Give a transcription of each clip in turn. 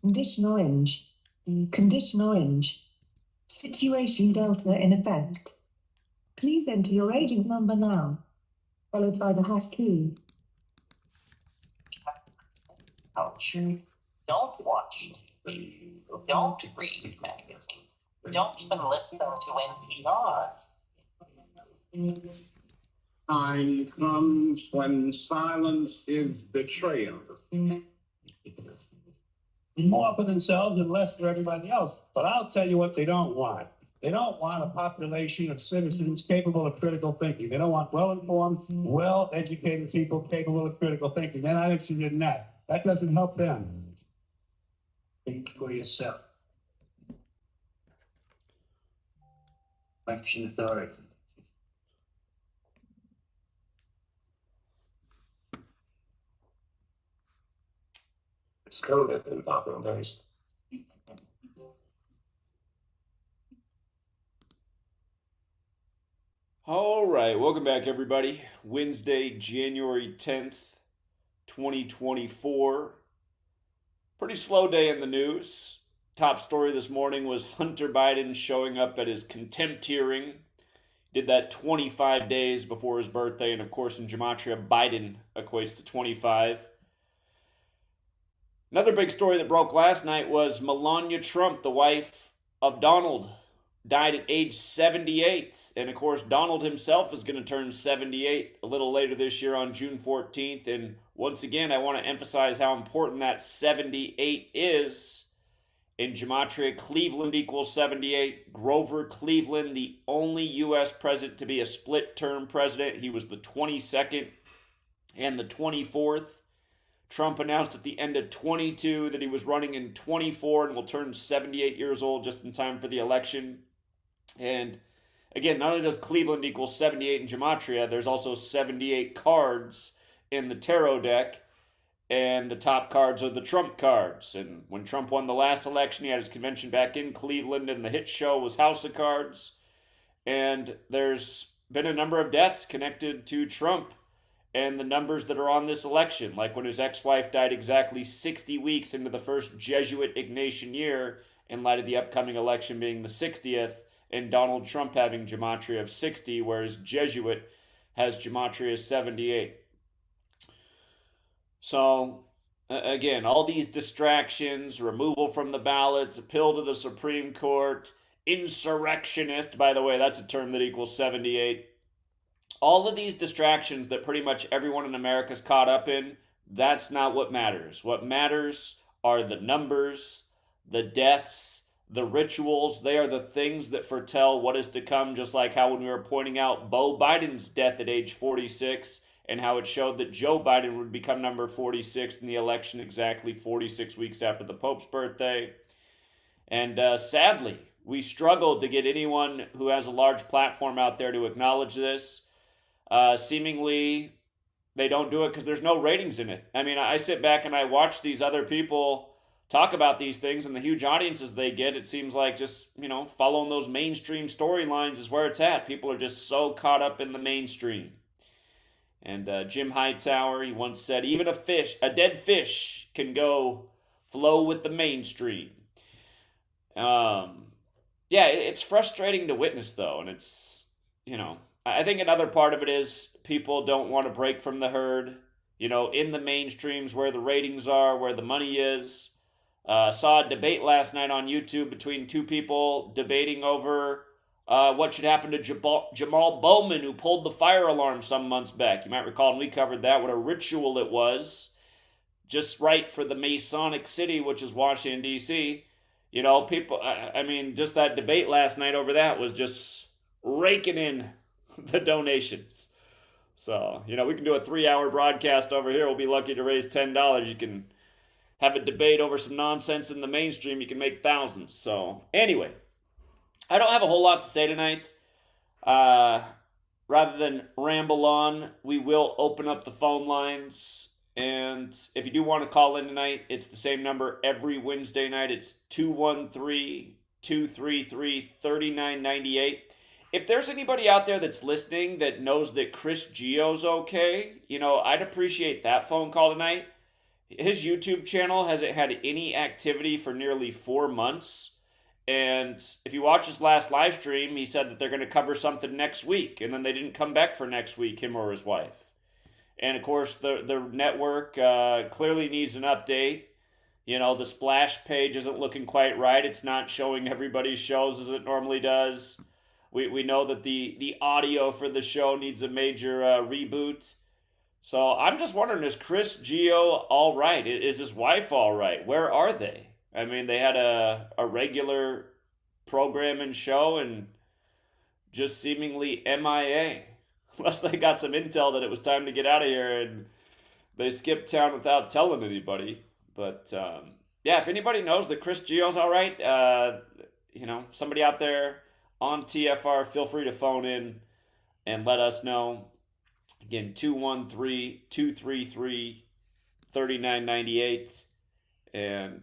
Condition orange. Condition orange. Situation Delta in effect. Please enter your agent number now, followed by the hash key. Don't watch TV. Don't read magazines. Don't even listen to NPR. Time comes when silence is betrayal. More for themselves and less for everybody else. But I'll tell you what they don't want. They don't want a population of citizens capable of critical thinking. They don't want well-informed, well-educated people capable of critical thinking. They're not interested in that. That doesn't help them. Think for yourself. Election authority. It's coded in population. All right, welcome back, everybody. Wednesday, January 10th, 2024. Pretty slow day in the news. Top story this morning was Hunter Biden showing up at his contempt hearing. Did that 25 days before his birthday, and of course in Gematria, Biden equates to 25. Another big story that broke last night was Melania Trump, the wife of Donald, died at age 78. And of course, Donald himself is going to turn 78 a little later this year on June 14th. And once again, I want to emphasize how important that 78 is. In Gematria, Cleveland equals 78. Grover Cleveland, the only U.S. president to be a split-term president. He was the 22nd and the 24th. Trump announced at the end of 22 that he was running in 24 and will turn 78 years old just in time for the election. And again, not only does Cleveland equal 78 in Gematria, there's also 78 cards in the tarot deck, and the top cards are the Trump cards. And when Trump won the last election, he had his convention back in Cleveland, and the hit show was House of Cards. And there's been a number of deaths connected to Trump and the numbers that are on this election, like when his ex-wife died exactly 60 weeks into the first Jesuit Ignatian year, in light of the upcoming election being the 60th, and Donald Trump having Gematria of 60, whereas Jesuit has Gematria 78. So, again, all these distractions, removal from the ballots, appeal to the Supreme Court, insurrectionist, by the way, that's a term that equals 78. All of these distractions that pretty much everyone in America is caught up in, that's not what matters. What matters are the numbers, the deaths, the rituals. They are the things that foretell what is to come, just like how when we were pointing out Beau Biden's death at age 46 and how it showed that Joe Biden would become number 46 in the election exactly 46 weeks after the Pope's birthday. And sadly, we struggled to get anyone who has a large platform out there to acknowledge this. Seemingly, they don't do it because there's no ratings in it. I mean, I sit back and I watch these other people talk about these things and the huge audiences they get. It seems like just, following those mainstream storylines is where it's at. People are just so caught up in the mainstream. And Jim Hightower, he once said, even a dead fish can flow with the mainstream. It's frustrating to witness, though, and it's, I think another part of it is people don't want to break from the herd, in the mainstreams where the ratings are, where the money is. Saw a debate last night on YouTube between two people debating over what should happen to Jamal Bowman, who pulled the fire alarm some months back. You might recall, and we covered that, what a ritual it was, just right for the Masonic City, which is Washington, D.C. People, just that debate last night over that was just raking in the donations. So, we can do a 3-hour broadcast over here. We'll be lucky to raise $10. You can have a debate over some nonsense in the mainstream. You can make thousands. So, anyway, I don't have a whole lot to say tonight. Rather than ramble on, we will open up the phone lines. And if you do want to call in tonight, it's the same number every Wednesday night. It's 213-233-3998. If there's anybody out there that's listening that knows that Chris Gio's okay, I'd appreciate that phone call tonight. his YouTube channel hasn't had any activity for nearly 4 months. And if you watch his last live stream, he said that they're going to cover something next week, and then they didn't come back for next week, him or his wife. And of course, the network clearly needs an update. You know, the splash page isn't looking quite right. It's not showing everybody's shows as it normally does. We know that the audio for the show needs a major reboot. So I'm just wondering, is Chris Geo all right? Is his wife all right? Where are they? I mean, they had a regular program and show and just seemingly MIA. Unless they got some intel that it was time to get out of here and they skipped town without telling anybody. But yeah, if anybody knows that Chris Geo's all right, you know, somebody out there on TFR, feel free to phone in and let us know. Again, 213-233-3998. And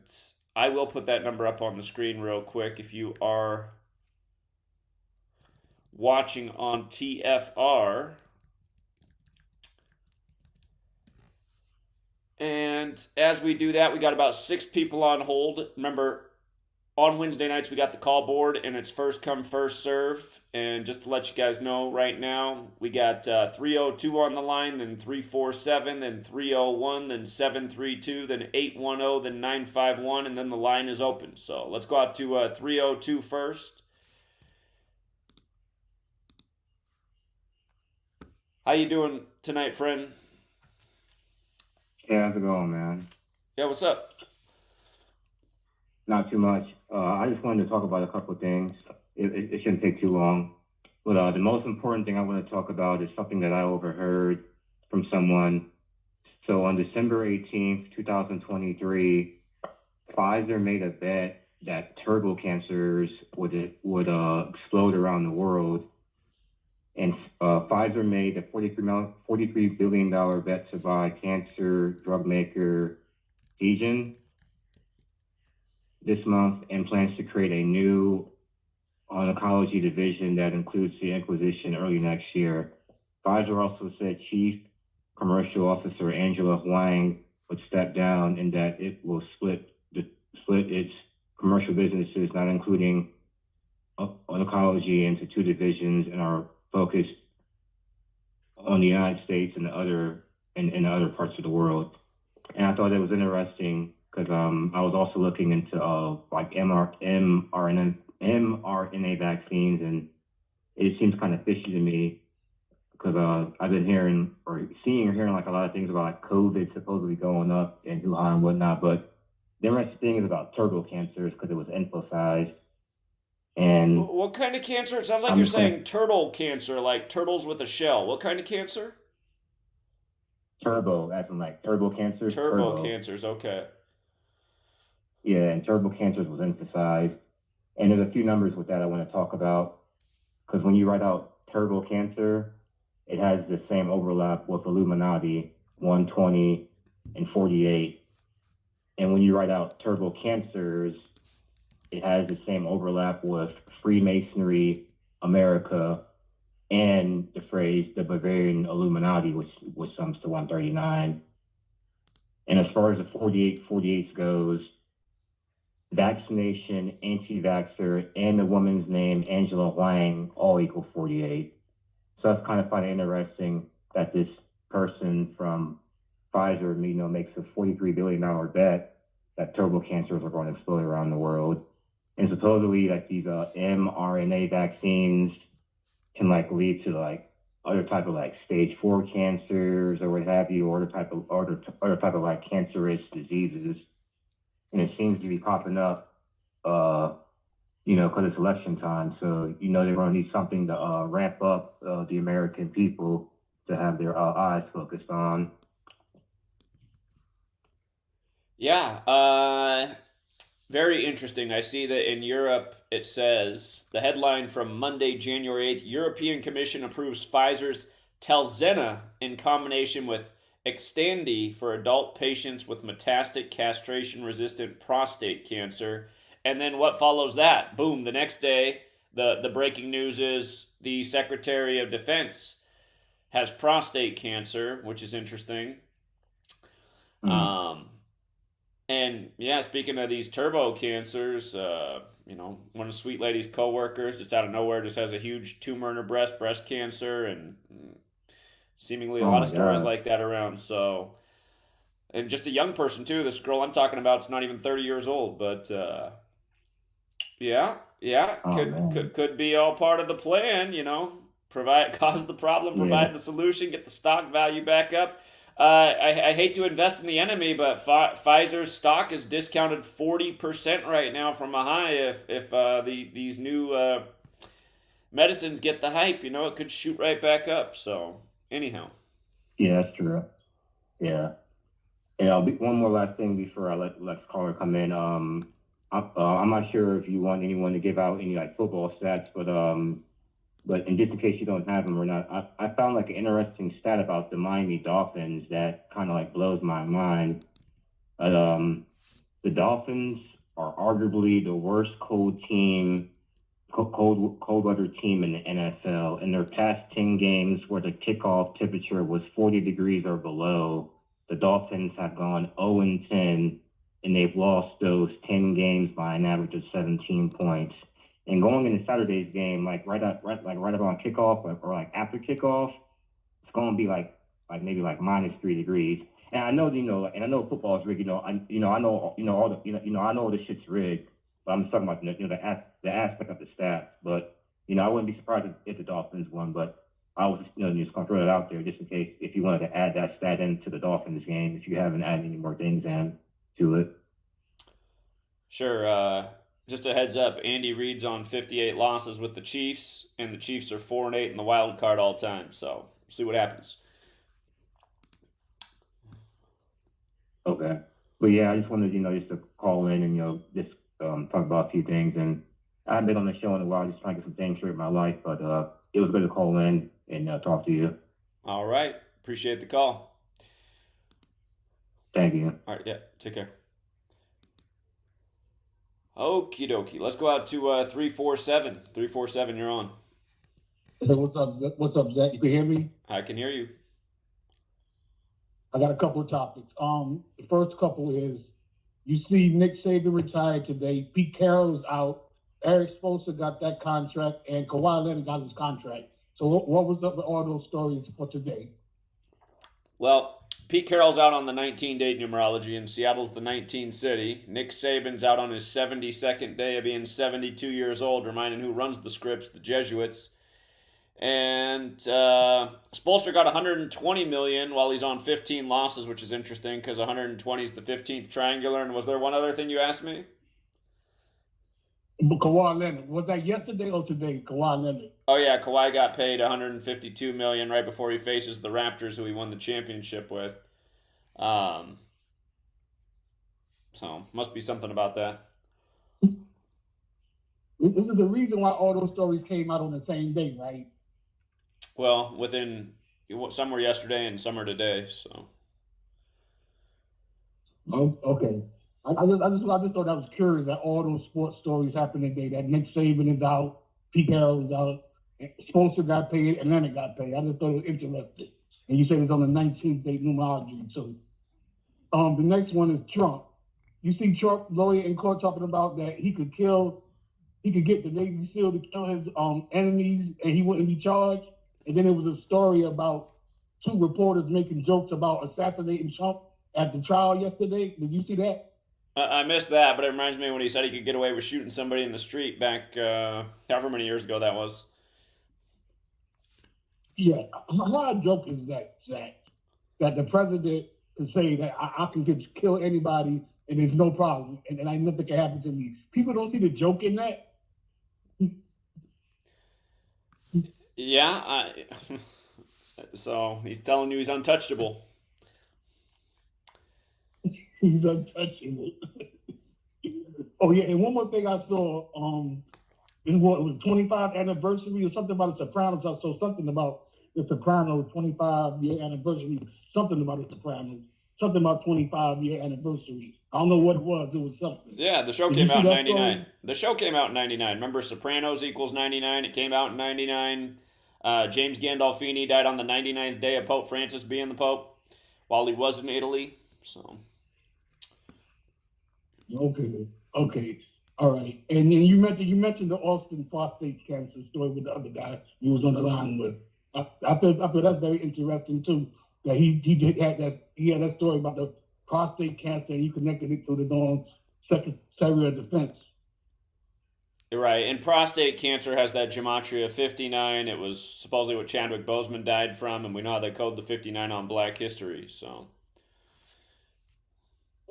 I will put that number up on the screen real quick if you are watching on TFR. And as we do that, we got about 6 people on hold. Remember, on Wednesday nights, we got the call board, and it's first come, first serve. And just to let you guys know right now, we got 302 on the line, then 347, then 301, then 732, then 810, then 951, and then the line is open. So let's go out to 302 first. How you doing tonight, friend? Hey, how's it going, man? Yeah, what's up? Not too much. I just wanted to talk about a couple of things. It shouldn't take too long. But the most important thing I want to talk about is something that I overheard from someone. So on December 18th, 2023, Pfizer made a bet that turbo cancers would explode around the world. And Pfizer made a $43 billion bet to buy cancer drug maker Seagen this month and plans to create a new oncology division that includes the Inquisition early next year. Pfizer also said Chief Commercial Officer Angela Huang would step down and that it will split its commercial businesses, not including oncology, into 2 divisions and are focused on the United States and the other parts of the world. And I thought it was interesting because I was also looking into like mRNA vaccines, and it seems kind of fishy to me because I've been hearing like a lot of things about like COVID supposedly going up in Wuhan and whatnot. But the interesting thing is about turbo cancers because it was emphasized. And What kind of cancer? It sounds like you're saying turtle cancer, like turtles with a shell. What kind of cancer? turbo, as in like turbo cancers. Turbo cancers, okay. Yeah, and turbo cancers was emphasized. And there's a few numbers with that I want to talk about. Because when you write out turbo cancer, it has the same overlap with Illuminati, 120 and 48. And when you write out turbo cancers, it has the same overlap with Freemasonry, America, and the phrase the Bavarian Illuminati, which sums to 139. And as far as the 48 goes, vaccination, anti-vaxxer, and the woman's name, Angela Huang, all equal 48. So that's kind of funny, interesting that this person from Pfizer, makes a $43 billion bet that turbo cancers are going to explode around the world. And supposedly, like these mRNA vaccines can like lead to like other type of like stage 4 cancers or what have you, or other type of like cancerous diseases. And it seems to be popping up, because it's election time. So, they're going to need something to ramp up the American people to have their eyes focused on. Yeah, very interesting. I see that in Europe it says, the headline from Monday, January 8th, European Commission approves Pfizer's Talzenna in combination with Xtandi for adult patients with metastatic castration-resistant prostate cancer. And then what follows that? Boom, the next day, the breaking news is the Secretary of Defense has prostate cancer, which is interesting. And yeah, speaking of these turbo cancers, one of the sweet lady's coworkers just out of nowhere just has a huge tumor in her breast cancer, and seemingly a Oh lot my of stories God. like that around. So, and just a young person too. This girl I'm talking about is not even 30 years old, but yeah, Oh man. could be all part of the plan. Provide cause the problem, Yeah. provide the solution, get the stock value back up. I hate to invest in the enemy, but Pfizer's stock is discounted 40% right now from a high. If these new medicines get the hype, it could shoot right back up. So anyhow, Yeah, that's true. Yeah. And one more last thing before I let Lex caller come in. I'm not sure if you want anyone to give out any like football stats, but in just in case you don't have them or not, I found like an interesting stat about the Miami Dolphins that kind of like blows my mind. The Dolphins are arguably the worst cold weather team in the NFL. In their past 10 games where the kickoff temperature was 40 degrees or below, the Dolphins have gone 0-10, and they've lost those 10 games by an average of 17 points. And going into Saturday's game, like right around kickoff or like after kickoff, it's going to be like maybe like -3 degrees. And I know, and I know football is rigged. I know, all the, I know this shit's rigged. But I'm just talking about the aspect of the stats. But I wouldn't be surprised if the Dolphins won. But I was just just going to throw it out there just in case if you wanted to add that stat into the Dolphins game if you haven't added any more things in to it. sure. Just a heads up, Andy Reid's on 58 losses with the Chiefs, and the Chiefs are 4-8 in the wild card all time. So see what happens. Okay. But yeah, I just wanted just to call in and just talk about a few things. And I haven't been on the show in a while, just trying to get some things straight in my life. But it was good to call in and talk to you. All right. Appreciate the call. Thank you. All right. Yeah. Take care. Okie dokie. Let's go out to 347. 347, you're on. Hey, what's up? What's up, Zach? You can hear me? I can hear you. I got a couple of topics. The first couple is you see Nick Saban retired today. Pete Carroll's out. Eric Spoelstra got that contract, and Kawhi Leonard got his contract. So what was up with all those stories for today? Well, Pete Carroll's out on the 19-day numerology, and Seattle's the 19th city. Nick Saban's out on his 72nd day of being 72 years old, reminding who runs the scripts, the Jesuits. And Spoelstra got 120 million while he's on 15 losses, which is interesting because 120 is the 15th triangular. And was there one other thing you asked me? Kawhi Leonard, was that yesterday or today? Kawhi Leonard. Oh yeah, Kawhi got paid 152 million right before he faces the Raptors, who he won the championship with. So must be something about that. This is the reason why all those stories came out on the same day, right? Well, some were yesterday and some are today. So. Oh, okay. I just thought that was curious that all those sports stories happened today. That Nick Saban is out, Pete Carroll is out, Spoelstra got paid, and Leonard got paid. I just thought it was interesting. And you said it's on the 19th day numerology. So, the next one is Trump. You see Trump lawyer in court talking about that he could get the Navy SEAL to kill his enemies and he wouldn't be charged. And then there was a story about two reporters making jokes about assassinating Trump at the trial yesterday. Did you see that? I missed that, but it reminds me when he said he could get away with shooting somebody in the street back however many years ago that was. Yeah, how joke is that, Zach? That the president can say that I can just kill anybody and there's no problem, and nothing can happen to me. People don't see the joke in that. Yeah, so he's telling you he's untouchable. He's untouchable. Oh yeah, and one more thing I saw, it was 25th anniversary or something about the Sopranos. I saw something about the Sopranos 25-year anniversary, something about the Sopranos, something about 25-year anniversary. I don't know what it was. It was something. Yeah, the show came out in 99. The show came out in 99. Remember, Sopranos equals 99. It came out in 99. James Gandolfini died on the 99th day of Pope Francis being the Pope while he was in Italy. So, Okay, okay, all right. And then you mentioned the Austin prostate cancer story with the other guy you was on the line with. I thought that's very interesting too. That he had that story about the prostate cancer and he connected it to the Secretary of Defense. Right, and prostate cancer has that gematria 59. It was supposedly what Chadwick Boseman died from, and we know how they code the 59 on Black history. So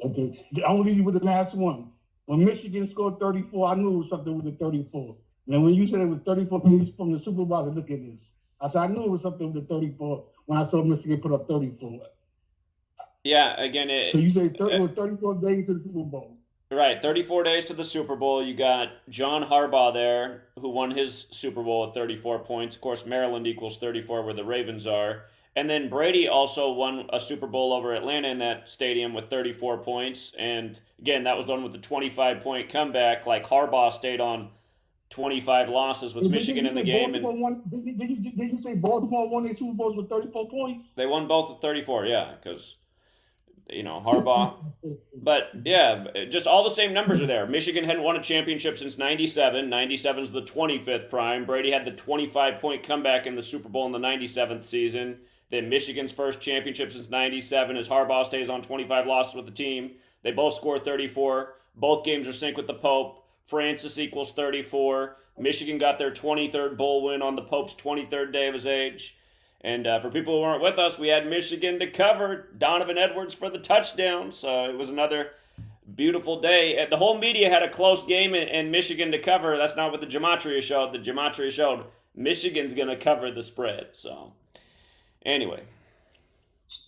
Okay, I will leave you with the last one. When Michigan scored 34, I knew it was something with the 34. And when you said it was 34 from the Super Bowl, I said, look at this. I said, I knew it was something with the 34 when I saw Michigan put up 34. yeah, again, So you say it was 34 days to the Super Bowl. right, 34 days to the Super Bowl. You got John Harbaugh there, who won his Super Bowl at 34 points. Of course, Maryland equals 34, where the Ravens are. And then Brady also won a Super Bowl over Atlanta in that stadium with 34 points. And again, that was the one with the 25-point comeback. Like Harbaugh stayed on 25 losses with Michigan in the game, and Did you say Baltimore won their Super Bowls with 34 points? they won both at 34. Yeah, because Harbaugh. But yeah, just all the same numbers are there. Michigan hadn't won a championship since 97. 97's the 25th prime. Brady had the 25-point comeback in the Super Bowl in the 97th season. Then Michigan's first championship since 97 as Harbaugh stays on 25 losses with the team. They both score 34. Both games are synced with the Pope. Francis equals 34. Michigan got their 23rd bowl win on the Pope's 23rd day of his age. And for people who weren't with us, we had Michigan to cover. Donovan Edwards for the touchdown. So it was another beautiful day. The whole media had a close game and Michigan to cover. That's not what the Gematria showed. The Gematria showed Michigan's going to cover the spread. So anyway.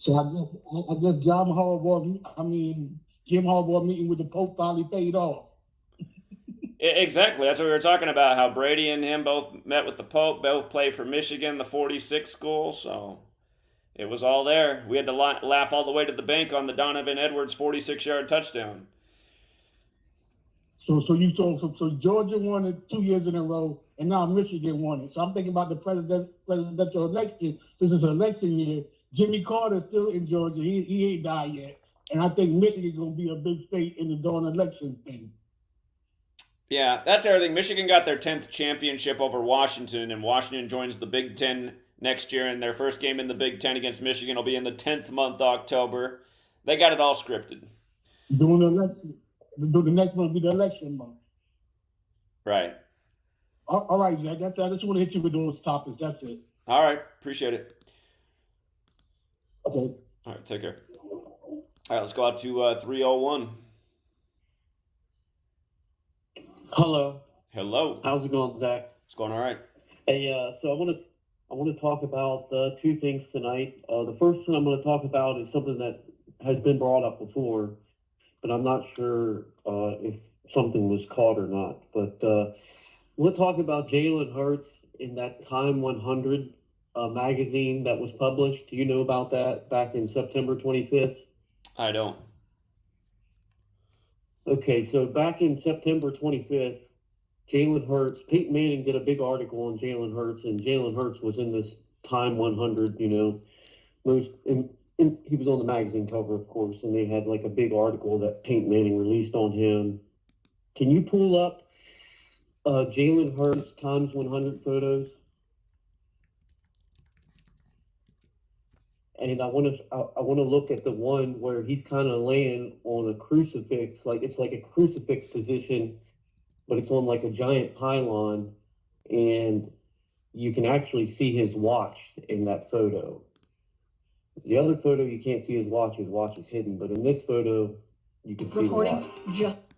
So I guess Jim Harbaugh meeting with the Pope finally paid off. Exactly. That's what we were talking about, how Brady and him both met with the Pope, both played for Michigan, the 46 school. So it was all there. We had to laugh all the way to the bank on the Donovan Edwards 46-yard touchdown. So Georgia won it 2 years in a row, and now Michigan won it. So I'm thinking about the presidential election. This is an election year. Jimmy Carter's still in Georgia. He ain't died yet. And I think Michigan's going to be a big state in the during election thing. Yeah, that's everything. Michigan got their 10th championship over Washington, and Washington joins the Big Ten next year, and their first game in the Big Ten against Michigan will be in the 10th month, October. They got it all scripted. During the election, the next one will be the election month. Right. All right, Jack. I just want to hit you with those topics. That's it. All right. Appreciate it. Okay. All right. Take care. All right. Let's go out to 301. Hello. Hello. How's it going, Zach? It's going all right. Hey, so I want to talk about two things tonight. The first thing I'm going to talk about is something that has been brought up before, but I'm not sure if something was caught or not. But we'll talk about Jalen Hurts in that Time 100 magazine that was published. Do you know about that back in September 25th? I don't. Okay, so back in September 25th, Jalen Hurts, Peyton Manning did a big article on Jalen Hurts, and Jalen Hurts was in this Time 100, he was on the magazine cover, of course, and they had like a big article that Peyton Manning released on him. Can you pull up Jalen Hurts Times 100 photos? And I want to look at the one where he's kind of laying on a crucifix, like it's like a crucifix position, but it's on like a giant pylon, and you can actually see his watch in that photo. The other photo, you can't see his watch is hidden, but in this photo, you can see the watch.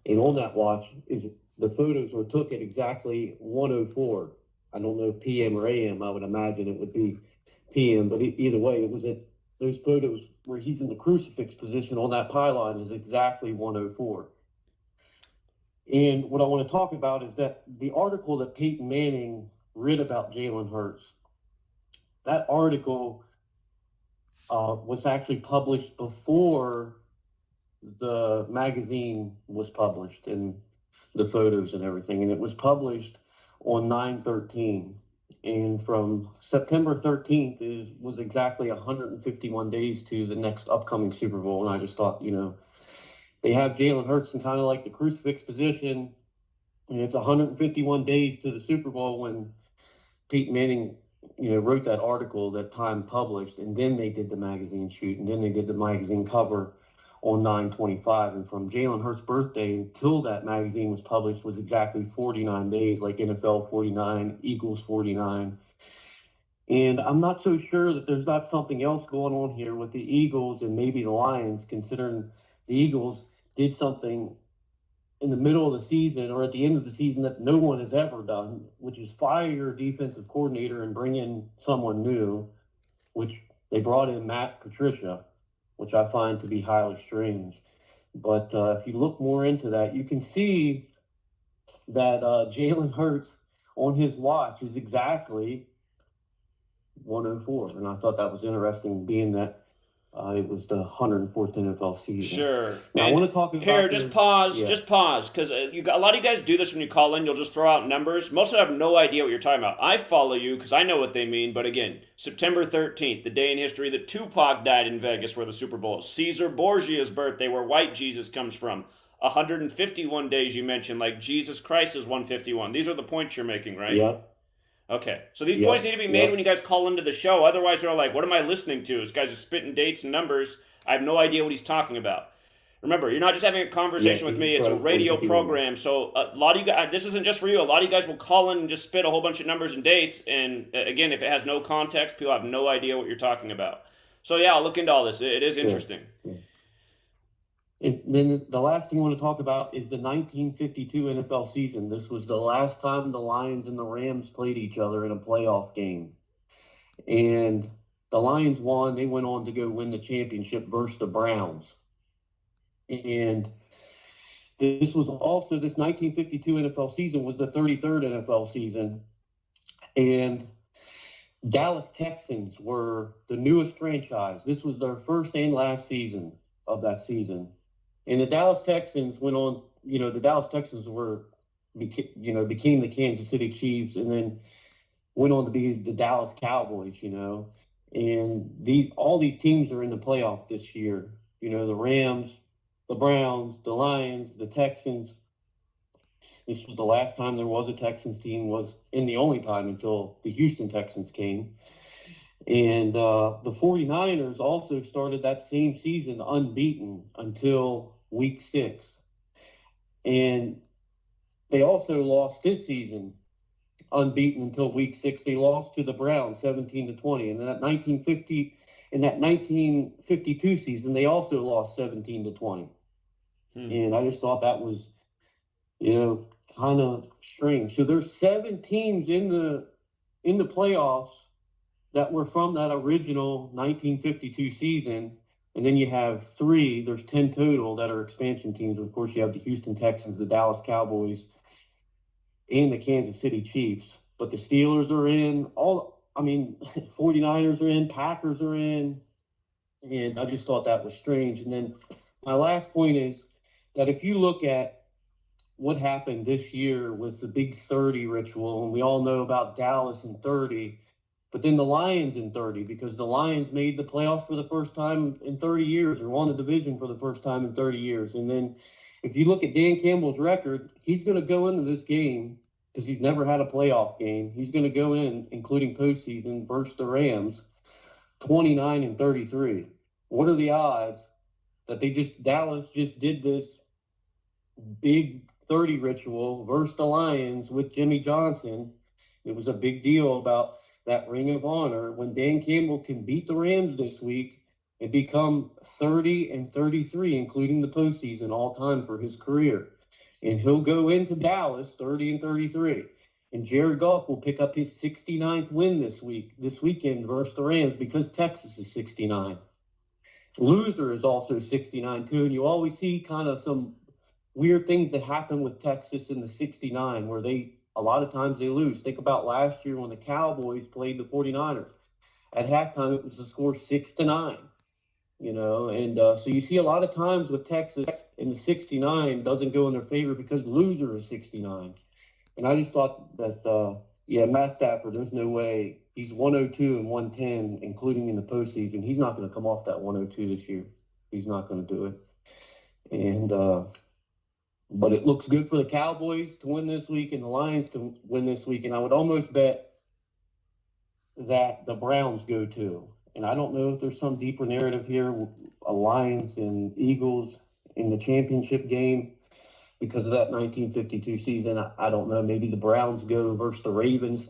And on that watch is the photos were took at exactly 1:04. I don't know if PM or AM. I would imagine it would be PM, but either way, it was at those photos where he's in the crucifix position on that pylon is exactly 1:04. And what I want to talk about is that the article that Peyton Manning read about Jalen Hurts, that article was actually published before the magazine was published and the photos and everything. And it was published on 9/13. And from September 13th was exactly 151 days to the next upcoming Super Bowl. And I just thought, it they have Jalen Hurts in kind of like the crucifix position, and it's 151 days to the Super Bowl when Peyton Manning, wrote that article that Time published, and then they did the magazine shoot, and then they did the magazine cover on 9/25. And from Jalen Hurts' birthday until that magazine was published was exactly 49 days, like NFL 49, Eagles 49. And I'm not so sure that there's not something else going on here with the Eagles and maybe the Lions, considering the Eagles did something in the middle of the season or at the end of the season that no one has ever done, which is fire your defensive coordinator and bring in someone new, which they brought in Matt Patricia, which I find to be highly strange. But if you look more into that, you can see that Jalen Hurts on his watch is exactly 104. And I thought that was interesting, being that it was the 104th NFL season. Sure. Now, I want to talk about here. Just pause, because a lot of you guys do this when you call in. You'll just throw out numbers. Most of them have no idea what you're talking about. I follow you because I know what they mean. But again, September 13th, the day in history that Tupac died in Vegas, where the Super Bowl is. Caesar Borgia's birthday, where white Jesus comes from. 151 days you mentioned, like Jesus Christ is 151. These are the points you're making, right? Yeah. Okay, so these points need to be made when you guys call into the show. Otherwise, they're like, what am I listening to? This guy's just spitting dates and numbers. I have no idea what he's talking about. Remember, you're not just having a conversation with me. It's a radio program. So a lot of you guys, this isn't just for you. A lot of you guys will call in and just spit a whole bunch of numbers and dates. And again, if it has no context, people have no idea what you're talking about. So yeah, I'll look into all this. It is interesting. Yeah. And then the last thing I want to talk about is the 1952 NFL season. This was the last time the Lions and the Rams played each other in a playoff game. And the Lions won. They went on to go win the championship versus the Browns. And this 1952 NFL season was the 33rd NFL season. And Dallas Texans were the newest franchise. This was their first and last season of that season. And the Dallas Texans went on, the Dallas Texans became the Kansas City Chiefs, and then went on to be the Dallas Cowboys, And all these teams are in the playoff this year. The Rams, the Browns, the Lions, the Texans. This was the last time there was a Texans team, and the only time until the Houston Texans came. And the 49ers also started that same season unbeaten until week 6. And they also lost this season unbeaten until week 6. They lost to the Browns 17-20. And in that 1952 season, they also lost 17-20. And I just thought that was, kind of strange. So there's 7 teams in the playoffs that were from that original 1952 season. And then you have 3, there's 10 total that are expansion teams. Of course, you have the Houston Texans, the Dallas Cowboys, and the Kansas City Chiefs. But the Steelers are in, 49ers are in, Packers are in. And I just thought that was strange. And then my last point is that if you look at what happened this year with the Big 30 ritual, and we all know about Dallas in 30, but then the Lions in 30, because the Lions made the playoffs for the first time in 30 years, or won the division for the first time in 30 years. And then if you look at Dan Campbell's record, he's going to go into this game, because he's never had a playoff game. He's going to go in, including postseason, versus the Rams, 29-33. What are the odds that Dallas just did this Big 30 ritual versus the Lions with Jimmy Johnson? It was a big deal about that Ring of Honor. When Dan Campbell can beat the Rams this week and become 30-33, including the postseason, all time for his career. And he'll go into Dallas 30-33. And Jared Goff will pick up his 69th win this weekend versus the Rams, because Texas is 69. Loser is also 69 too. And you always see kind of some weird things that happen with Texas in the 69, where a lot of times they lose. Think about last year when the Cowboys played the 49ers. At halftime, it was the score 6-9, and so you see a lot of times with Texas in the 69 doesn't go in their favor because loser is 69. And I just thought that, Matt Stafford, there's no way. He's 102 and 110, including in the postseason. He's not going to come off that 102 this year. He's not going to do it. And, but it looks good for the Cowboys to win this week and the Lions to win this week. And I would almost bet that the Browns go too. And I don't know if there's some deeper narrative here, Lions and Eagles in the championship game because of that 1952 season. I don't know. Maybe the Browns go versus the Ravens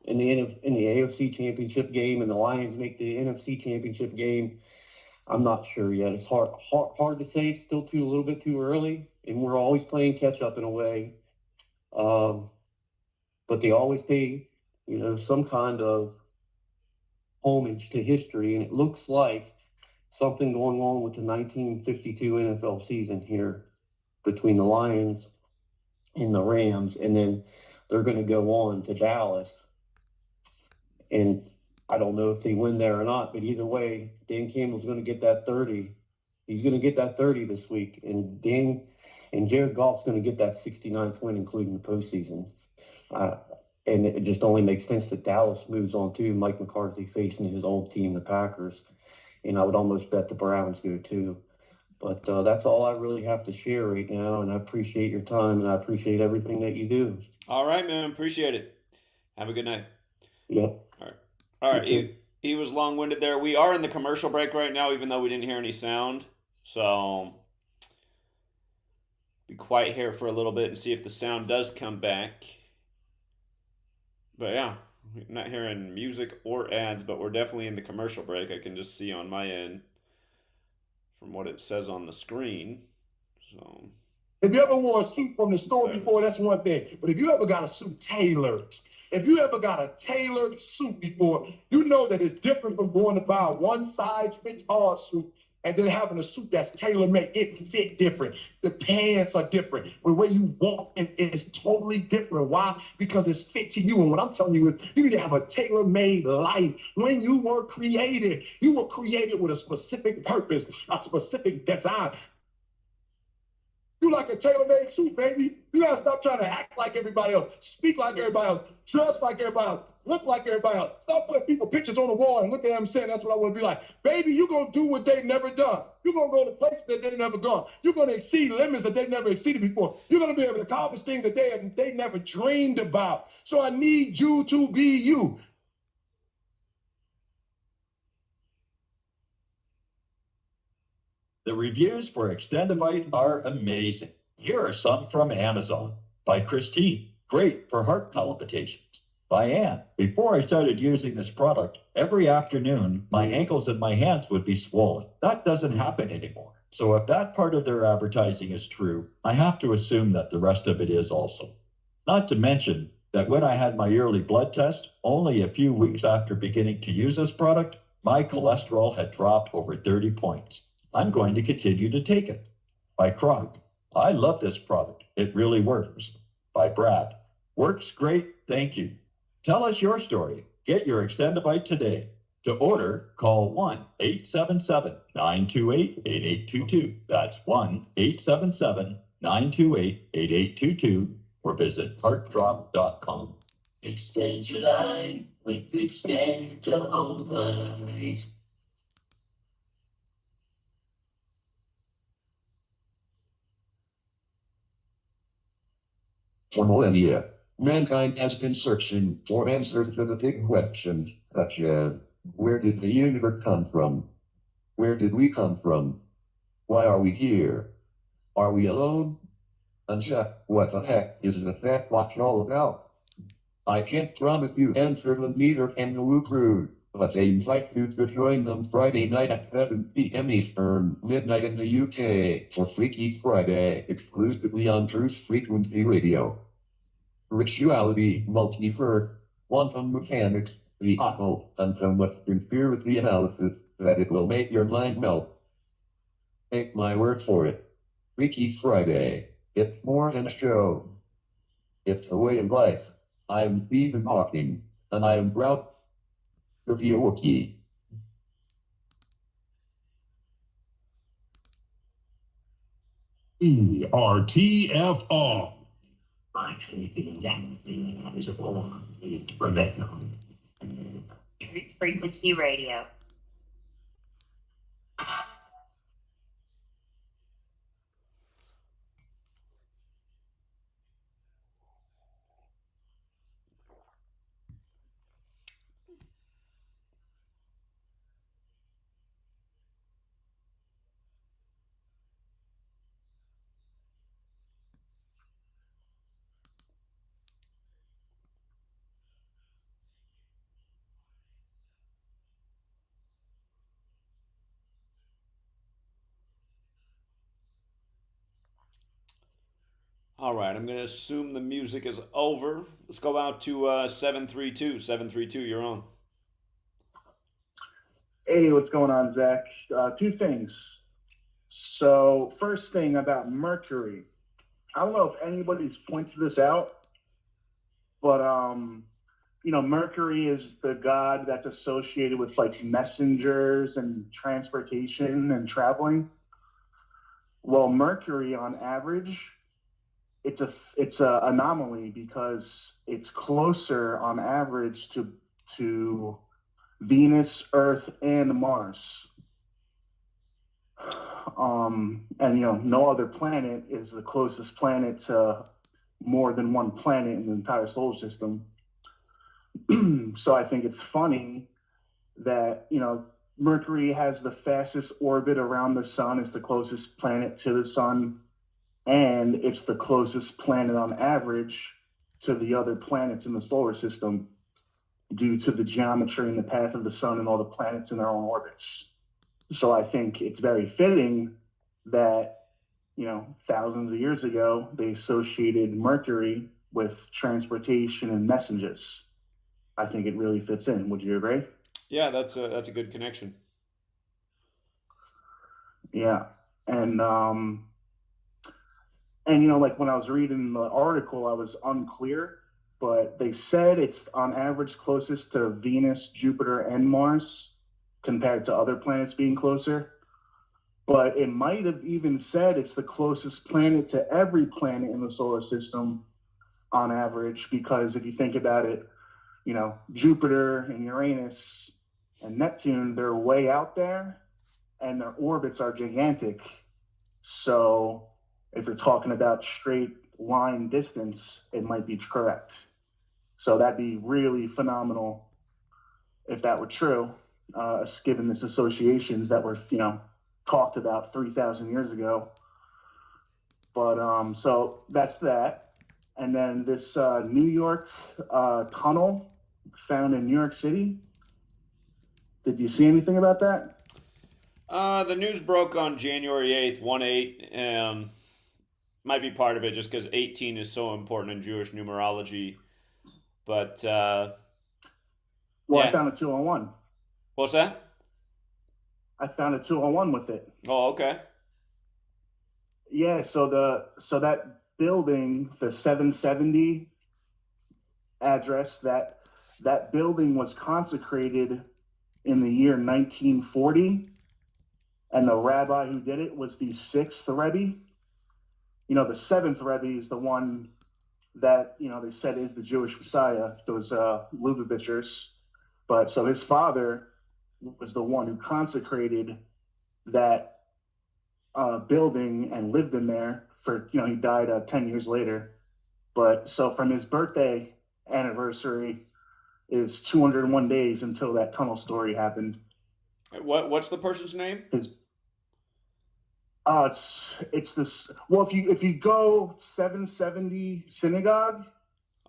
in the AFC championship game, and the Lions make the NFC championship game. I'm not sure yet. It's hard to say. It's still a little bit too early, and we're always playing catch up in a way. But they always pay, some kind of homage to history, and it looks like something going on with the 1952 NFL season here between the Lions and the Rams, and then they're going to go on to Dallas. And I don't know if they win there or not, but either way, Dan Campbell's going to get that 30. He's going to get that 30 this week, and Jared Goff's going to get that 69th win, including the postseason. And it just only makes sense that Dallas moves on too. Mike McCarthy facing his old team, the Packers. And I would almost bet the Browns go too. But that's all I really have to share right now. And I appreciate your time, and I appreciate everything that you do. All right, man. Appreciate it. Have a good night. Yep. All right. He was long-winded there. We are in the commercial break right now, even though we didn't hear any sound. So be quiet here for a little bit and see if the sound does come back. But yeah, we're not hearing music or ads, but we're definitely in the commercial break. I can just see on my end from what it says on the screen. So if you ever wore a suit from the store before, that's one thing. But if you ever got a suit tailored, if you ever got a tailored suit before, you know that it's different from going to buy a one-size-fits-all suit and then having a suit that's tailor-made. It fit different. The pants are different. The way you walk in is totally different. Why? Because it's fit to you. And what I'm telling you is you need to have a tailor-made life. When you were created with a specific purpose, a specific design. You like a tailor-made suit, baby. You gotta stop trying to act like everybody else, speak like everybody else, dress like everybody else, look like everybody else. Stop putting people pictures on the wall and look at them saying that's what I want to be like. Baby, you're gonna do what they've never done. You're gonna go to places that they've never gone. You're gonna exceed limits that they've never exceeded before. You're gonna be able to accomplish things that they never dreamed about. So I need you to be you. The reviews for Extendivite are amazing. Here are some from Amazon. By Christine, great for heart palpitations. By Ann, before I started using this product, every afternoon, my ankles and my hands would be swollen. That doesn't happen anymore. So if that part of their advertising is true, I have to assume that the rest of it is also. Not to mention that when I had my yearly blood test, only a few weeks after beginning to use this product, my cholesterol had dropped over 30 points. I'm going to continue to take it. By Krog, I love this product. It really works. By Brad, works great, thank you. Tell us your story. Get your Extendivite today. To order, call 1-877-928-8822. That's 1-877-928-8822 or visit heartdrop.com. Extend your life with Extendivite. For millennia, mankind has been searching for answers to the big questions, such as, where did the universe come from? Where did we come from? Why are we here? Are we alone? And just what the heck is the Sasquatch all about? I can't promise you answers, and neither can the Woo Crew, but they invite you to join them Friday night at 7 p.m. Eastern, midnight in the UK, for Freaky Friday, exclusively on Truth Frequency Radio. Rituality, multiverse, quantum mechanics, the occult, and so much conspiracy analysis that it will make your mind melt. Take my word for it. Freaky Friday. It's more than a show. It's a way of life. I'm Stephen Hawking, and I am proud to be a Wookiee. TFR. Truth Frequency Radio. All right, I'm going to assume the music is over. Let's go out to 732. 732, you're on. Hey, what's going on, Zach? Two things. So, first thing about Mercury. I don't know if anybody's pointed this out, but Mercury is the god that's associated with like messengers and transportation and traveling. Well, Mercury on average, it's a anomaly because it's closer on average to Venus, Earth, and Mars. And no other planet is the closest planet to more than one planet in the entire solar system. So I think it's funny that Mercury has the fastest orbit around the sun. It's the closest planet to the sun, and it's the closest planet on average to the other planets in the solar system due to the geometry and the path of the sun and all the planets in their own orbits. So I think it's very fitting that, thousands of years ago, they associated Mercury with transportation and messages. I think it really fits in. Would you agree? Yeah, that's a good connection. Yeah. And like when I was reading the article, I was unclear, but they said it's on average closest to Venus, Jupiter, and Mars compared to other planets being closer. But it might have even said it's the closest planet to every planet in the solar system on average, because if you think about it, Jupiter and Uranus and Neptune, they're way out there and their orbits are gigantic. So if you're talking about straight line distance, it might be correct. So that'd be really phenomenal if that were true, given this associations that were, talked about 3,000 years ago. But so that's that. And then this New York tunnel found in New York City. Did you see anything about that? The news broke on January 8th, 1/8. Might be part of it just because 18 is so important in Jewish numerology. But, well, yeah. I found a 201. What's that? I found a 201 with it. Oh, okay. Yeah, so that building, the 770 address, that building was consecrated in the year 1940, and the rabbi who did it was the 6th Rebbe. The 7th Rebbe is the one that, they said is the Jewish Messiah, those Lubavitchers. But so his father was the one who consecrated that building and lived in there for, he died 10 years later. But so from his birthday anniversary is 201 days until that tunnel story happened. What's the person's name? It's this. Well, if you go 770 synagogue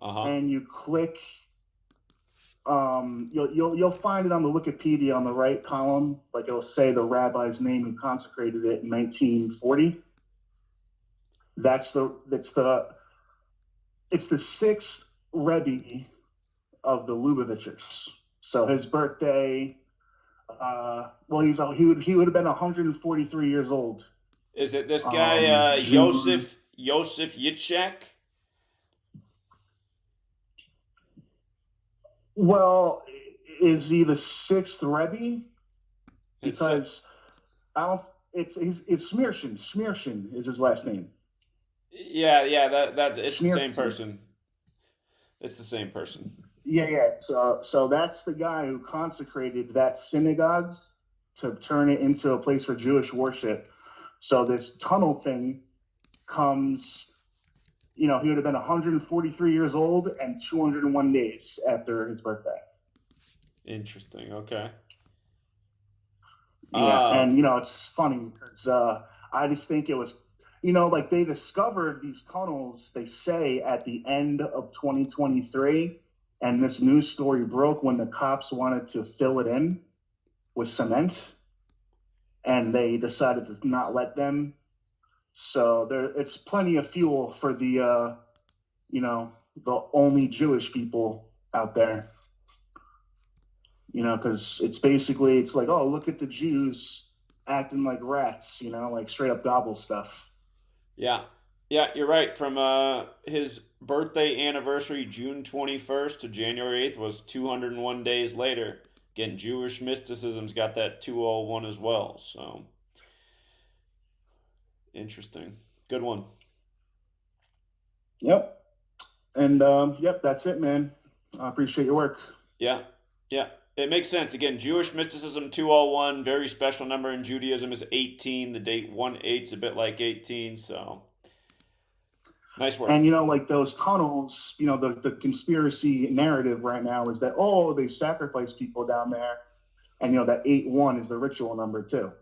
and you click, you'll find it on the Wikipedia on the right column. Like it'll say the rabbi's name who consecrated it in 1940. It's the 6th Rebbe of the Lubavitchers. So his birthday, he would have been 143 years old. Is it this guy, Yosef Yitzhak? Well, is he the 6th Rebbe? Because it's Smearshin. Smearshin is his last name. Yeah, that it's the same person. It's the same person. Yeah. So that's the guy who consecrated that synagogue to turn it into a place for Jewish worship. So this tunnel thing comes, he would have been 143 years old and 201 days after his birthday. Interesting. Okay. Yeah, and it's funny because I just think it was, like they discovered these tunnels, they say, at the end of 2023, and this news story broke when the cops wanted to fill it in with cement, and they decided to not let them So it's plenty of fuel for the the only Jewish people out there. Because it's like, oh, look at the Jews acting like rats, like straight up gobble stuff. Yeah. Yeah, you're right. From his birthday anniversary, June 21st to January 8th, was 201 days later. Again, Jewish mysticism's got that 201 as well. So, interesting. Good one. Yep. And, yep, that's it, man. I appreciate your work. Yeah. Yeah. It makes sense. Again, Jewish mysticism 201, very special number in Judaism is 18. The date 1/8 is a bit like 18, so nice work. And, like those tunnels, the conspiracy narrative right now is that, oh, they sacrifice people down there. And, that 8-1 is the ritual number too.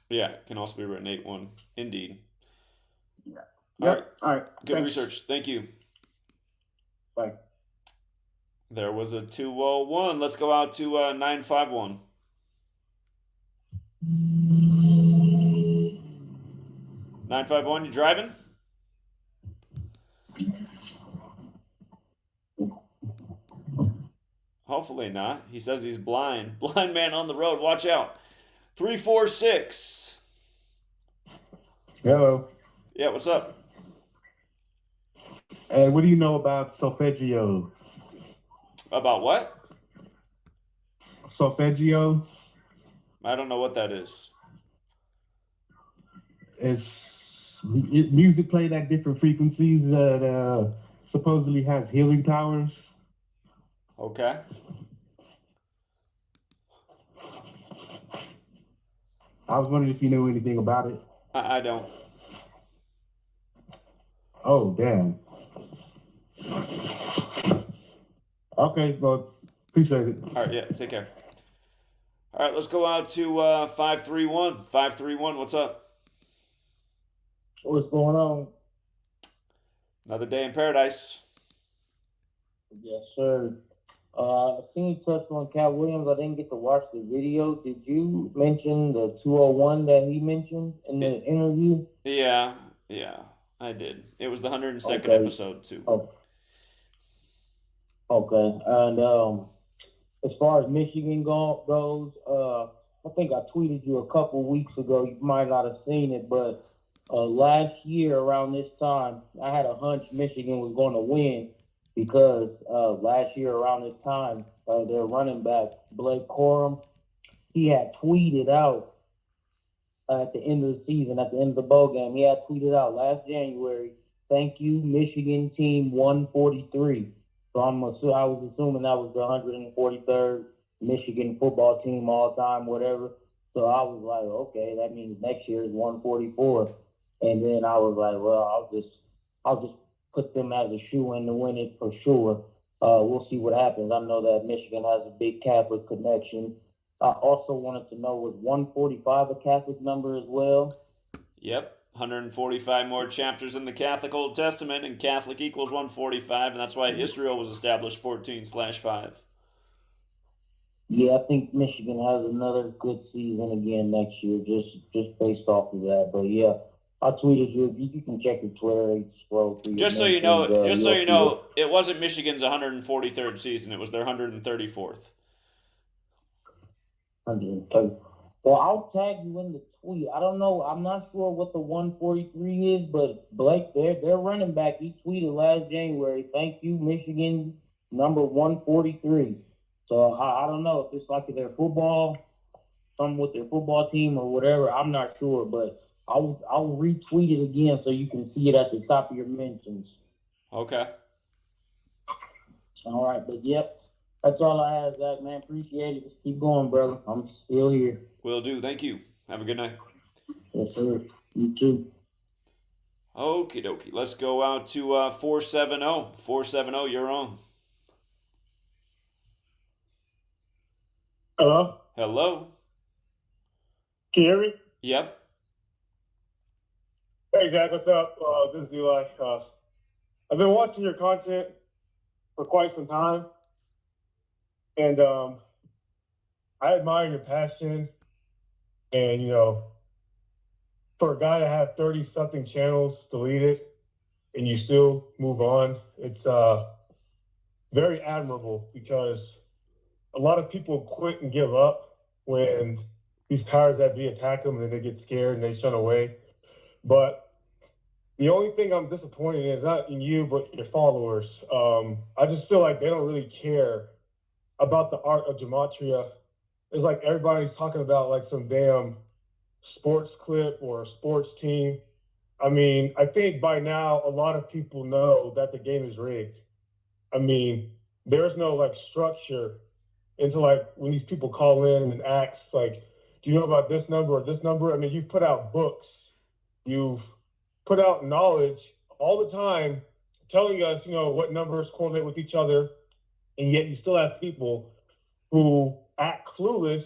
Yeah, it can also be written 8-1. Indeed. Yeah. All right. Good Thanks. research. Thank you. Bye. There was a 201. Let's go out to 951. You driving? Hopefully not. He says he's blind. Blind man on the road. Watch out. 346. Hello. Yeah, what's up? Hey, what do you know about solfeggio? About what? Solfeggio? I don't know what that is. It's music played at different frequencies that supposedly has healing powers. Okay. I was wondering if you knew anything about it. I don't. Oh, damn. Okay, well, appreciate it. All right, yeah, take care. All right, let's go out to 531. 531, what's up? What's going on? Another day in paradise. Yes, sir. I seen you touched on Cat Williams. I didn't get to watch the video. Did you mention the 201 that he mentioned in the interview? Yeah, I did. It was the 102nd Okay. episode, too. Oh. Okay. And as far as Michigan goes, I think I tweeted you a couple weeks ago. You might not have seen it, but last year around this time, I had a hunch Michigan was going to win because last year around this time, their running back, Blake Corum, he had tweeted out at the end of the season, at the end of the bowl game, he had tweeted out last January, "Thank you, Michigan team 143." So I was assuming that was the 143rd Michigan football team all time, whatever. So I was like, okay, that means next year is 144. And then I was like, well, I'll just put them as a shoe-in to win it for sure. We'll see what happens. I know that Michigan has a big Catholic connection. I also wanted to know, was 145 a Catholic number as well? Yep. 145 more chapters in the Catholic Old Testament, and Catholic equals 145, and that's why Israel was established 14/5. Yeah, I think Michigan has another good season again next year, just based off of that. But yeah, I tweeted you. You can check your Twitter, scroll through. Just so you know, it wasn't Michigan's 143rd season; it was their 134th. 130. Well, I'll tag you in the tweet. I don't know. I'm not sure what the 143 is, but Blake, their running back, he tweeted last January, "Thank you, Michigan, number 143." So I don't know if it's like their football, something with their football team or whatever. I'm not sure, but I'll retweet it again so you can see it at the top of your mentions. Okay. All right, but yep. That's all I have, Zach, man. Appreciate it. Just keep going, brother. I'm still here. Will do. Thank you. Have a good night. Yes, sir. You too. Okie dokie. Let's go out to 470. 470, you're on. Hello? Hello? Can you hear me? Yep. Hey, Zach, what's up? This is Eli. I've been watching your content for quite some time. And I admire your passion and, for a guy to have 30 something channels deleted and you still move on, it's very admirable, because a lot of people quit and give up when these powers that be attack them, and then they get scared and they shun away. But the only thing I'm disappointed in is not in you, but your followers. I just feel like they don't really care about the art of gematria. It's like everybody's talking about like some damn sports clip or a sports team. I mean, I think by now a lot of people know that the game is rigged. I mean, there's no like structure into like when these people call in and ask like, do you know about this number or this number? I mean, you've put out books, you've put out knowledge all the time telling us, you know, what numbers correlate with each other, and yet you still have people who act clueless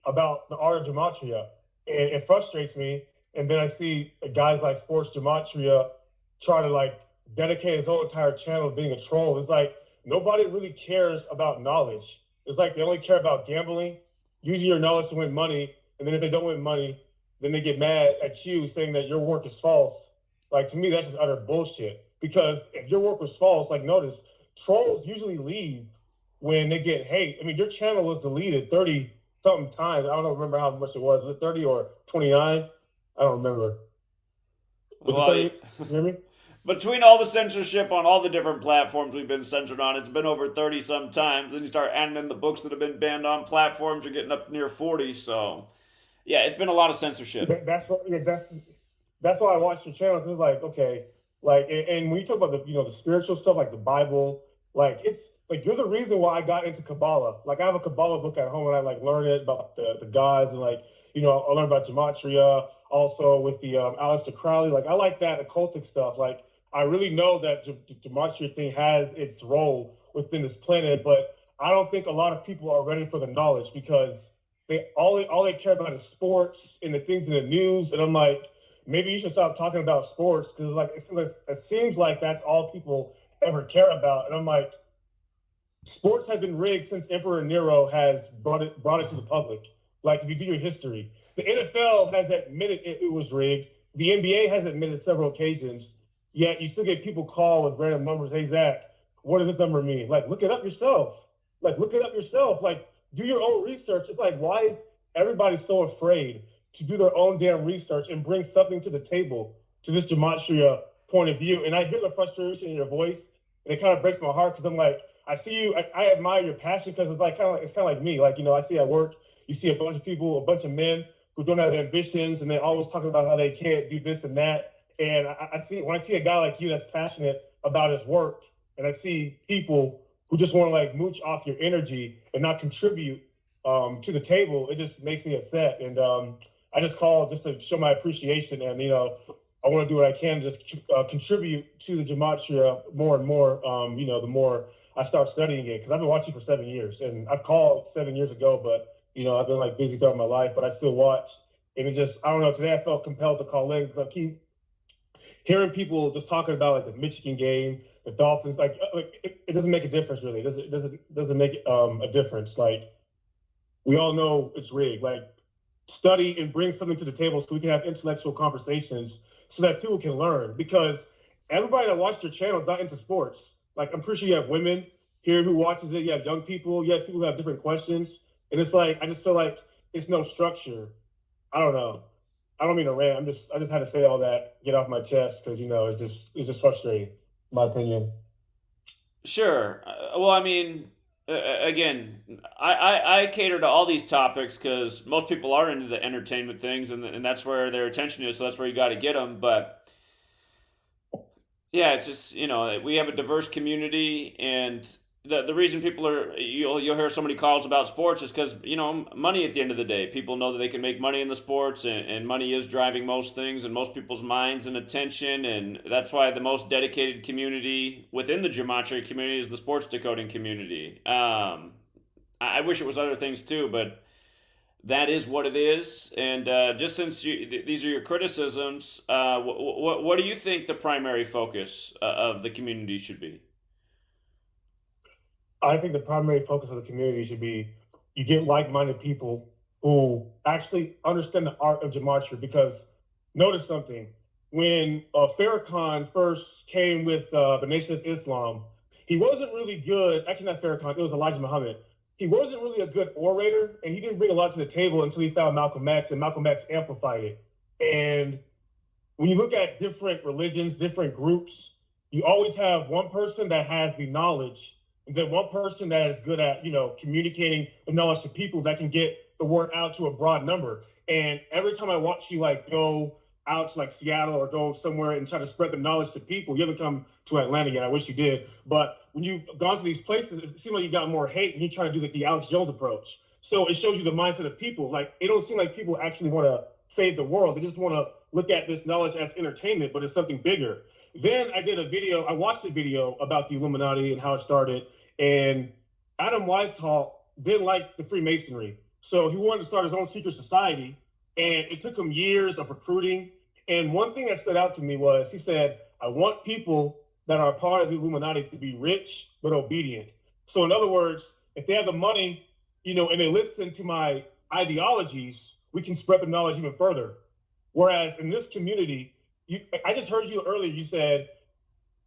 about the art of gematria. And it frustrates me. And then I see guys like Force Gematria try to like dedicate his whole entire channel to being a troll. It's like nobody really cares about knowledge. It's like they only care about gambling, using your knowledge to win money, and then if they don't win money, then they get mad at you saying that your work is false. Like, to me, that's just utter bullshit. Because if your work was false, like, notice, trolls usually leave when they get hate. I mean, your channel was deleted 30-something times. I don't remember how much it was. Was it 30 or 29? I don't remember. Well, you hear me? Between all the censorship on all the different platforms we've been censored on, it's been over 30 some times. Then you start adding in the books that have been banned on platforms, you're getting up near 40. So, yeah, it's been a lot of censorship. That's why I watched your channel. It's like, okay, like, and when you talk about the, you know, the spiritual stuff, like the Bible, like it's like you're the reason why I got into Kabbalah. Like I have a Kabbalah book at home, and I like learn it about the gods, and like, you know, I learned about gematria, also with the Aleister Crowley. Like I like that occultic stuff. Like I really know that the gematria thing has its role within this planet, but I don't think a lot of people are ready for the knowledge, because they all they care about is sports and the things in the news. And I'm like, maybe you should stop talking about sports, because like it seems like that's all people ever care about. And I'm like, sports has been rigged since Emperor Nero has brought it to the public. Like if you do your history, the NFL has admitted it was rigged. The NBA has admitted several occasions. Yet you still get people call with random numbers. Hey Zach, what does this number mean? Like look it up yourself. Like look it up yourself. Like do your own research. It's like, why is everybody so afraid to do their own damn research and bring something to the table to this gematria point of view? And I hear the frustration in your voice, and it kind of breaks my heart, because I'm like, I see you, I admire your passion, because it's like it's kind of like me. Like, you know, I see at work, you see a bunch of people, a bunch of men who don't have ambitions, and they're always talking about how they can't do this and that. And I see, when I see a guy like you that's passionate about his work, and I see people who just want to like mooch off your energy and not contribute to the table, it just makes me upset. And I just called just to show my appreciation, and you know, I want to do what I can to just contribute to the gematria more and more. You know, the more I start studying it, because I've been watching for 7 years, and I called 7 years ago, but you know, I've been like busy throughout my life, but I still watch. And it just, I don't know, today I felt compelled to call in, because I keep hearing people just talking about like the Michigan game, the Dolphins. Like it doesn't make a difference really. It doesn't make a difference. Like we all know it's rigged. Like study and bring something to the table so we can have intellectual conversations so that people can learn. Because everybody that watches your channel is not into sports. Like I'm pretty sure you have women here who watches it. You have young people. You have people who have different questions. And it's like, I just feel like it's no structure. I don't know. I don't mean to rant. I just had to say all that, get off my chest, because you know it's just frustrating, in my opinion. Sure. Well, I mean, again, I cater to all these topics because most people are into the entertainment things, and that's where their attention is. So that's where you got to get them. But yeah, it's just, you know, we have a diverse community, and the reason people are, you'll hear so many calls about sports is because, you know, money at the end of the day. People know that they can make money in the sports, and money is driving most things and most people's minds and attention, and that's why the most dedicated community within the gematria community is the sports decoding community. I wish it was other things too, but that is what it is. And just since these are your criticisms, what do you think the primary focus of the community should be? I think the primary focus of the community should be you get like-minded people who actually understand the art of gematria, because noticed something. When Farrakhan first came with the Nation of Islam, he wasn't really good. Actually, not Farrakhan. It was Elijah Muhammad. He wasn't really a good orator, and he didn't bring a lot to the table until he found Malcolm X, and Malcolm X amplified it. And when you look at different religions, different groups, you always have one person that has the knowledge, and then one person that is good at, communicating the knowledge to people that can get the word out to a broad number. And every time I watch you go out to Seattle or go somewhere and try to spread the knowledge to people, you haven't come to Atlanta yet. I wish you did. But when you've gone to these places, it seems like you got more hate and you're trying to do the Alex Jones approach. So it shows you the mindset of people. It don't seem like people actually want to save the world. They just want to look at this knowledge as entertainment, but it's something bigger. Then I watched a video about the Illuminati and how it started, and Adam Weishaupt didn't like the Freemasonry. So he wanted to start his own secret society, and it took him years of recruiting. And one thing that stood out to me was he said, I want people that are part of the Illuminati to be rich but obedient. So in other words, if they have the money, and they listen to my ideologies, we can spread the knowledge even further. Whereas in this community, I just heard you earlier, you said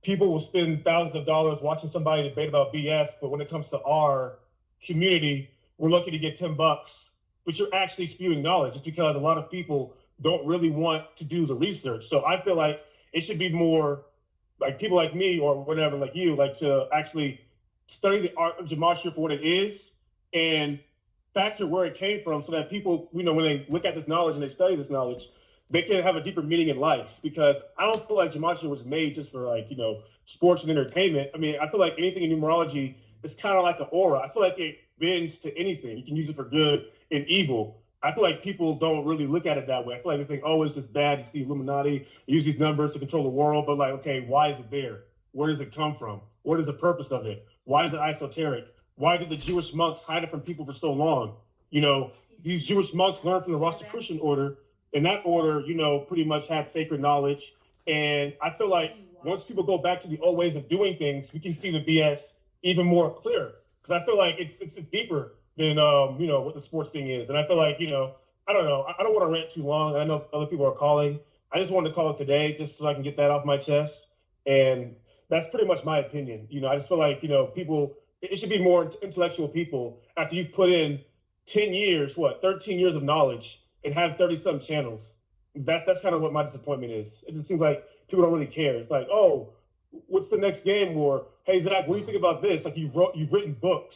people will spend thousands of dollars watching somebody debate about BS, but when it comes to our community, we're lucky to get $10, but you're actually spewing knowledge. It's because a lot of people don't really want to do the research. So I feel like it should be more like people like me or whatever, like you, to actually study the art of gematria for what it is and factor where it came from so that people, when they look at this knowledge and they study this knowledge, they can have a deeper meaning in life. Because I don't feel like gematria was made just for sports and entertainment. I mean, I feel like anything in numerology is kind of like an aura. I feel like it bends to anything. You can use it for good and evil. I feel like people don't really look at it that way. I feel like they think, oh, it's just bad to see Illuminati, use these numbers to control the world. But okay, why is it there? Where does it come from? What is the purpose of it? Why is it esoteric? Why did the Jewish monks hide it from people for so long? These Jewish monks learned from the Rosicrucian order, and that order, pretty much had sacred knowledge. And I feel like once people go back to the old ways of doing things, we can see the BS even more clear. Because I feel like it's deeper than, what the sports thing is. And I feel like, I don't know. I don't want to rant too long. I know other people are calling. I just wanted to call it today just so I can get that off my chest. And that's pretty much my opinion. I just feel like, people, it should be more intellectual people after you've put in 10 years, 13 years of knowledge and have 30-something channels. That's kind of what my disappointment is. It just seems like people don't really care. It's like, oh, what's the next game? Or, hey, Zach, what do you think about this? You've written books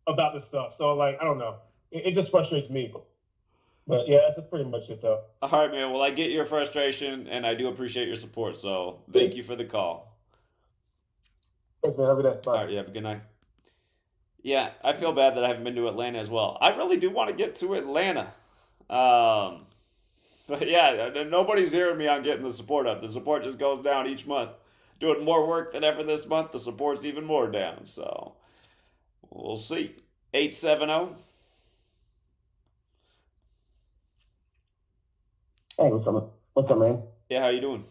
about this stuff. So, I don't know. It just frustrates me. But, yeah, that's pretty much it, though. All right, man. Well, I get your frustration, and I do appreciate your support. So thank you for the call. Thanks, man. Have a good day. Bye. All right, you have a good night. Yeah, I feel bad that I haven't been to Atlanta as well. I really do want to get to Atlanta. But yeah, nobody's hearing me on getting the support up. The support just goes down each month. Doing more work than ever this month, the support's even more down. So we'll see. 870. Hey, what's up? What's up, man? Yeah, how you doing?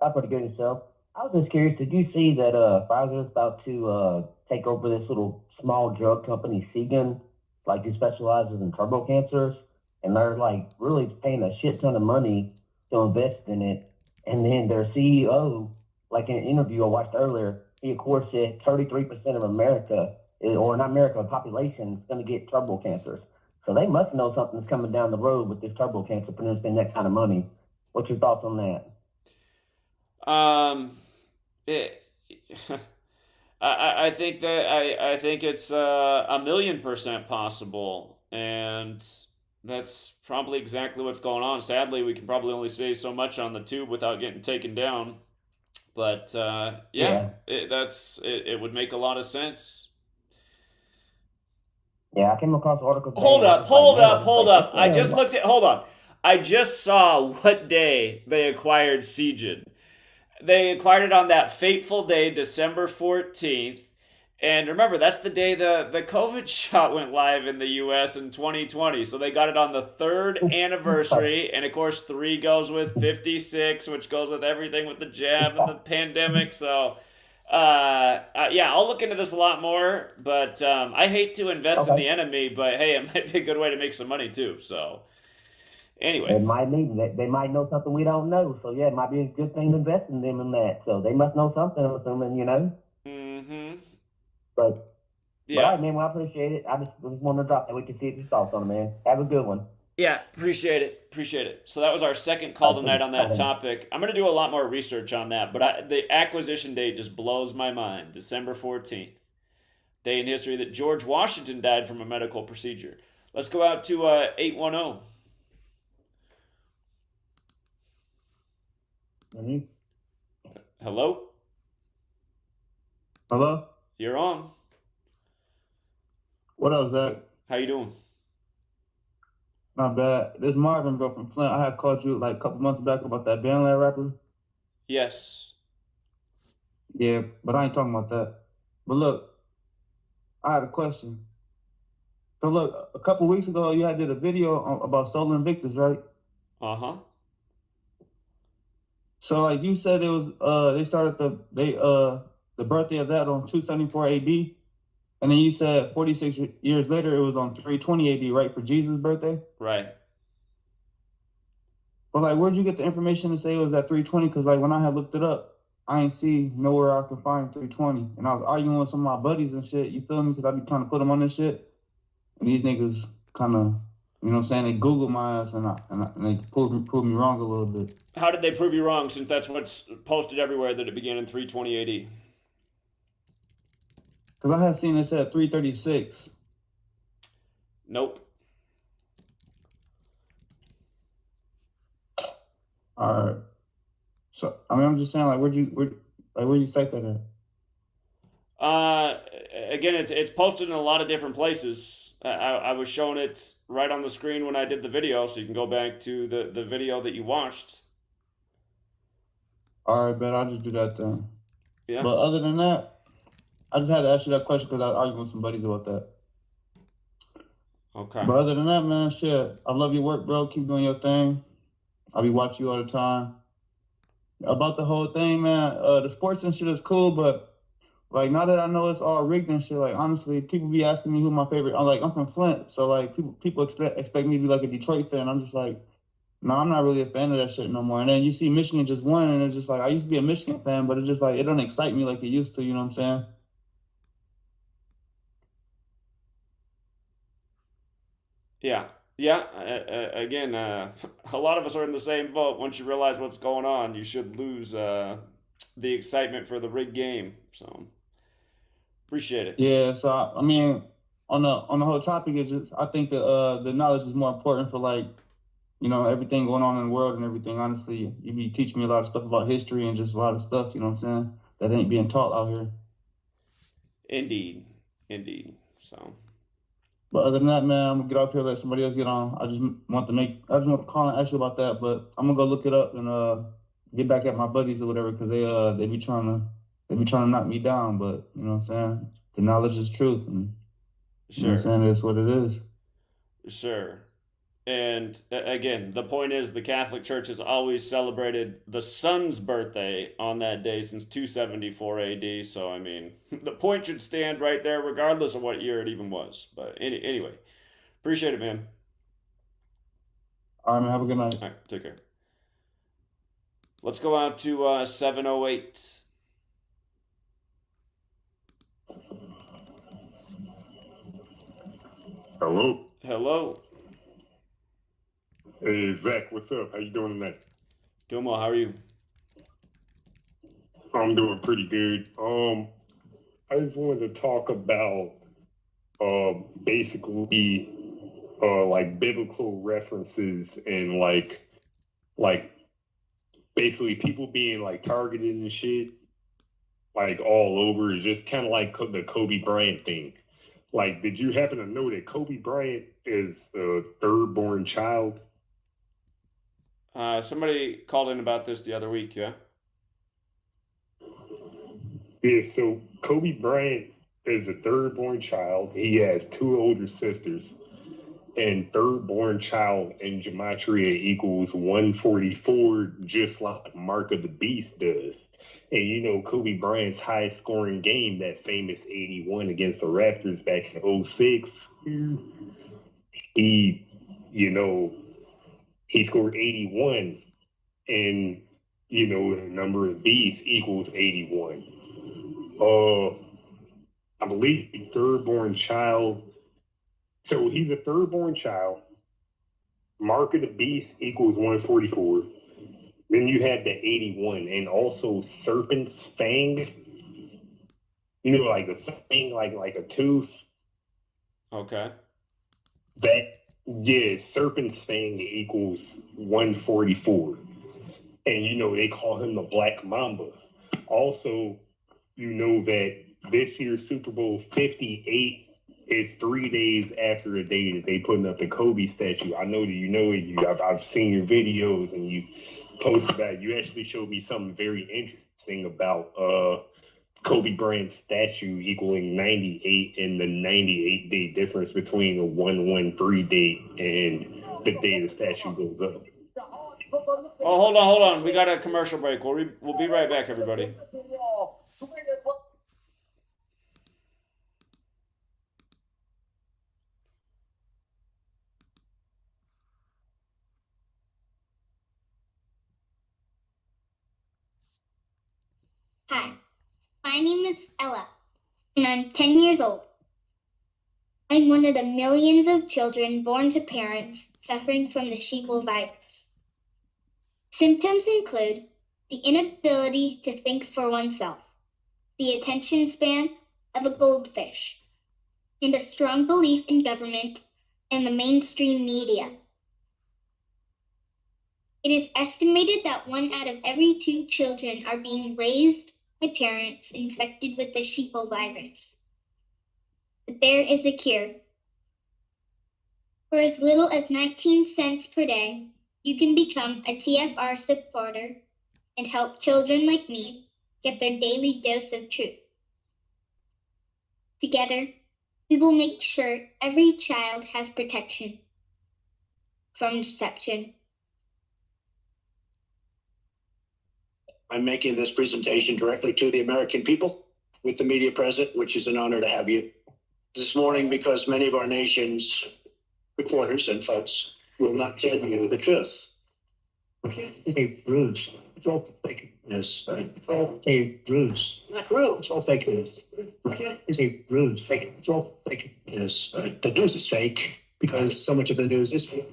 I'm pretty good yourself. I was just curious, did you see that Pfizer is about to take over this little small drug company, Segan, who specializes in turbo cancers, and they're really paying a shit ton of money to invest in it. And then their CEO, in an interview I watched earlier, he of course said 33% of America, or not America, population is going to get turbo cancers. So they must know something's coming down the road with this turbo cancer for them to spend that kind of money. What's your thoughts on that? I think it's 1,000,000% possible, and that's probably exactly what's going on. Sadly, we can probably only say so much on the tube without getting taken down. But it would make a lot of sense. Yeah, I came across an article. Hold up. I just looked at. Hold on. I just saw what day they acquired Segan. They acquired it on that fateful day, December 14th. And remember, that's the day the COVID shot went live in the U.S. in 2020. So they got it on the 3rd anniversary. And, of course, 3 goes with 56, which goes with everything with the jab and the pandemic. So, I'll look into this a lot more. But I hate to invest in the enemy. But, hey, it might be a good way to make some money, too. So, Anyway. They might need they might know something we don't know. So yeah, it might be a good thing to invest in them in that. So they must know something, I'm assuming, you know. Mm-hmm. But Yeah. all right, man. Well, I appreciate it. I just wanted to drop that. We can see your thoughts on it, man. Have a good one. Yeah, appreciate it. So that was our second call tonight on that topic. I'm going to do a lot more research on that, but the acquisition date just blows my mind. December 14th. Day in history that George Washington died from a medical procedure. Let's go out to 810. Hello? Hello? You're on. What up, Zach? How you doing? Not bad. This Marvin, bro, from Flint. I had called you like a couple months back about that Bandland rapper. Yes. Yeah, but I ain't talking about that. But look, I had a question. So look, a couple weeks ago, you had did a video about Solar Invictus, right? Uh-huh. So like you said, it was they started the birthday of that on 274 AD, and then you said 46 years later it was on 320 AD, right, for Jesus' birthday? Right. But like, where'd you get the information to say it was at 320? Because like when I had looked it up, I ain't see nowhere I could find 320, and I was arguing with some of my buddies and shit. You feel me? Because I be trying to put them on this shit, and these niggas kind of, you know what I'm saying? They Google my ass and they prove me wrong a little bit. How did they prove you wrong, since that's what's posted everywhere that it began in 320 AD? Because I had seen it at 336. Nope. All right. So I mean, I'm just saying, like, where you cite that at? Again, it's posted in a lot of different places. I was showing it right on the screen when I did the video, so you can go back to the video that you watched. All right, bet I'll just do that then. Yeah. But other than that, I just had to ask you that question because I was arguing with some buddies about that. Okay. But other than that, man, shit, I love your work, bro. Keep doing your thing. I'll be watching you all the time. About the whole thing, man, the sports and shit is cool, but like now that I know it's all rigged and shit, like honestly, people be asking me who my favorite. I'm from Flint, so like people expect me to be like a Detroit fan. I'm just like, no, I'm not really a fan of that shit no more. And then you see Michigan just won, and it's just like I used to be a Michigan fan, but it's just like it don't excite me like it used to. You know what I'm saying? Yeah. Yeah. Again, a lot of us are in the same boat. Once you realize what's going on, you should lose the excitement for the rigged game. So appreciate it. Yeah. So I mean, on the whole topic, is just I think the knowledge is more important for like, you know, everything going on in the world and everything. Honestly, you be teaching me a lot of stuff about history and just a lot of stuff. You know what I'm saying? That ain't being taught out here. Indeed. So. But other than that, man, I'm gonna get off here, let somebody else get on. I just want to call and ask you about that, but I'm gonna go look it up and get back at my buddies or whatever, because they be trying to knock me down. But you know what I'm saying? The knowledge is truth, and you know what I'm saying? It's what it is. Sure. And again, the point is the Catholic Church has always celebrated the Son's birthday on that day since 274 AD. So, I mean, the point should stand right there regardless of what year it even was. But anyway, appreciate it, man. All right, man. Have a good night. All right, take care. Let's go out to 708. Hello. Hello. Hey, Zach, what's up? How you doing tonight? Doing well. How are you? I'm doing pretty good. I just wanted to talk about basically like biblical references and like basically people being like targeted and shit like all over. Is just kind of like the Kobe Bryant thing. Like, did you happen to know that Kobe Bryant is the third born child? Somebody called in about this the other week, yeah? Yeah, so Kobe Bryant is the third born child. He has two older sisters. And third born child in Gematria equals 144, just like Mark of the Beast does. And you know, Kobe Bryant's high scoring game, that famous 81 against the Raptors back in 06, he, you know, He scored 81, and the number of B's equals 81. I believe the third-born child. So he's a third-born child. Mark of the beast equals 144. Then you had the 81, and also serpent's fang. Like a fang, like a tooth. Okay. Serpent's fang equals 144. And they call him the Black Mamba. Also, that this year's Super Bowl 58 is 3 days after the day that they putting up the Kobe statue. I know that you know it. I've seen your videos and you posted that. You actually showed me something very interesting about Kobe Bryant's statue equaling 98 and the 98-day difference between a 113 date and the day the statue goes up. Oh, hold on. We got a commercial break. We'll be right back, everybody. Hi, my name is Ella, and I'm 10 years old. I'm one of the millions of children born to parents suffering from the sheeple virus. Symptoms include the inability to think for oneself, the attention span of a goldfish, and a strong belief in government and the mainstream media. It is estimated that 1 out of every 2 children are being raised by parents infected with the sheeple virus. But there is a cure. For as little as 19 cents per day, you can become a TFR supporter and help children like me get their daily dose of truth. Together, we will make sure every child has protection from deception. I'm making this presentation directly to the American people with the media present, which is an honor to have you this morning because many of our nation's reporters and folks will not tell you the truth. Hey, Bruce, it's all fake news. Hey, Bruce, not true. It's all fake news. Hey, Bruce, fake. It's all fake news. The news is fake because so much of the news is fake.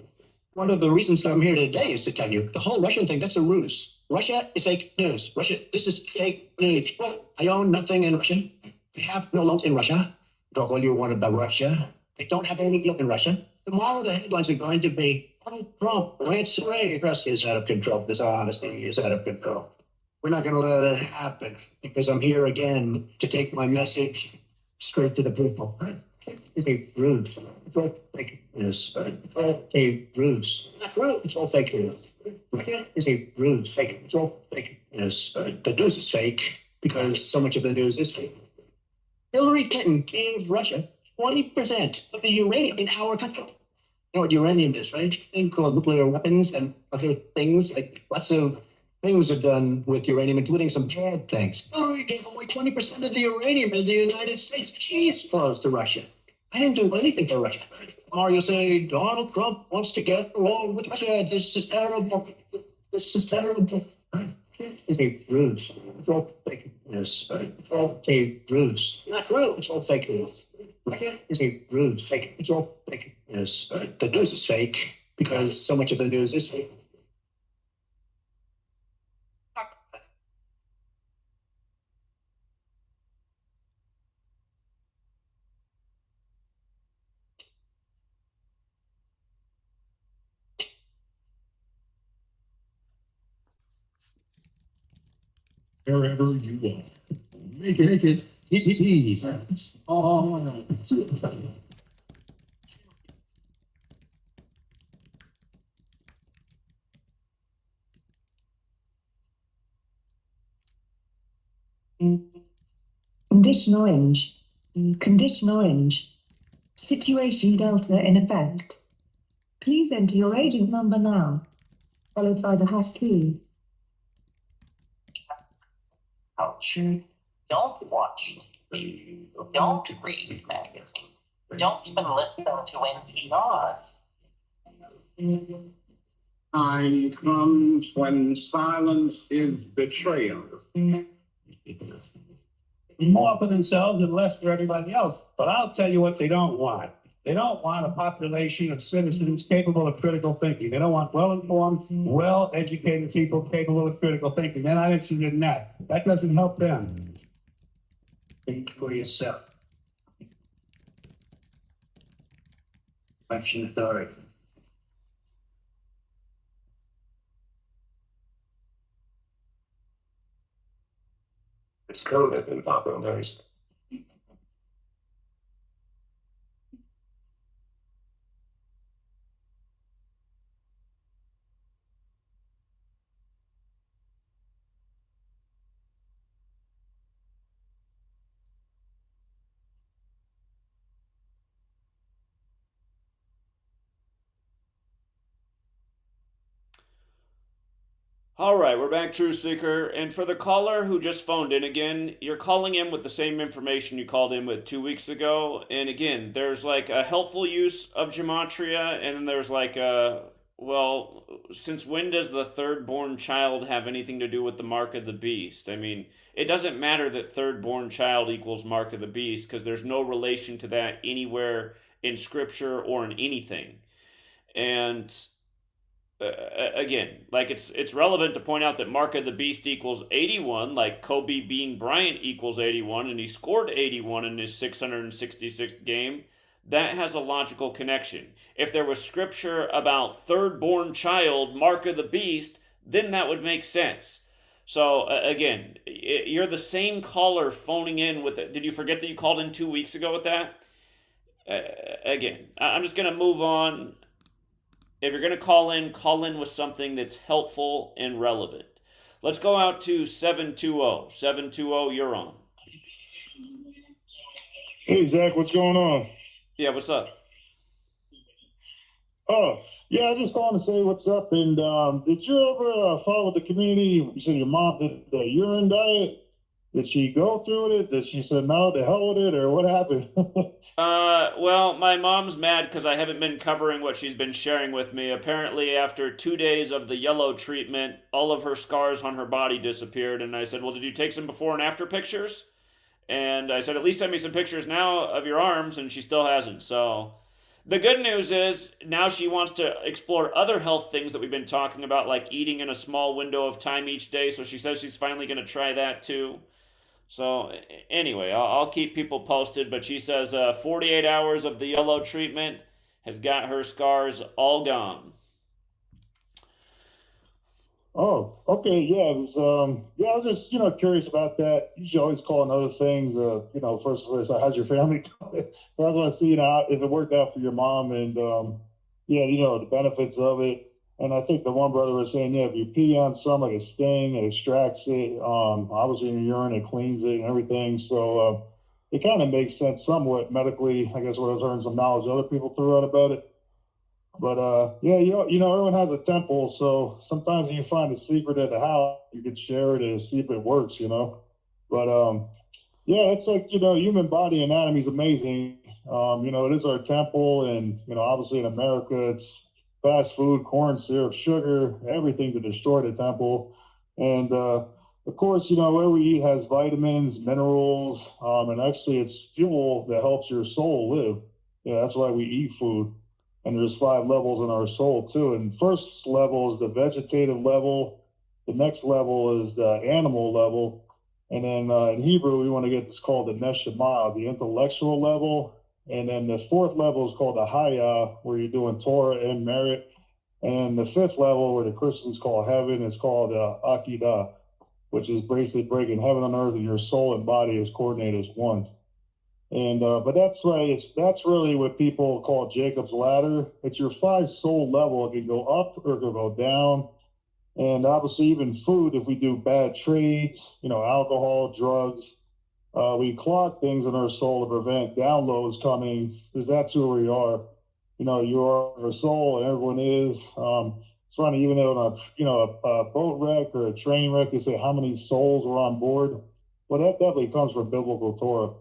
One of the reasons I'm here today is to tell you the whole Russian thing, that's a ruse. Russia is fake news. Russia, this is fake news. Well, I own nothing in Russia. I have no loans in Russia. Talk all you want about Russia. I don't have any deal in Russia. Tomorrow the headlines are going to be, Trump rants away. Press is out of control. Dishonesty is out of control. We're not going to let it happen because I'm here again to take my message straight to the people. Hey, Bruce, it's all fake news. Hey, Bruce, not true. It's all fake news. Hey, Bruce, fake. It's all fake news. The news is fake because so much of the news is fake. Hillary Clinton gave Russia 20% of the uranium in our country. You know what uranium is, right? A thing called nuclear weapons and other things. Like lots of things are done with uranium, including some bad things. Hillary gave away 20% of the uranium in the United States. She's close to Russia. I didn't do anything for Russia. Or you say Donald Trump wants to get along with Russia. This is terrible. This is terrible. Hey, Bruce, it's all fake news. Hey, Bruce, not true. It's all fake news. Hey, Bruce, fake. It's all fake news. The news is fake because so much of the news is fake. Wherever you are. Make it easy. Oh, Condition orange. Condition orange. Situation delta in effect. Please enter your agent number now, followed by the hash key. Ouch. Don't watch TV. Don't read magazines. Don't even listen to NPR. Time comes when silence is betrayal. More for themselves and less for everybody else. But I'll tell you what they don't want. They don't want a population of citizens capable of critical thinking. They don't want well-informed, well-educated people capable of critical thinking. They're not interested in that. That doesn't help them. Think for yourself. Election authority. This code has been popularized. All right, we're back, Truth Seeker. And for the caller who just phoned in again, you're calling in with the same information you called in with 2 weeks ago. And again, there's like a helpful use of gematria, and then there's like a, well, since when does the third born child have anything to do with the mark of the beast? I mean, it doesn't matter that third born child equals mark of the beast because there's no relation to that anywhere in scripture or in anything. And again, like it's relevant to point out that mark of the beast equals 81, like Kobe Bean Bryant equals 81, and he scored 81 in his 666th game. That has a logical connection. If there was scripture about third born child, mark of the beast, then that would make sense. So again, you're the same caller phoning in with it. Did you forget that you called in 2 weeks ago with that? Again, I'm just going to move on. If you're going to call in with something that's helpful and relevant. Let's go out to 720. 720, you're on. Hey, Zach, what's going on? Yeah, what's up? Oh, yeah, I just wanted to say what's up. And did you ever follow the community? You said your mom did the urine diet. Did she go through it? Did she say no, to hell with it, or what happened? Well, my mom's mad because I haven't been covering what she's been sharing with me. Apparently, after 2 days of the yellow treatment, all of her scars on her body disappeared. And I said, well, did you take some before and after pictures? And I said, at least send me some pictures now of your arms, and she still hasn't. So the good news is now she wants to explore other health things that we've been talking about, like eating in a small window of time each day. So she says she's finally going to try that too. So anyway, I'll keep people posted, but she says 48 hours of the yellow treatment has got her scars all gone. Oh, okay, yeah. It was, I was just, curious about that. You should always call on other things. First of all, so how's your family doing? So I was want to see, if it worked out for your mom and, the benefits of it. And I think the one brother was saying, if you pee on some, like a sting, it extracts it. Obviously in your urine, it cleans it and everything. So it kind of makes sense somewhat medically. I guess what I was hearing some knowledge other people threw out about it. But everyone has a temple. So sometimes when you find a secret at the house, you could share it and see if it works, But it's like, human body anatomy is amazing. It is our temple. And, obviously in America, it's fast food, corn syrup, sugar, everything to destroy the temple. And of course, what we eat has vitamins, minerals, and actually it's fuel that helps your soul live. That's why we eat food. And there's 5 levels in our soul too. And first level is the vegetative level. The next level is the animal level. And then in Hebrew, we want to get this called the neshama, the intellectual level. And then the 4th level is called the Haya, where you're doing Torah and merit. And the 5th level, where the Christians call heaven, is called Akidah, which is basically breaking heaven on earth, and your soul and body is coordinated as one. And but that's really what people call Jacob's ladder. It's your 5 soul level. It can go up or it can go down. And obviously, even food, if we do bad trades, alcohol, drugs. We clog things in our soul to prevent downloads coming, because that's who we are. You are our soul, and everyone is. It's funny, even though a boat wreck or a train wreck, they say how many souls were on board. Well, that definitely comes from biblical Torah.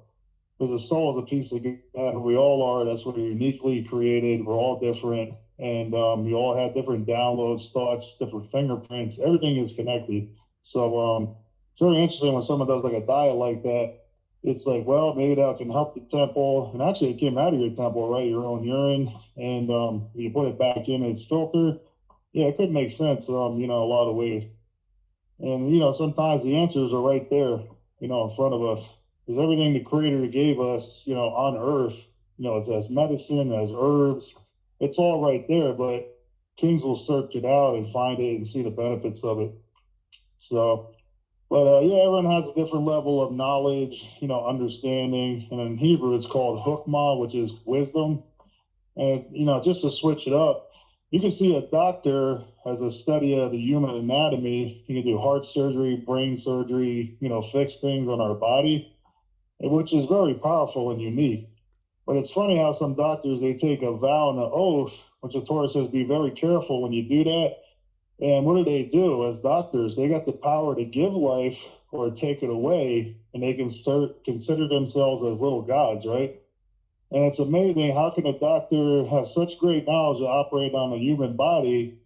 Because the soul is a piece of God, who we all are. That's what we're uniquely created. We're all different. and you all have different downloads, thoughts, different fingerprints. Everything is connected. So it's very interesting when someone does like a diet like that. It's like, well, maybe that can help the temple. And actually, it came out of your temple, right? Your own urine, and you put it back in its filter. Yeah, it could make sense, a lot of ways. And, sometimes the answers are right there, in front of us. Because everything the Creator gave us, on earth, it's as medicine, as herbs, it's all right there. But kings will search it out and find it and see the benefits of it. So, but everyone has a different level of knowledge, understanding. And in Hebrew, it's called hukmah, which is wisdom. And, just to switch it up, you can see a doctor has a study of the human anatomy. He can do heart surgery, brain surgery, fix things on our body, which is very powerful and unique. But it's funny how some doctors, they take a vow and an oath, which the Torah says, be very careful when you do that. And what do? As doctors? They got the power to give life or take it away, and they can consider themselves as little gods, right? And it's amazing, how can a doctor have such great knowledge to operate on a human body,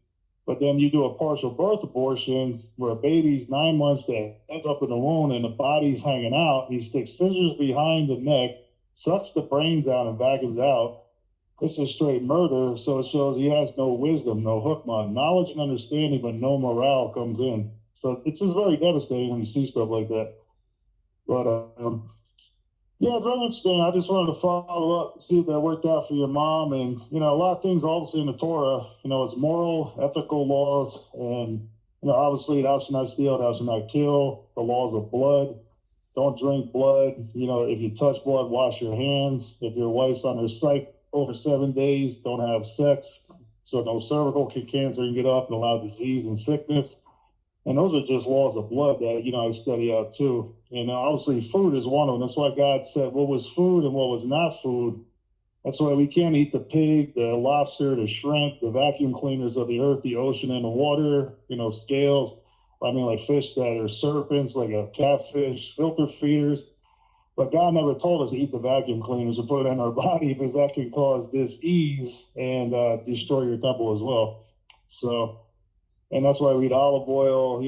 but then you do a partial birth abortion where a baby's 9 months that ends up in the womb and the body's hanging out, he sticks scissors behind the neck, sucks the brains out and vacuums out. This is straight murder, so it shows he has no wisdom, no hukmah, knowledge and understanding, but no morale comes in. So it's just very devastating when you see stuff like that. But yeah, very interesting. I just wanted to follow up, see if that worked out for your mom. And, a lot of things obviously in the Torah, it's moral, ethical laws. And, obviously thou shalt not steal, thou shalt not kill, the laws of blood. Don't drink blood. If you touch blood, wash your hands. If your wife's on her cycle over 7 days, don't have sex. So no cervical cancer can get up and allow disease and sickness. And those are just laws of blood that, I study out too. And obviously food is one of them. That's why God said what was food and what was not food. That's why we can't eat the pig, the lobster, the shrimp, the vacuum cleaners of the earth, the ocean, and the water, scales. Like fish that are serpents, like a catfish, filter feeders. But God never told us to eat the vacuum cleaners and put it in our body, because that can cause disease and destroy your temple as well. So, and that's why we eat olive oil,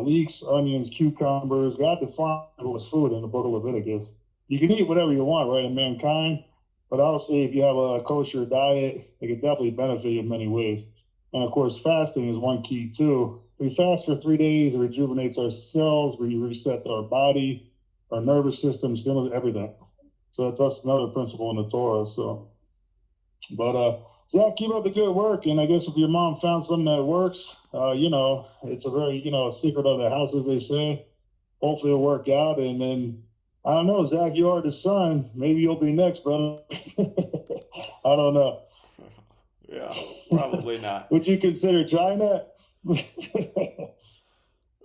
leeks, onions, cucumbers. God defined it was food in the book of Leviticus. You can eat whatever you want, right, in mankind. But obviously, if you have a kosher diet, it can definitely benefit you in many ways. And of course, fasting is one key too. We fast for 3 days, it rejuvenates our cells, we reset our body, our nervous system, stimulates everything. So that's another principle in the Torah. So, but Zach, keep up the good work. And I guess if your mom found something that works, it's a very, secret of the house, as they say. Hopefully it'll work out. And then, I don't know, Zach, you are the son. Maybe you'll be next, brother. I don't know. Yeah, probably not. Would you consider trying that?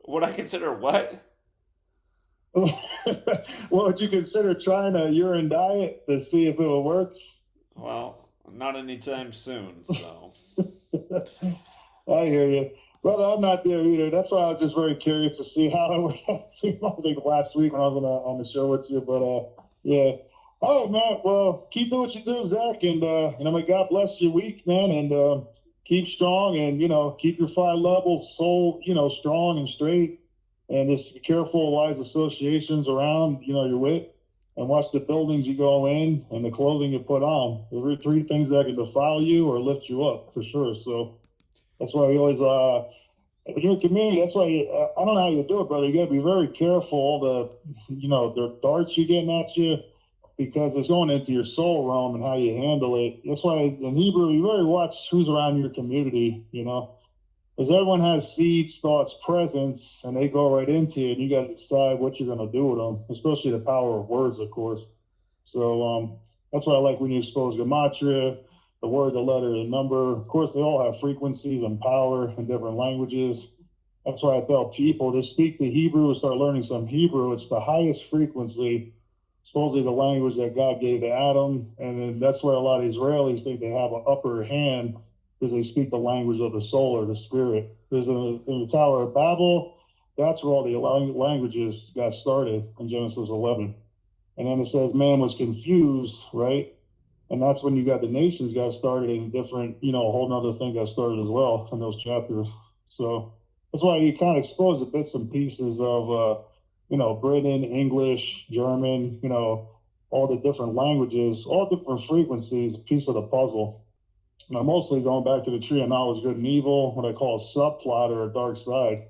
Would I consider what? Well, would you consider trying a urine diet to see if it will work? Well, not anytime soon, so. I hear you. Brother, I'm not there either. That's why I was just very curious to see how it worked. I think last week when I was on the show with you, but yeah. All right, man. Well, keep doing what you do, Zach, and may God bless your week, man, and keep strong, and keep your 5 levels soul, strong and straight, and just be careful of wise associations around, you're with, and watch the buildings you go in and the clothing you put on. There are 3 things that can defile you or lift you up, for sure. So that's why we always, if you're in community, that's why I don't know how you do it, brother. You got to be very careful, the darts you're getting at you, because it's going into your soul realm and how you handle it. That's why in Hebrew, you really watch who's around your community, because everyone has seeds, thoughts, presence, and they go right into it, and you got to decide what you're going to do with them, especially the power of words, of course. So that's why I like when you expose gematria, the word, the letter, the number. Of course, they all have frequencies and power in different languages. That's why I tell people to speak the Hebrew, start learning some Hebrew. It's the highest frequency, supposedly the language that God gave to Adam. And then that's why a lot of Israelis think they have an upper hand, because they speak the language of the soul or the spirit. Because in the Tower of Babel, that's where all the languages got started in Genesis 11. And then it says man was confused, right? And that's when you got the nations got started and different, a whole nother thing got started as well in those chapters. So that's why you kind of expose the bits and pieces of, Britain, English, German, all the different languages, all different frequencies, piece of the puzzle. And I'm mostly going back to the tree of knowledge, good and evil, what I call a subplot or a dark side.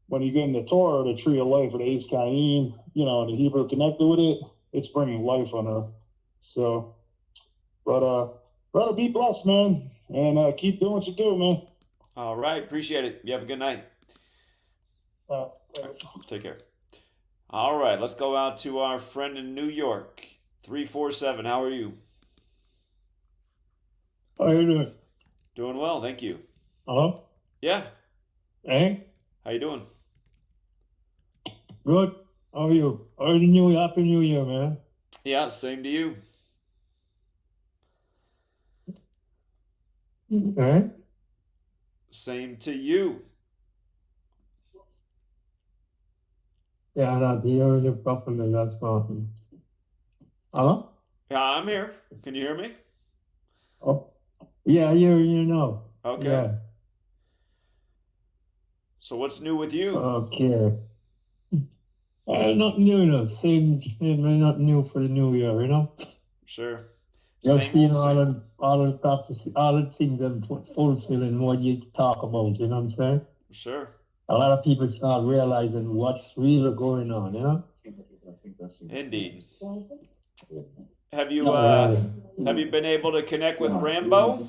When you get in the Torah, the tree of life, or the Eitz Chaim, and the Hebrew connected with it, it's bringing life on earth. So, but brother, be blessed, man, and keep doing what you do, man. All right, appreciate it. You have a good night. Take care. All right, let's go out to our friend in New York, 347. How are you? How are you doing? Doing well, thank you. Hello? Yeah. Hey? How you doing? Good. How are you? Happy New Year, man. Yeah, same to you. Hey? Same to you. Yeah, that's the problem, that's awesome. Hello? Yeah, I'm here. Can you hear me? Oh, yeah, you know. Okay. Yeah. So what's new with you? Okay. Not new enough. Same, not new for the new year, Sure. Just Same old same. all the stuff, all the things that fulfilling what you talk about, you know what I'm saying? Sure. A lot of people start realizing what's really going on, Indeed. Have you been able to connect with Rambo?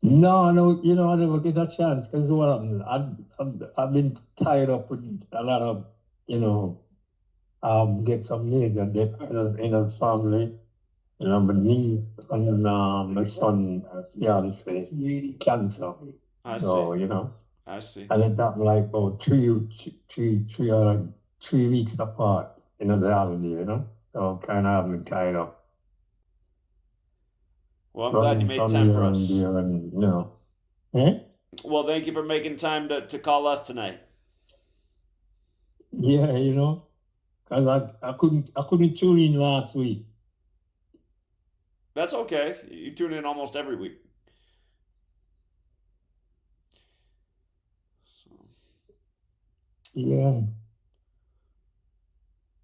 No, I never get a chance because what happened? I've been tied up with a lot of, get some needs and get in a family, my niece and my son, cancer. I So, see. I see. and it happened like about three weeks apart, the holiday, So kind of have me tied up. Well, I'm glad you made time for us. Eh? Well, thank you for making time to call us tonight. Yeah, because I couldn't tune in last week. That's okay. You tune in almost every week. Yeah.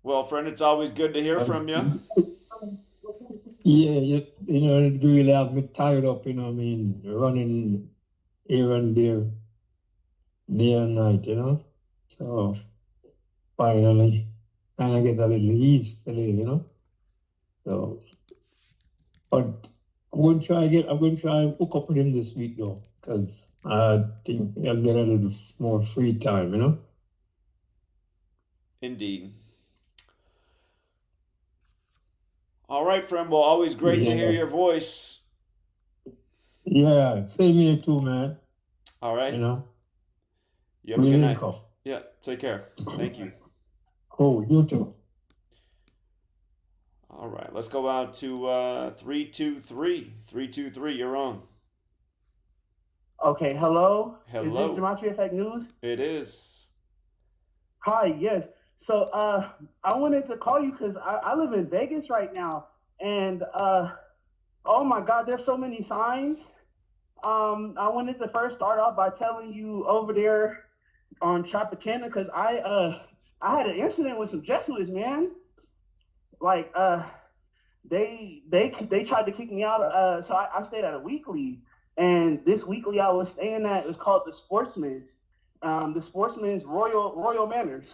Well, friend, it's always good to hear from you. Yeah, it really have me tied up, running here and there, day and night, So finally, kind of get a little ease today, So, but I'm going to try and hook up with him this week though, because I think I'll get a little more free time, Indeed. All right, friend. Well, always great to hear your voice. Yeah, same here too, man. All right. You have a good night. Off. Yeah, take care. Thank you. Oh, you too. All right, let's go out to 323. 323, you're on. Okay, hello? Hello. Is this GematriaEffectNews? It is. Hi, yes. So I wanted to call you because I live in Vegas right now, and oh my God, there's so many signs. I wanted to first start off by telling you over there on Tropicana, because I had an incident with some Jesuits, man. Like they tried to kick me out. So I stayed at a weekly, and this weekly I was staying at was called the Sportsman's Royal Manners.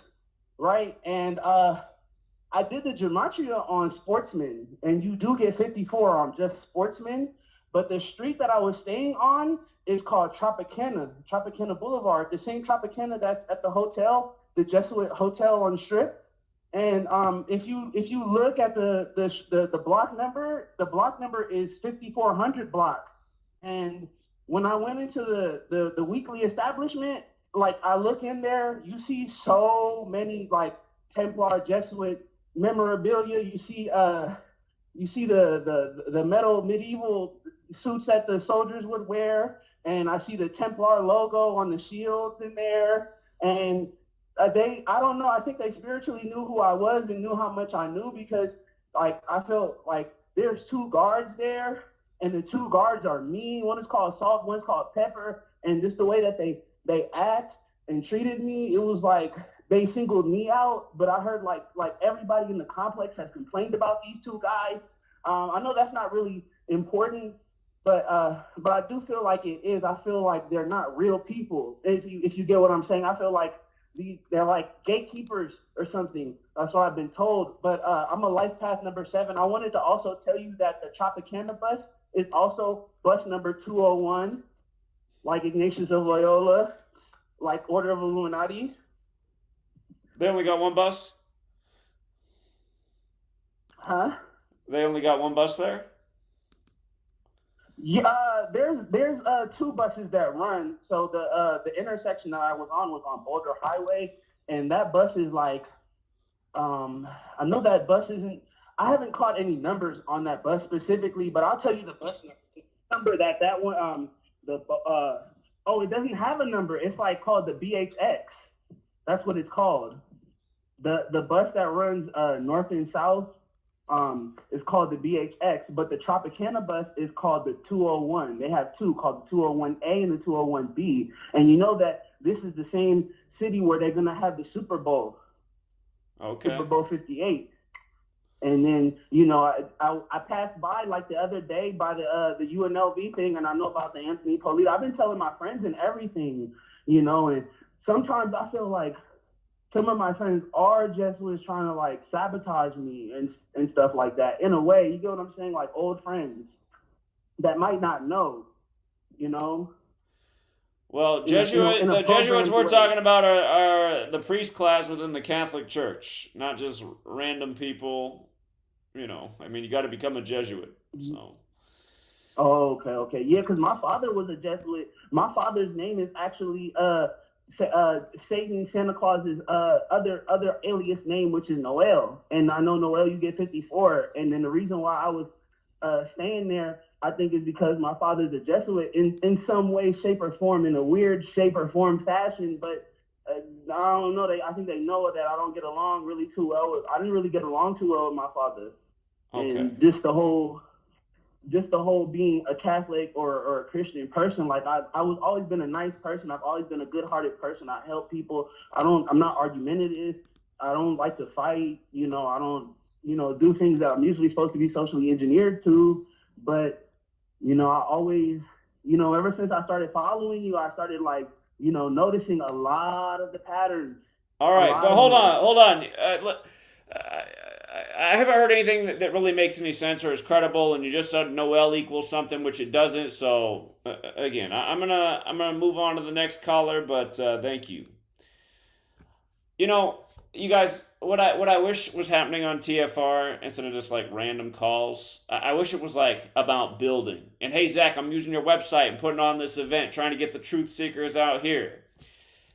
Right, and I did the gematria on Sportsman, and you do get 54 on just Sportsman, but the street that I was staying on is called Tropicana Boulevard, the same Tropicana that's at the hotel, the Jesuit Hotel on the Strip. And if you look at the block number, the block number is 5400 block. And when I went into the weekly establishment, like I look in there, you see so many like Templar Jesuit memorabilia. You see the metal medieval suits that the soldiers would wear, and I see the Templar logo on the shields in there. And I don't know, I think they spiritually knew who I was and knew how much I knew, because like I felt like there's two guards there, and the two guards are mean. One is called Salt, one's called Pepper, and just the way that they act and treated me, it was like they singled me out. But I heard like everybody in the complex has complained about these two guys. I know that's not really important, but I do feel like it is. I feel like they're not real people. If you get what I'm saying, I feel like they're like gatekeepers or something. That's what I've been told. But I'm a life path number 7. I wanted to also tell you that the Tropicana bus is also bus number 201, like Ignatius of Loyola, like Order of Illuminati. They only got one bus? Huh? They only got one bus there? Yeah, there's 2 buses that run. So the intersection that I was on Boulder Highway, and that bus is like, I know that bus isn't. I haven't caught any numbers on that bus specifically, but I'll tell you the bus number that one. It doesn't have a number. It's like called the BHX. That's what it's called. The bus that runs north and south is called the BHX, but the Tropicana bus is called the 201. They have 2 called the 201A and the 201B. And you know that this is the same city where they're gonna have the Super Bowl. Okay. Super Bowl 58. And then, you know, I passed by like the other day by the UNLV thing, and I know about the Anthony Polito. I've been telling my friends and everything, you know, and sometimes I feel like some of my friends are Jesuits trying to like sabotage me and stuff like that. In a way, you get what I'm saying? Like old friends that might not know, you know? Well, the Jesuits we're talking about are the priest class within the Catholic Church, not just random people. You know, I mean, you got to become a Jesuit. So. Oh, okay. Yeah, because my father was a Jesuit. My father's name is actually Satan, Santa Claus's other alias name, which is Noel. And I know Noel, you get 54. And then the reason why I was staying there, I think, is because my father's a Jesuit in some way, shape, or form, in a weird shape or form fashion. But I don't know. I think they know that I don't get along really too well. I didn't really get along too well with my father. Okay. And just the whole being a Catholic or a Christian person, like I was always been a nice person. I've always been a good-hearted person. I help people. I'm not argumentative. I don't like to fight. You know, I don't, do things that I'm usually supposed to be socially engineered to. But, I always, ever since I started following you, I started like, noticing a lot of the patterns. All right, but hold on. I haven't heard anything that really makes any sense or is credible, and you just said Noel equals something, which it doesn't. So again, I'm gonna move on to the next caller, but thank you. You guys, what I wish was happening on TFR instead of just like random calls, I wish it was like about building. And hey, Zach, I'm using your website and putting on this event, trying to get the truth seekers out here.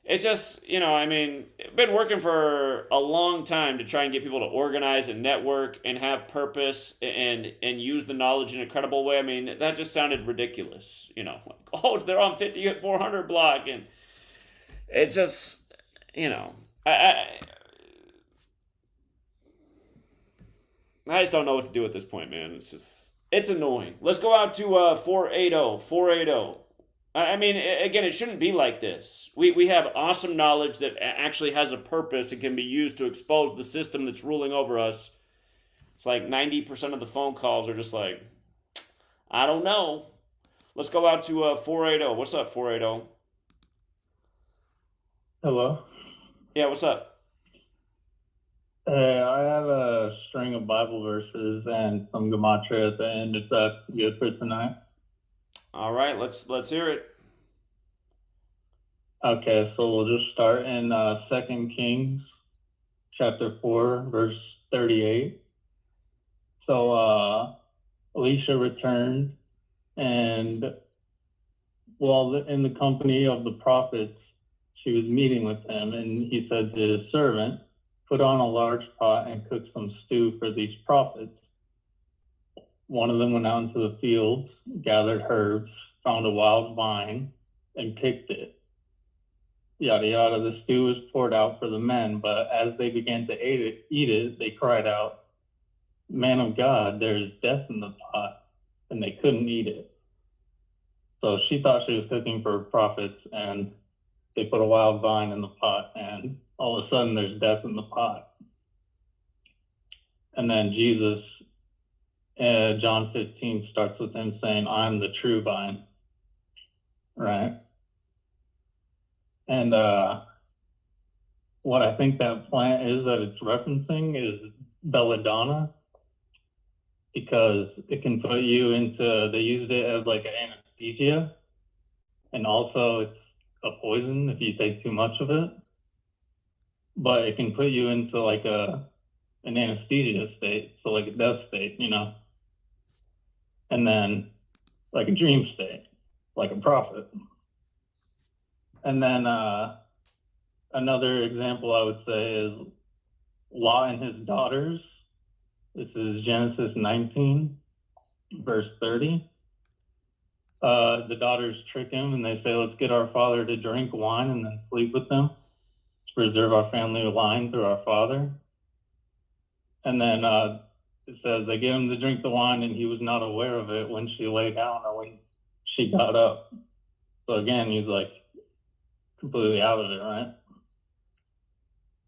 It's just, I've been working for a long time to try and get people to organize and network and have purpose and use the knowledge in a credible way. I mean, that just sounded ridiculous, like, they're on 5400 block, and it's just, I just don't know what to do at this point, man. It's annoying. Let's go out to 480. I mean, again, it shouldn't be like this. We have awesome knowledge that actually has a purpose and can be used to expose the system that's ruling over us. It's like 90% of the phone calls are just like, I don't know. Let's go out to 480. What's up, 480? Hello. Yeah, what's up? I have a string of Bible verses and some gematria at the end, if that's good for tonight. All right, let's hear it. Okay, so we'll just start in 2 Kings chapter 4, verse 38. So Elisha returned, and while in the company of the prophets, she was meeting with him, and he said to his servant, "Put on a large pot and cook some stew for these prophets." One of them went out into the fields, gathered herbs, found a wild vine, and picked it. Yada yada. The stew was poured out for the men, but as they began to eat it, they cried out, man of God, there's death in the pot, and they couldn't eat it. So she thought she was cooking for prophets, and they put a wild vine in the pot, and all of a sudden there's death in the pot. And then Jesus, John 15 starts with him saying, I'm the true vine, right? And what I think that plant is that it's referencing is belladonna, because it can put you into, they used it as like an anesthesia, and also it's a poison if you take too much of it, but it can put you into like an anesthesia state, so like a death state, you know, and then like a dream state, like a prophet. And then another example I would say is Lot and his daughters. This is Genesis 19, verse 30. The daughters trick him and they say, let's get our father to drink wine and then sleep with them to preserve our family line through our father. And then it says they get him to drink the wine and he was not aware of it when she lay down or when she got up. So again, he's like completely out of it, right?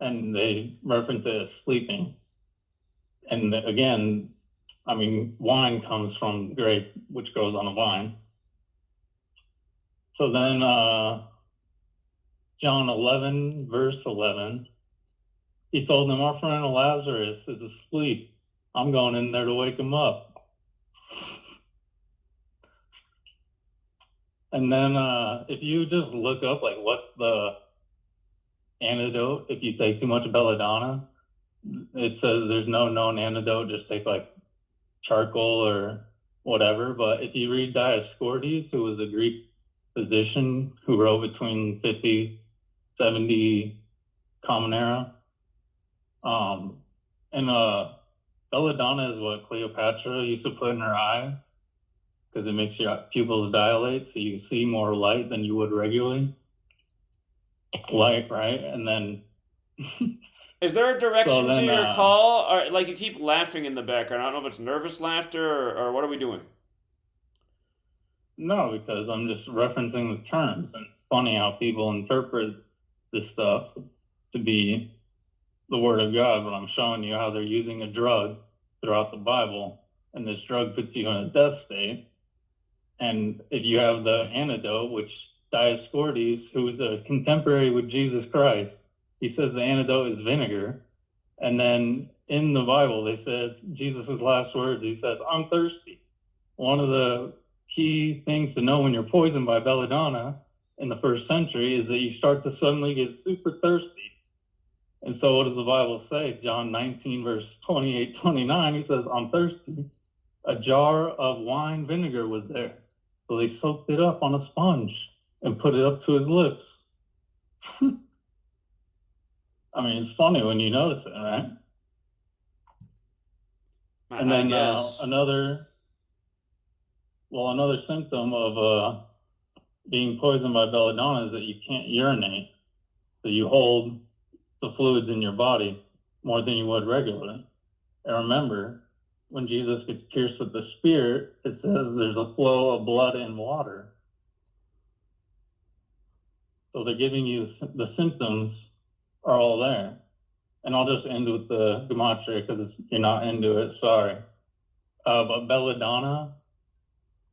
And they reference it as sleeping. And again, I mean, wine comes from grape, which grows on a vine. So then John 11, verse 11, he told them, our friend Lazarus is asleep. I'm going in there to wake him up. And then if you just look up like what's the antidote if you take too much belladonna, it says there's no known antidote, just take like charcoal or whatever. But if you read Dioscordes, who was a Greek physician who wrote between 50, 70 Common Era, and belladonna is what Cleopatra used to put in her eye because it makes your pupils dilate so you see more light than you would regularly. Light, right? And then is there a direction to your then, call? Or like you keep laughing in the background. I don't know if it's nervous laughter or what are we doing? No, because I'm just referencing the terms, and it's funny how people interpret this stuff to be the word of God, but I'm showing you how they're using a drug throughout the Bible, and this drug puts you in a death state. And if you have the antidote, which Dioscordes, who is a contemporary with Jesus Christ, he says the antidote is vinegar. And then in the Bible, they said Jesus' last words, he says, I'm thirsty. One of the key things to know when you're poisoned by belladonna in the first century is that you start to suddenly get super thirsty. And so what does the Bible say? John 19, verse 28, 29, he says, I'm thirsty. A jar of wine vinegar was there. So they soaked it up on a sponge and put it up to his lips. I mean, it's funny when you notice it, right? And then another symptom of being poisoned by belladonna is that you can't urinate. So you hold the fluids in your body more than you would regularly. And remember, when Jesus gets pierced with the spear, it says there's a flow of blood and water. So they're giving you the symptoms are all there. And I'll just end with the gematria because you're not into it, sorry. But belladonna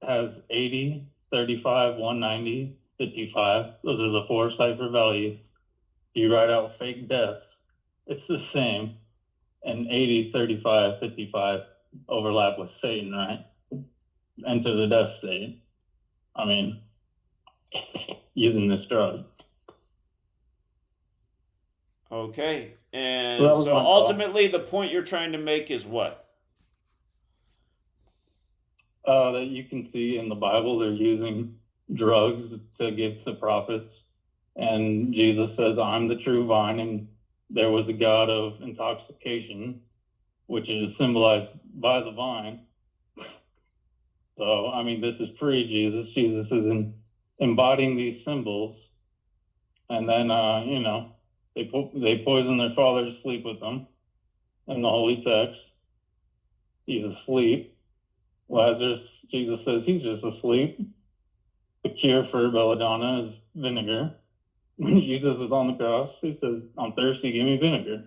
has 80, 35, 190, 55. Those are the 4 cipher values. You write out fake deaths, it's the same. And 80, 35, 55 overlap with Satan, right? Enter the death state. I mean, using this drug. Okay. And So so ultimately the point you're trying to make is what? That you can see in the Bible, they're using drugs to give to prophets. And Jesus says, I'm the true vine. And there was a god of intoxication, which is symbolized by the vine. So, I mean, this is pre-Jesus. Jesus is embodying these symbols. And then, you know, they poison their father to sleep with them in the holy text. he's asleep. Lazarus, Jesus says he's just asleep. The cure for belladonna is vinegar. When Jesus is on the cross, he says, I'm thirsty, give me vinegar.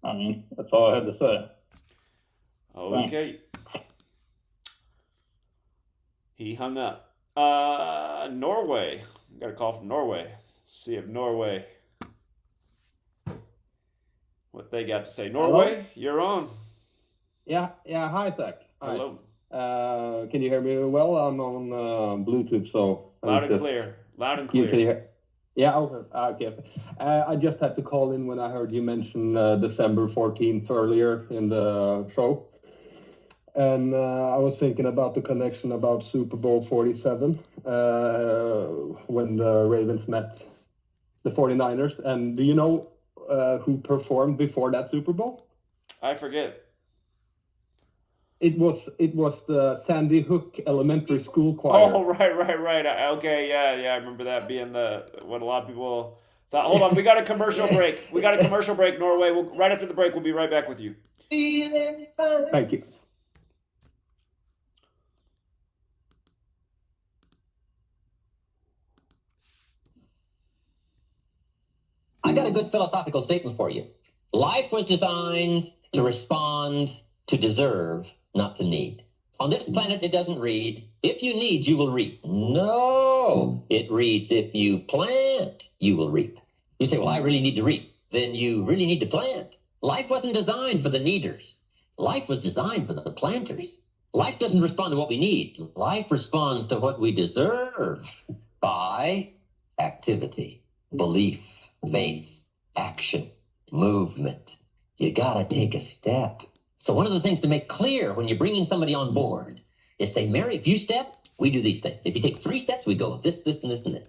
I mean, that's all I had to say. Okay. He hung up. Norway. We got a call from Norway. See if Norway, what they got to say. Norway, Hello? you're on. Yeah, hi, Zach. Hi. Hello. Can you hear me well? I'm on Bluetooth, so Loud and clear. Loud and clear. Can you hear? Yeah, okay. I just had to call in when I heard you mention December 14th earlier in the show. And I was thinking about the connection about Super Bowl 47 when the Ravens met the 49ers. And do you know who performed before that Super Bowl? I forget. It was the Sandy Hook Elementary School Choir. Oh, right. Okay, yeah, I remember that being what a lot of people thought. Hold on, we got a commercial break. Norway. Right after the break, we'll be right back with you. Thank you. I got a good philosophical statement for you. Life was designed to respond, to deserve, not to need. On this planet, it doesn't read, if you need, you will reap. No, it reads, if you plant, you will reap. You say, well, I really need to reap. Then you really need to plant. Life wasn't designed for the needers. Life was designed for the planters. Life doesn't respond to what we need. Life responds to what we deserve by activity, belief, faith, action, movement. You gotta take a step. So one of the things to make clear when you're bringing somebody on board is say, Mary, if you step, we do these things. If you take 3 steps, we go this, and this, and this.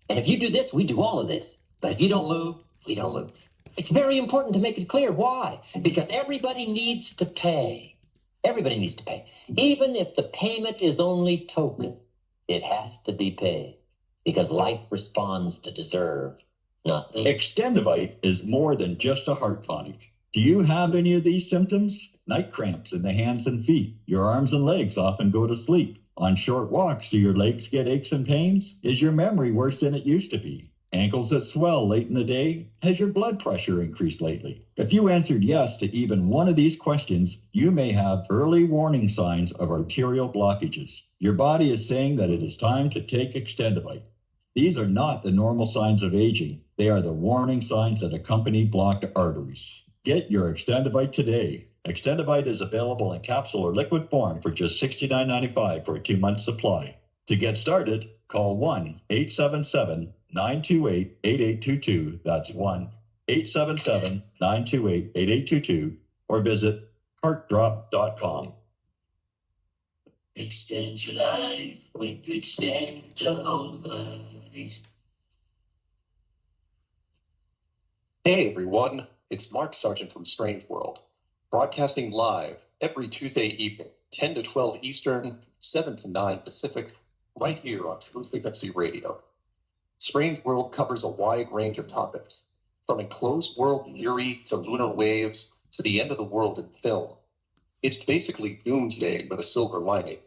And if you do this, we do all of this. But if you don't move, we don't move. It's very important to make it clear. Why? Because everybody needs to pay. Everybody needs to pay. Even if the payment is only token, it has to be paid. Because life responds to deserve, not need. Extendivite is more than just a heart tonic. Do you have any of these symptoms? Night cramps in the hands and feet. Your arms and legs often go to sleep. On short walks, do your legs get aches and pains? Is your memory worse than it used to be? Ankles that swell late in the day? Has your blood pressure increased lately? If you answered yes to even one of these questions, you may have early warning signs of arterial blockages. Your body is saying that it is time to take Extendivite. These are not the normal signs of aging. They are the warning signs that accompany blocked arteries. Get your Extendivite today. Extendivite is available in capsule or liquid form for just $69.95 for a 2-month supply. To get started, call 1-877-928-8822. That's 1-877-928-8822 or visit heartdrop.com. Extend your life with Extendivite. Hey everyone, it's Mark Sargent from Strange World, broadcasting live every Tuesday evening, 10 to 12 Eastern, 7 to 9 Pacific, right here on True Frequency Radio. Strange World covers a wide range of topics, from enclosed world theory to lunar waves to the end of the world in film. It's basically doomsday with a silver lining.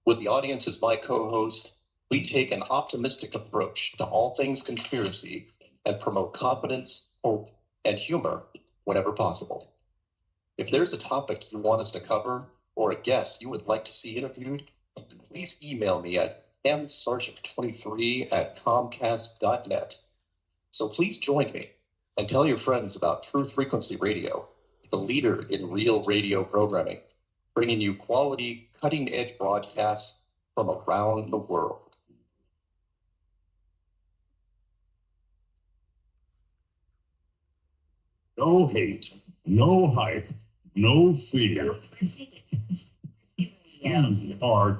With the audience as my co-host, we take an optimistic approach to all things conspiracy and promote confidence, hope, and humor whenever possible. If there's a topic you want us to cover or a guest you would like to see interviewed, please email me at msargent23@comcast.net. So please join me and tell your friends about Truth Frequency Radio, the leader in real radio programming, bringing you quality, cutting-edge broadcasts from around the world. No hate, no hype, no fear. TFR.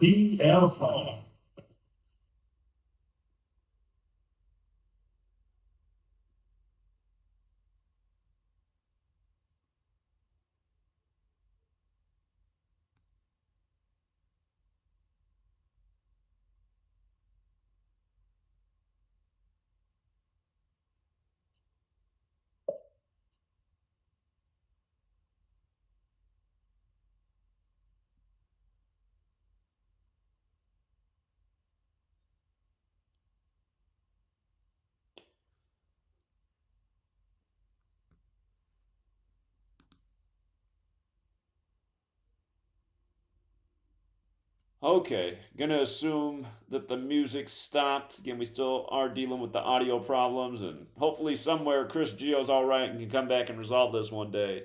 Okay, gonna assume that the music stopped. Again, we still are dealing with the audio problems, and hopefully somewhere Chris Geo's all right and can come back and resolve this one day.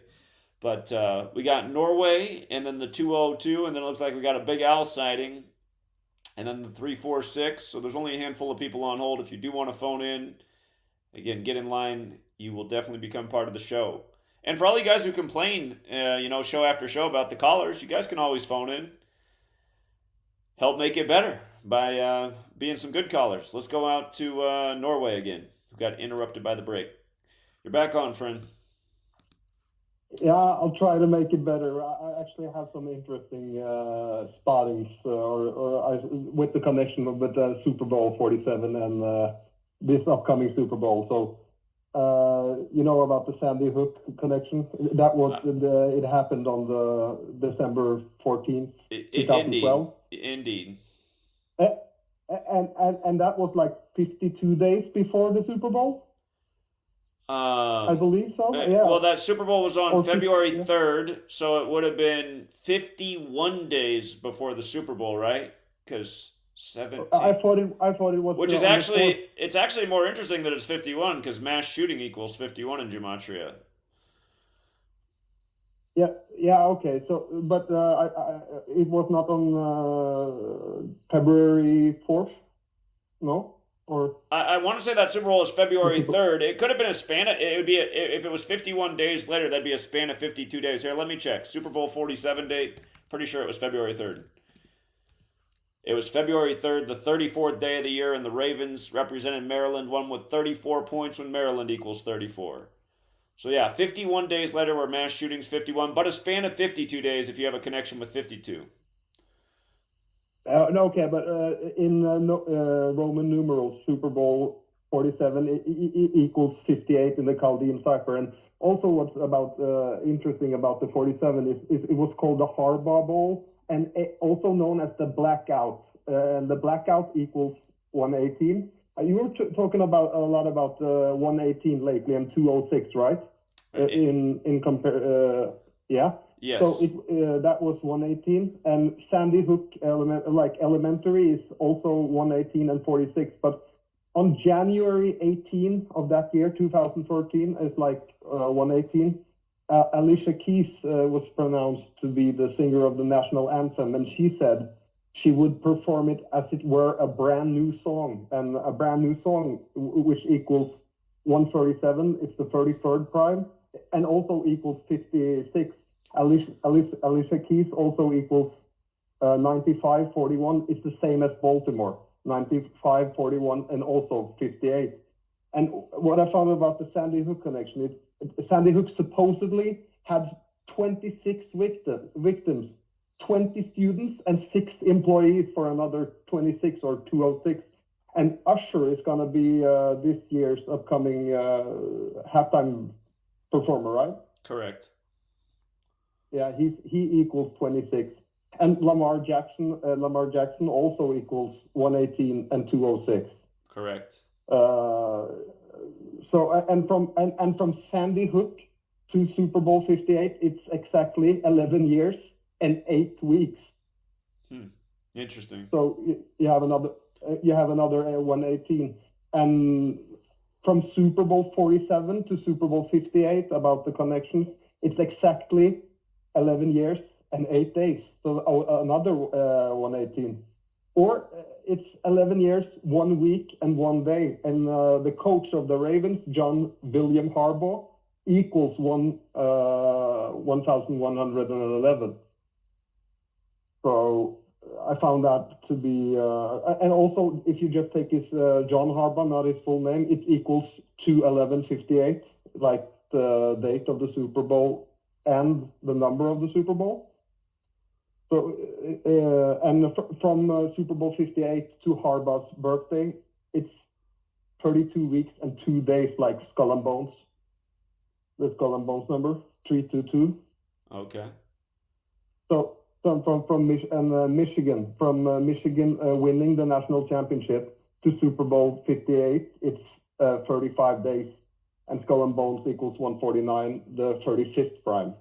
But we got Norway, and then the 202, and then it looks like we got a Big Al sighting, and then the 346. So there's only a handful of people on hold. If you do want to phone in, again, get in line. You will definitely become part of the show. And for all you guys who complain, show after show about the callers, you guys can always phone in. Help make it better by being some good callers. Let's go out to Norway again, who got interrupted by the break. You're back on, friend. Yeah, I'll try to make it better. I actually have some interesting spottings with the connection with Super Bowl 47 and this upcoming Super Bowl. So, you know about the Sandy Hook connection? That was it happened on the December 14th, 2012. Indeed. And that was like 52 days before the Super Bowl? I believe so. Yeah. Well, that Super Bowl was on Or February 3rd, so it would have been 51 days before the Super Bowl, right? Because 17. I thought it was. Which is actually, it's actually more interesting that it's 51 because mass shooting equals 51 in Gematria. Yeah, okay. So, but it was not on February 4th, no? Or I want to say that Super Bowl is February 3rd. It could have been a span. It would be if it was 51 days later, that'd be a span of 52 days. Here, let me check. Super Bowl 47 date. Pretty sure it was February 3rd. It was February 3rd, the 34th day of the year, and the Ravens represented Maryland, won with 34 points when Maryland equals 34. So yeah, 51 days later were mass shootings 51, but a span of 52 days if you have a connection with 52. no, okay, but in Roman numerals, Super Bowl 47 equals 58 in the Chaldean cipher. And also what's about interesting about the 47 is it was called the Harbaugh Bowl, and also known as the Blackout. And the Blackout equals 118. You were talking about a lot about 118 lately and 206, right? Yeah. Yes. So that was 118, and Sandy Hook elementary is also 118 and 46. But on January 18 of that year, 2014, is 118. Alicia Keys was pronounced to be the singer of the national anthem, and she said she would perform it as it were a brand new song, and a brand new song, which equals 137, is the 33rd prime, and also equals 56. Alicia Keys also equals 9541. It's the same as Baltimore, 9541, and also 58. And what I found about the Sandy Hook connection is Sandy Hook supposedly had 26 victims, 20 students, and 6 employees for another 26 or 206. And Usher is going to be this year's upcoming halftime performer, right? Correct. Yeah, he equals 26. And Lamar Jackson also equals 118 and 206. Correct. So from Sandy Hook to Super Bowl 58, it's exactly 11 years and 8 weeks. Interesting. So you have another 118, and from Super Bowl 47 to Super Bowl 58 about the connections, it's exactly 11 years and 8 days. So another 118. Or it's 11 years, 1 week, and 1 day. And the coach of the Ravens, John William Harbaugh, equals 1,111. So I found that to be, and also if you just take his John Harbaugh, not his full name, it equals 21158, like the date of the Super Bowl and the number of the Super Bowl. So, and from Super Bowl 58 to Harbaugh's birthday, it's 32 weeks and 2 days, like Skull and Bones. The Skull and Bones number, 322. Okay. So from Michigan, winning the national championship to Super Bowl 58, it's 35 days, and Skull and Bones equals 149, the 35th prime.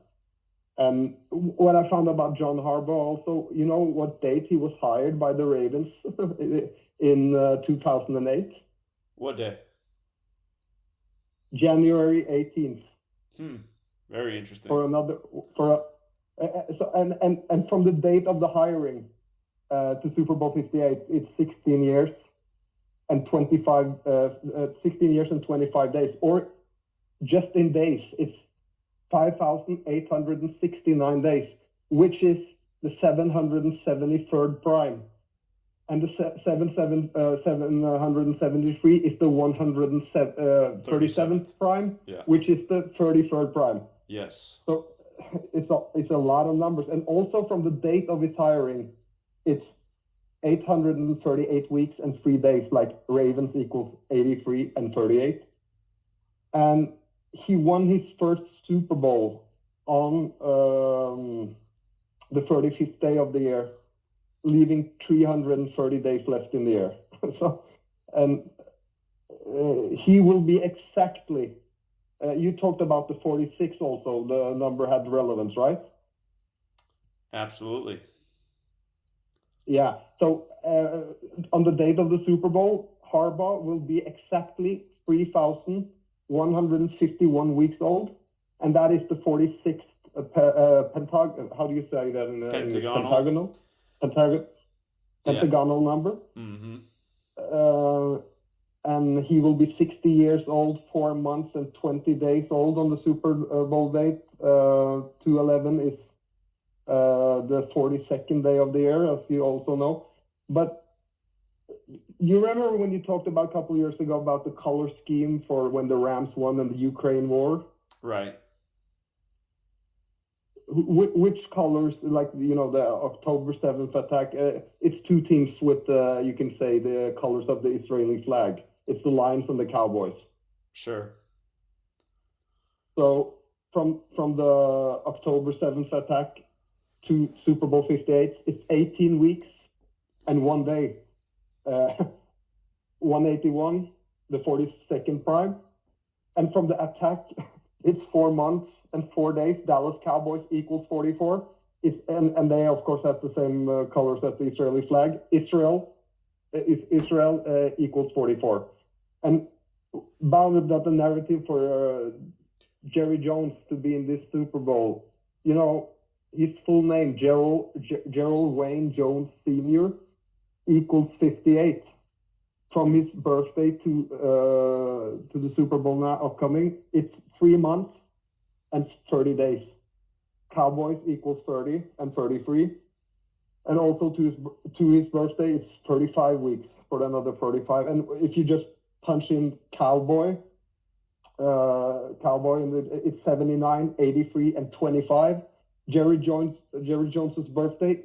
And what I found about John Harbaugh also, you know what date he was hired by the Ravens in 2008? What day? January 18th. Very interesting. And from the date of the hiring to Super Bowl 58, it's 16 years and 25 days, or just in days, it's 5,869 days, which is the 773rd prime. And the 773 is the 137th prime, which is the 33rd prime. Yes. So it's a lot of numbers. And also from the date of his hiring, it's 838 weeks and 3 days, like Ravens equals 83 and 38. And he won his first Super Bowl on the 35th day of the year, leaving 330 days left in the year. He will be exactly, you talked about the 46 also, the number had relevance, right? Absolutely. Yeah, so on the date of the Super Bowl, Harbaugh will be exactly 3,151 weeks old, and that is the 46th how do you say that in Pentagonal. Pentagonal number. Mm-hmm. And he will be 60 years old, 4 months and 20 days old on the Super Bowl date. 2/11 is the 42nd day of the year, as you also know. But you remember when you talked about a couple of years ago about the color scheme for when the Rams won in the Ukraine war? Right. Which colors, like, you know, the October 7th attack, it's two teams with, you can say, the colors of the Israeli flag. It's the Lions and the Cowboys. Sure. So from the October 7th attack to Super Bowl 58, it's 18 weeks and 1 day. 181, the 42nd prime. And from the attack, it's 4 months and 4 days. Dallas Cowboys equals 44. And they, of course, have the same colors as the Israeli flag. Israel equals 44. And bounded that the narrative for Jerry Jones to be in this Super Bowl, you know, his full name, Gerald Wayne Jones Sr., equals 58. From his birthday to the Super Bowl now upcoming, it's 3 months and 30 days. Cowboys equals 30 and 33. And also to his birthday, it's 35 weeks for another 35. And if you just punch in Cowboy, it's 79, 83, and 25. Jerry Jones's birthday,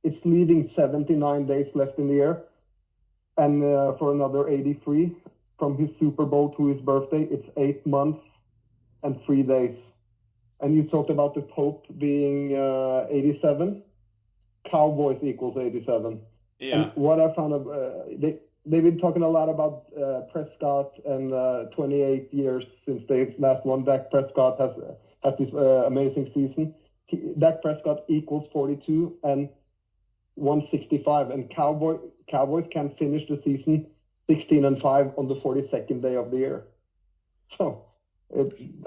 it's leaving 79 days left in the year. And for another 83, from his Super Bowl to his birthday, it's 8 months and 3 days. And you talked about the Pope being 87. Cowboys equals 87. Yeah. And what I found of they've been talking a lot about Prescott and 28 years since they last won. Dak Prescott has this amazing season. Dak Prescott equals 42 and 165, and Cowboys can finish the season 16-5 on the 42nd day of the year. So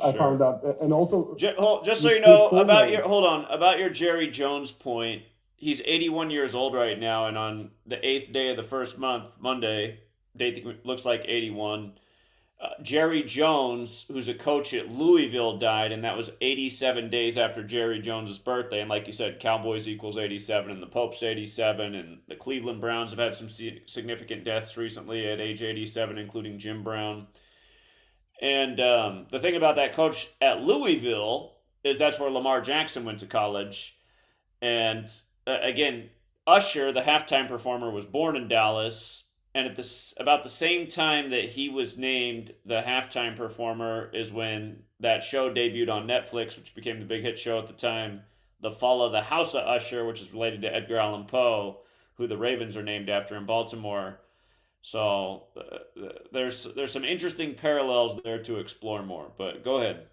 I found that, and also just so you know about your Jerry Jones point. He's 81 years old right now, and on the 8th day of the first month, Monday, date that looks like 81. Jerry Jones, who's a coach at Louisville, died, and that was 87 days after Jerry Jones's birthday. And like you said, Cowboys equals 87, and the Pope's 87, and the Cleveland Browns have had some significant deaths recently at age 87, including Jim Brown. And the thing about that coach at Louisville is that's where Lamar Jackson went to college. And again, Usher, the halftime performer, was born in Dallas. And at about the same time that he was named the halftime performer is when that show debuted on Netflix, which became the big hit show at the time, The Fall of the House of Usher, which is related to Edgar Allan Poe, who the Ravens are named after in Baltimore. So there's some interesting parallels there to explore more. But go ahead.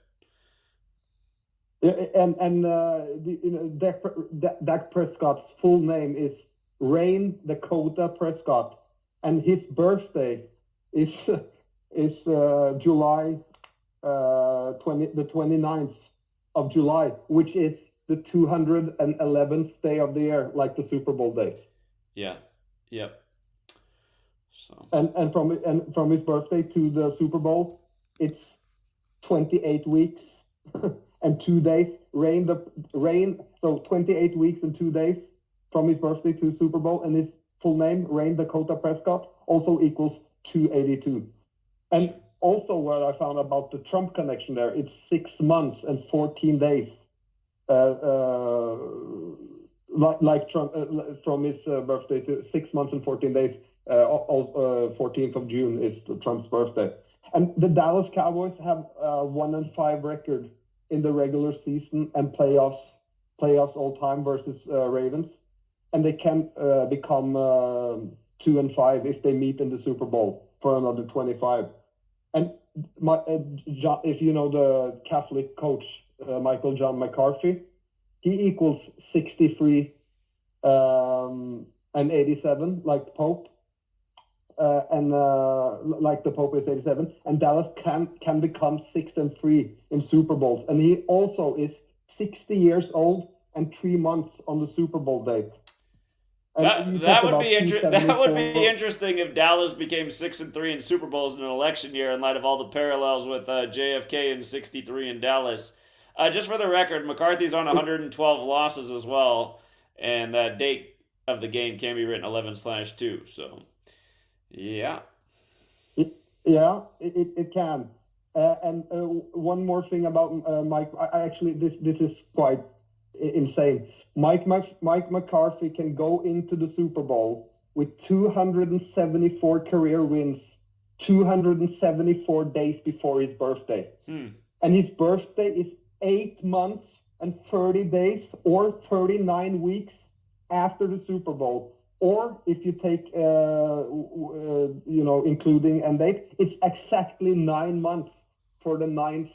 Dak Prescott's full name is Rain Dakota Prescott, and his birthday is July the 29th of July, which is the 211th day of the year, like the Super Bowl day. Yeah. Yep. So. And from his birthday to the Super Bowl, it's 28 weeks and 2 days. So 28 weeks and 2 days from his birthday to Super Bowl, and his full name, Rain Dakota Prescott, also equals 282. And also what I found about the Trump connection there, it's 6 months and 14 days. Like Trump, from his birthday to 6 months and 14 days. 14th of June is Trump's birthday. And the Dallas Cowboys have 1-5 record in the regular season and playoffs all time versus Ravens, and they can become 2-5 if they meet in the Super Bowl for another 25. And if you know the Catholic coach Michael John McCarthy, he equals 63 and 87 like the Pope. And like the Pope is 87, and Dallas can become 6-3 in Super Bowls, and he also is 60 years old and 3 months on the Super Bowl date. That would be interesting if Dallas became 6-3 in Super Bowls in an election year, in light of all the parallels with JFK and 63 in Dallas. Just for the record, McCarthy's on 112 losses as well, and that date of the game can be written 11/2. So. Yeah. Yeah, it can. And one more thing about Mike. This is quite insane. Mike McCarthy can go into the Super Bowl with 274 career wins, 274 days before his birthday. And his birthday is 8 months and 30 days or 39 weeks after the Super Bowl. Or if you take, including end date, it's exactly 9 months for the 9th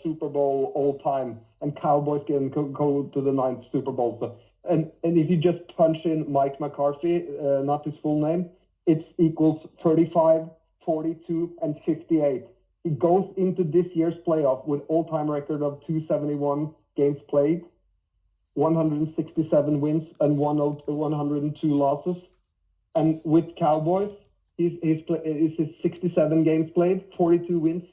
Super Bowl all time, and Cowboys can go to the 9th Super Bowl. So, and if you just punch in Mike McCarthy, not his full name, it equals 35, 42, and 58. He goes into this year's playoff with all-time record of 271 games played, 167 wins and 102 losses. And with Cowboys, his 67 games played, 42 wins.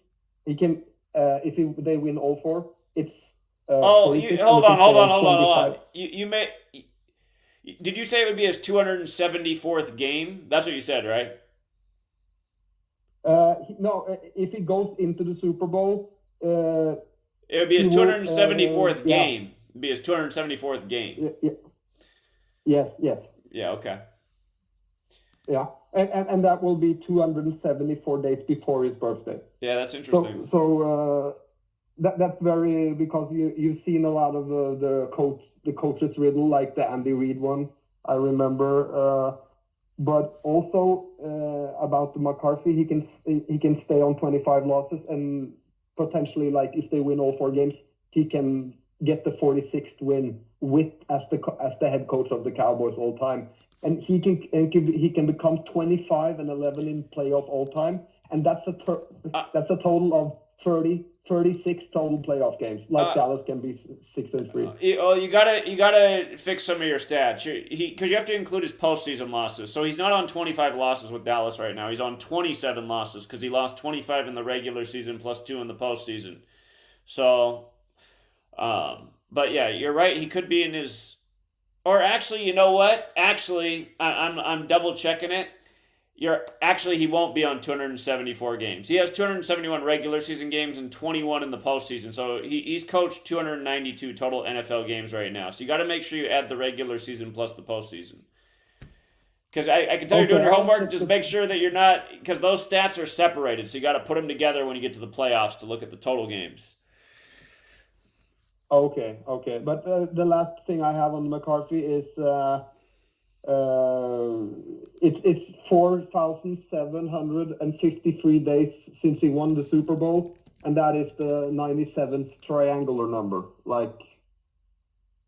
He can, if they win all 4, it's. Hold on. Did you say it would be his 274th game? That's what you said, right? No, if he goes into the Super Bowl, it would be his 274th game. It'd be his 274th game. Yes. Yeah. Okay. Yeah, and that will be 274 days before his birthday. Yeah, that's interesting. So that's very, because you've seen a lot of the coaches riddle, like the Andy Reid one, I remember. But also about the McCarthy, he can stay on 25 losses, and potentially, like, if they win all 4 games, he can get the 46th win as the head coach of the Cowboys all time. And he can become 25 and 11 in playoff all time, and that's a total of 36 total playoff games. Like Dallas can be 6-3. You gotta fix some of your stats. Because you have to include his postseason losses. So he's not on 25 losses with Dallas right now. He's on 27 losses because he lost 25 in the regular season plus 2 in the postseason. So, but yeah, you're right. He could be in his. Or actually, you know what? Actually, I'm double checking it. He won't be on 274 games. He has 271 regular season games and 21 in the postseason. So he's coached 292 total NFL games right now. So you got to make sure you add the regular season plus the postseason. Because I can tell you're doing your homework. Just make sure that you're not, because those stats are separated. So you got to put them together when you get to the playoffs to look at the total games. Okay. But the last thing I have on McCarthy is it's 4,753 days since he won the Super Bowl, and that is the 97th triangular number. Like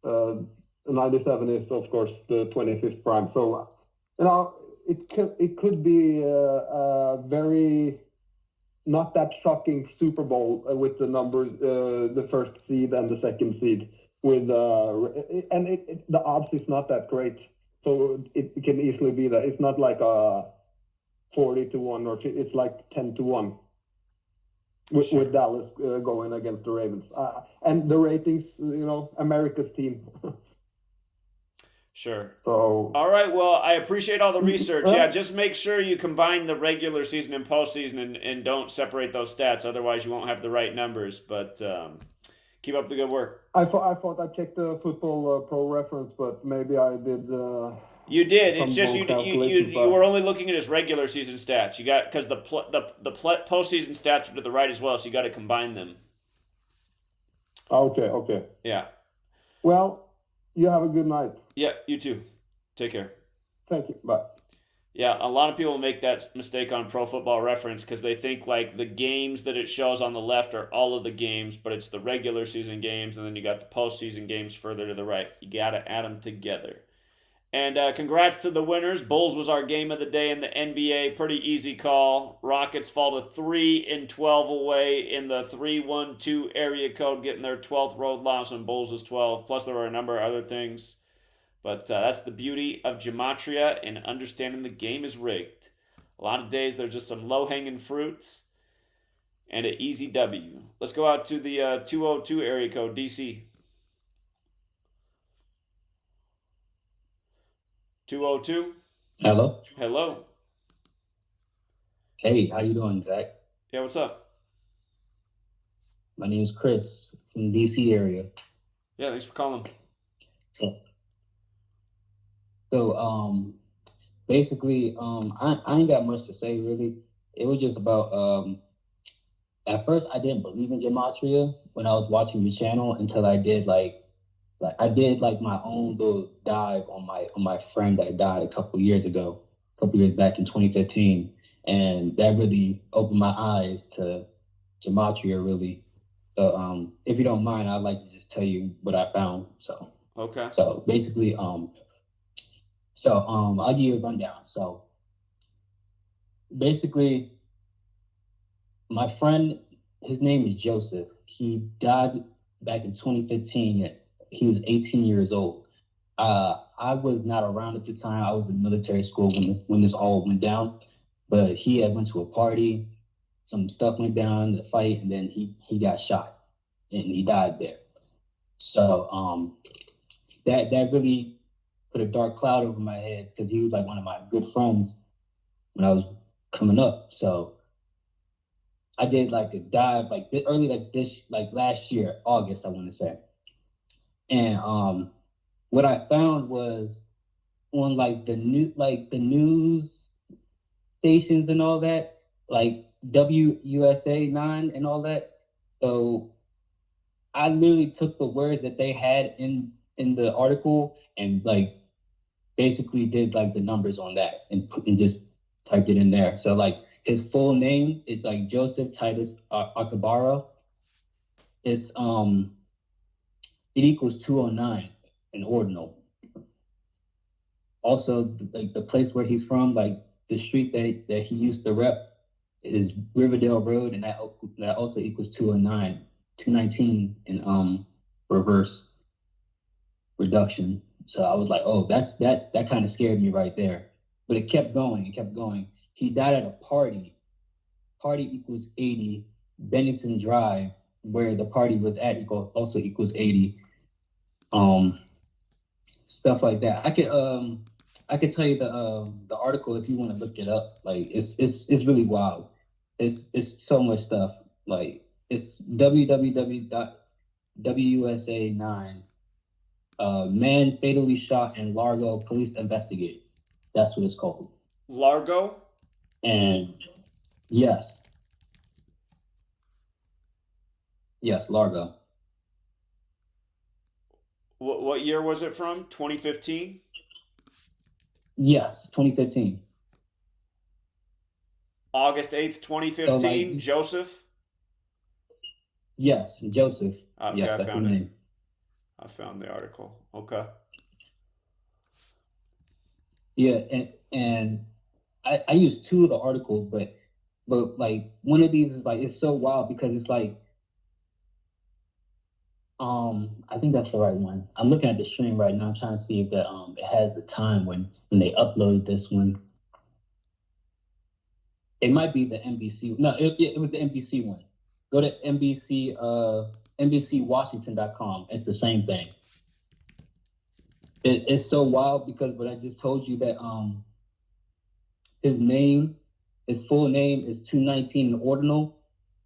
97 is of course the 25th prime. So it could be a very not that shocking Super Bowl with the numbers, the first seed and the second seed. With the odds is not that great, so it can easily be that. It's not like a 40-1 or it's like 10-1 with Dallas going against the Ravens. And the ratings, America's team. Sure. So. All right. Well, I appreciate all the research. Yeah, just make sure you combine the regular season and postseason, and don't separate those stats. Otherwise, you won't have the right numbers. But keep up the good work. I thought I checked the Football Pro Reference, but maybe I did. You did. It's just you were only looking at his regular season stats. You got because the postseason stats are to the right as well, so you got to combine them. Okay. Yeah. Well, you have a good night. Yeah, you too. Take care. Thank you. Bye. Yeah, a lot of people make that mistake on Pro Football Reference because they think like the games that it shows on the left are all of the games, but it's the regular season games, and then you got the postseason games further to the right. You got to add them together. And congrats to the winners. Bulls was our game of the day in the NBA. Pretty easy call. Rockets fall to 3-12 away in the 3-1-2 area code, getting their 12th road loss, and Bulls is 12. Plus, there were a number of other things. But that's the beauty of Gematria and understanding the game is rigged. A lot of days there's just some low-hanging fruits and an easy W. Let's go out to the 202 area code, DC. 202. Hello. Hello. Hey, how you doing, Zach? Yeah, what's up? My name is Chris from the DC area. Yeah, thanks for calling. So, basically, I ain't got much to say really. It was just about at first I didn't believe in Gematria when I was watching your channel until I did like my own little dive on my friend that died a couple years back in 2015, and that really opened my eyes to Gematria really. So if you don't mind, I'd like to just tell you what I found. So okay. So basically I'll give you a rundown. So basically my friend, his name is Joseph. He died back in 2015. He was 18 years old. I was not around at the time. I was in military school when this all went down. But he had went to a party, some stuff went down, the fight, and then he got shot and he died there. So that really put a dark cloud over my head because he was like one of my good friends when I was coming up. So I did like a dive like last year, August, I want to say. And what I found was on like the news stations and all that, like WUSA 9 and all that. So I literally took the words that they had in the article and like basically did like the numbers on that and just typed it in there. So like his full name is like Joseph Titus Akabara. It's it equals 209 in ordinal. Also, like the place where he's from, like the street that he used to rep is Riverdale Road, and that also equals 209, 219 in reverse reduction. So I was like, oh, that kind of scared me right there. But it kept going. He died at a party. Party equals 80. Bennington Drive, where the party was at, also equals 80. Stuff like that. I could tell you the article if you want to look it up. Like it's really wild. It's so much stuff. Like it's www.wusa9. Man fatally shot in Largo, police investigate. That's what it's called. Largo? And yes, Largo. What year was it from? 2015? Yes, 2015. August 8th, 2015, so like, Joseph? Yes, Joseph. Okay, Yeah, I that's his found it. name. I found the article. Okay. Yeah, and I used two of the articles, but like one of these is like it's so wild because it's like I think that's the right one. I'm looking at the stream right now. I'm trying to see if that it has the time when they uploaded this one. It might be the NBC. No, it was the NBC one. Go to NBCWashington.com. It's the same thing. It's so wild because what I just told you that his full name is 219 in Ordinal,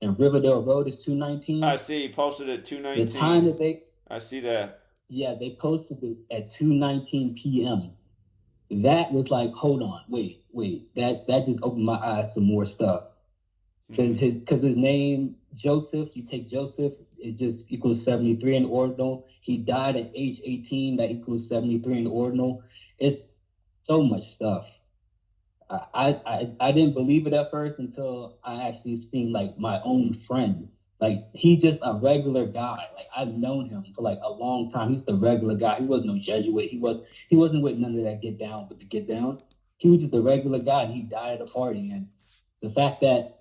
and Riverdale Road is 219. I see. He posted at 2:19. The time that I see that. Yeah, they posted it at 2:19 p.m. That was like, hold on, wait. That just opened my eyes to more stuff. Because his name, Joseph, you take Joseph, it just equals 73 in ordinal. He died at age 18, that equals 73 in ordinal. It's so much stuff. I didn't believe it at first until I actually seen like my own friend. Like he's just a regular guy. Like I've known him for like a long time. He's the regular guy. He wasn't no Jesuit. He wasn't with none of that get down with the get down. He was just a regular guy and he died at a party. And the fact that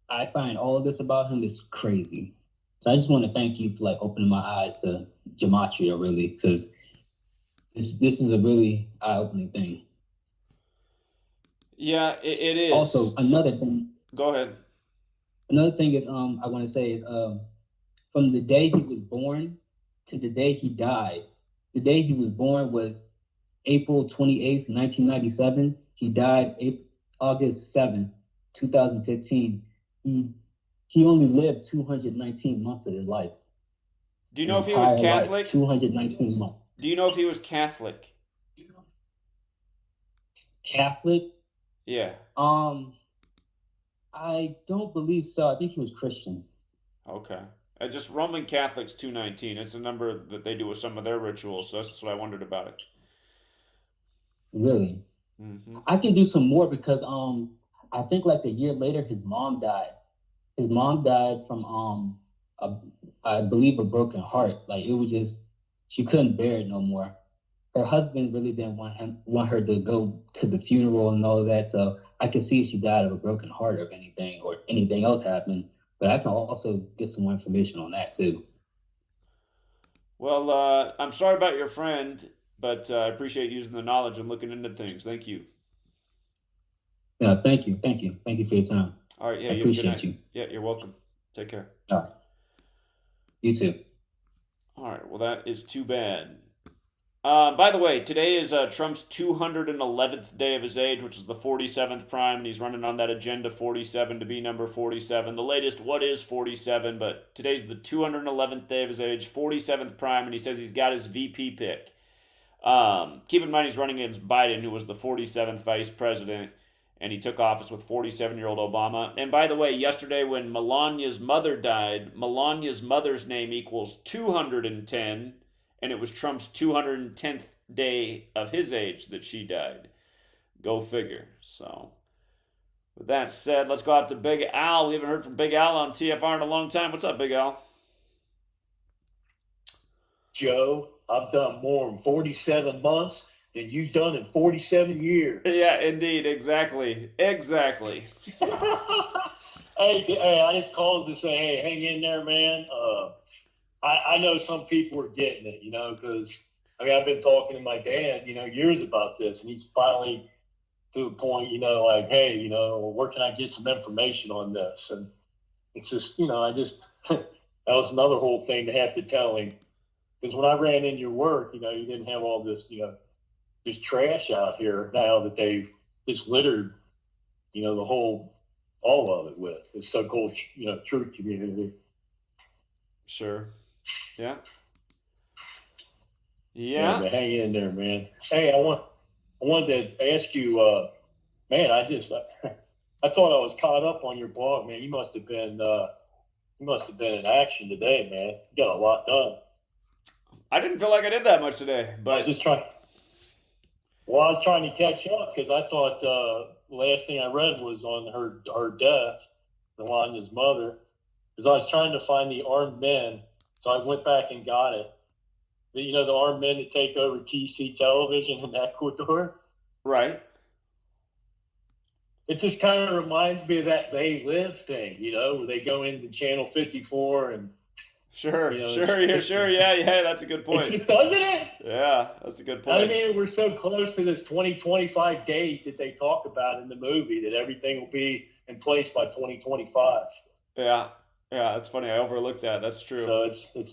I find all of this about him is crazy. So I just want to thank you for like opening my eyes to gematria really, because this is a really eye-opening thing. Yeah, it is. Also, another thing. Go ahead. Another thing is, I want to say is, from the day he was born to the day he died, the day he was born was April 28th, 1997. He died August 7th, 2015. He only lived 219 months of his life. Do you know if he was Catholic? 219 months. Do you know if he was Catholic? Catholic? Yeah. I don't believe so. I think he was Christian. Okay. Just Roman Catholics 219. It's a number that they do with some of their rituals. So that's just what I wondered about it. Really? Mm-hmm. I can do some more because I think like a year later his mom died. His mom died from I believe a broken heart. Like it was just she couldn't bear it no more. Her husband really didn't want her to go to the funeral and all of that. So I could see she died of a broken heart or anything else happened. But I can also get some more information on that too. Well, I'm sorry about your friend, but I appreciate using the knowledge and looking into things. Thank you. Yeah, thank you for your time. All right, yeah, I you have a good appreciate night. you. Yeah, you're welcome. Take care. All right. You too. All right, well, that is too bad. By the way, today is Trump's 211th day of his age, which is the 47th prime, and he's running on that agenda 47 to be number 47. The latest, what is 47? But today's the 211th day of his age, 47th prime, and he says he's got his VP pick. Keep in mind he's running against Biden, who was the 47th vice president, and he took office with 47-year-old Obama. And by the way, yesterday when Melania's mother died, Melania's mother's name equals 210, and it was Trump's 210th day of his age that she died. Go figure. So, with that said, let's go out to Big Al. We haven't heard from Big Al on TFR in a long time. What's up, Big Al? Joe, I've done more in 47 months than you've done in 47 years. Yeah, indeed. Exactly. Hey, I just called to say, hey, hang in there, man. I know some people are getting it, because, I've been talking to my dad, years about this, and he's finally to the point, like, hey, where can I get some information on this? And it's just, that was another whole thing to have to tell him. Because when I ran in your work, you didn't have all this, this trash out here now that they've just littered, all of it with. It's so-called, truth community. Sure. Yeah. Yeah, but hang in there, man. Hey, I wanted to ask you, man, I thought I was caught up on your blog, man. You must have been in action today, man. You got a lot done. I didn't feel like I did that much today, but I was trying to catch up because I thought the last thing I read was on her death, Melania's mother, because I was trying to find the armed men, so I went back and got it. You know, the armed men that take over TC television in Ecuador? Right. It just kind of reminds me of that They Live thing, you know, where they go into Channel 54 and... Sure, you know, sure, yeah, that's a good point. Doesn't it? Yeah, that's a good point. I mean, we're so close to this 2025 date that they talk about in the movie, that everything will be in place by 2025. Yeah, that's funny. I overlooked that. That's true. So it's...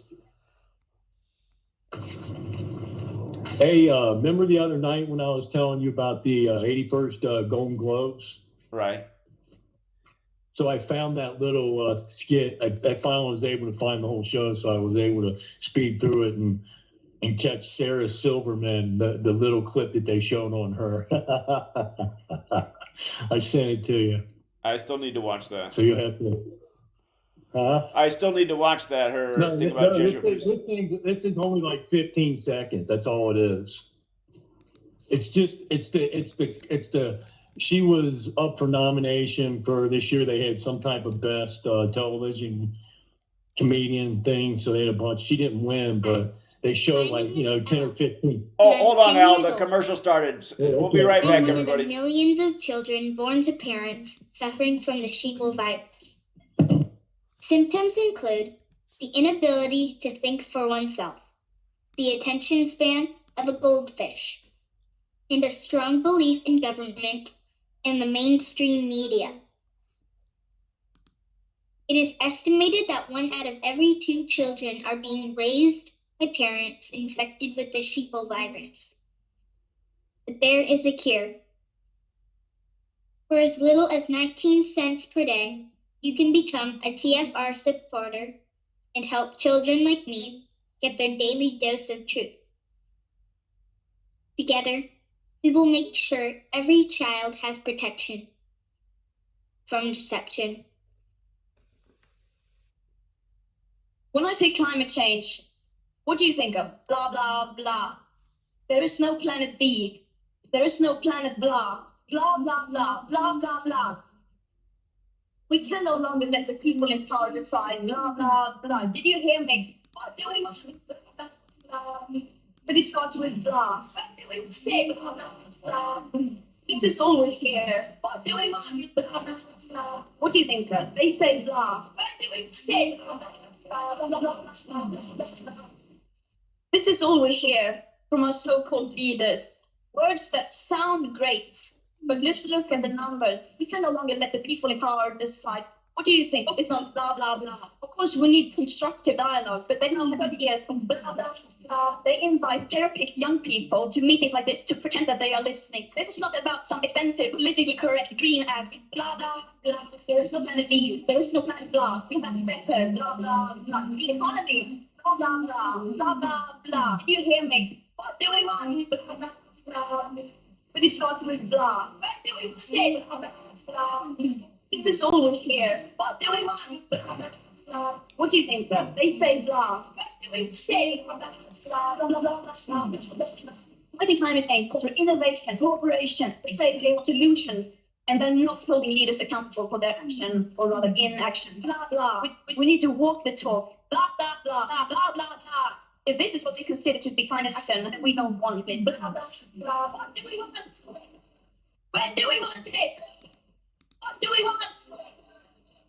Hey, remember the other night when I was telling you about the 81st Golden Globes? Right. So I found that little skit. I finally was able to find the whole show, so I was able to speed through it and catch Sarah Silverman, the little clip that they showed on her. I sent it to you. I still need to watch that. So you'll have to... Huh? I still need to watch that. Thing about Jesuit priests. This is only like 15 seconds. That's all it is. It's the she was up for nomination for this year. They had some type of best television comedian thing, so they had a bunch. She didn't win, but they showed 10 or 15. Oh, hold on, Al. The commercial started. We'll be right back, One of everybody. the millions of children born to parents suffering from the sheeple virus. Symptoms include the inability to think for oneself, the attention span of a goldfish, and a strong belief in government and the mainstream media. It is estimated that 1 out of every 2 children are being raised by parents infected with the sheeple virus. But there is a cure. For as little as 19 cents per day, you can become a TFR supporter and help children like me get their daily dose of truth. Together, we will make sure every child has protection from deception. When I say climate change, what do you think of? Blah, blah, blah. There is no planet B. There is no planet blah. Blah, blah, blah, blah, blah, blah. We can no longer let the people in power decide, blah, blah, blah. Did you hear me? What do we want? But it starts with blah. What do we say? Blah, blah, blah. It is always here. What do we want? Blah, blah, blah. What do you think, sir? They say blah. What do we say? Blah, blah, blah, blah, blah. This is all we hear from our so-called leaders. Words that sound great. But let's look at the numbers. We can no longer let the people in power decide. What do you think? It's not blah, blah, blah. Of course, we need constructive dialogue, but they don't have ideas from blah, blah, blah. They invite cherry-picked young people to meetings like this to pretend that they are listening. This is not about some expensive, politically correct green act. Blah, blah, blah. There is no planet B. There is no planet blah. We have better. Blah, blah, blah. The economy. Blah, blah, blah. Blah, blah, blah. Did you hear me? What do we want? Blah, blah, blah. But it starts with blah. What do we say? Blah, blah. It is all we hear. What do we want? Blah, blah. What do you think, sir? They say blah. What do we say? Blah, blah, blah, blah, blah. I think climate change calls for innovation, cooperation. They say they want solutions, and then not holding leaders accountable for their action, or rather inaction. Blah, blah. We need to walk the talk. Blah, blah, blah, blah, blah, blah, blah. If this is what they consider to be climate action, we don't want it. Blah, blah, blah. What do we want? When do we want it? What do we want?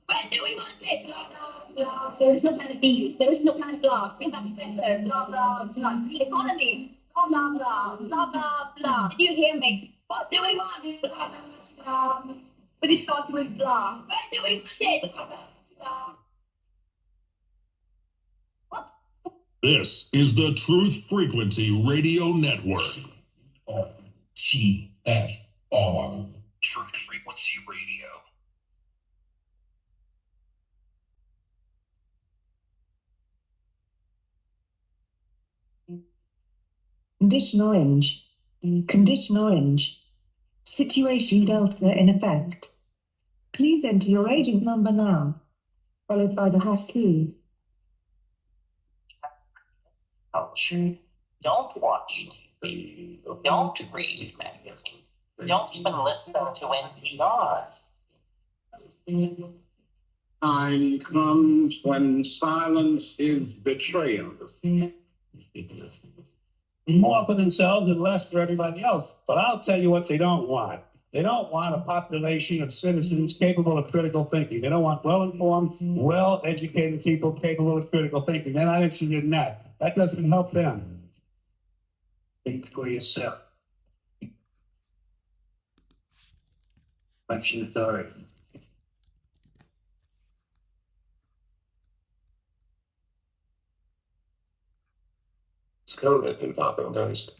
When do we want it? Blah, blah, blah. There is no planet B. There is no planet blah. We have better. Blah, blah, blah. The economy. Blah, blah, blah. Blah, blah, blah. Did you hear me? What do we want? Blah, blah, blah. But it starts with blah. When do we say blah, blah, blah? This is the Truth Frequency Radio Network. TFR. Truth Frequency Radio. Condition orange. Condition orange. Situation Delta in effect. Please enter your agent number now, followed by the hash key. Don't watch TV. Don't read magazines. Don't even listen to NPR. Time comes when silence is betrayal. More for themselves and less for everybody else. But I'll tell you what they don't want. They don't want a population of citizens capable of critical thinking. They don't want well-informed, well-educated people capable of critical thinking. They're not interested in that. That doesn't help them. Think for yourself. Question authority. It's COVID in popular guys.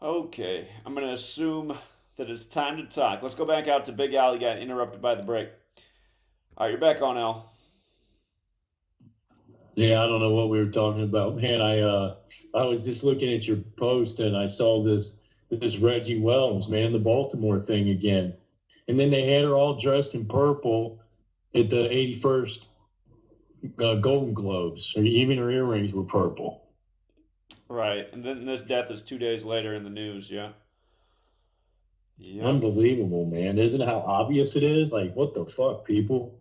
Okay, I'm going to assume that it's time to talk. Let's go back out to Big Al. He got interrupted by the break. All right, you're back on, Al. Yeah, I don't know what we were talking about, man. I was just looking at your post and I saw this Reggie Wells, man, the Baltimore thing again, and then they had her all dressed in purple at the 81st Golden Globes. Even her earrings were purple. Right, and then this death is 2 days later in the news. Yeah. Unbelievable, man. Isn't it how obvious it is? Like, what the fuck, people?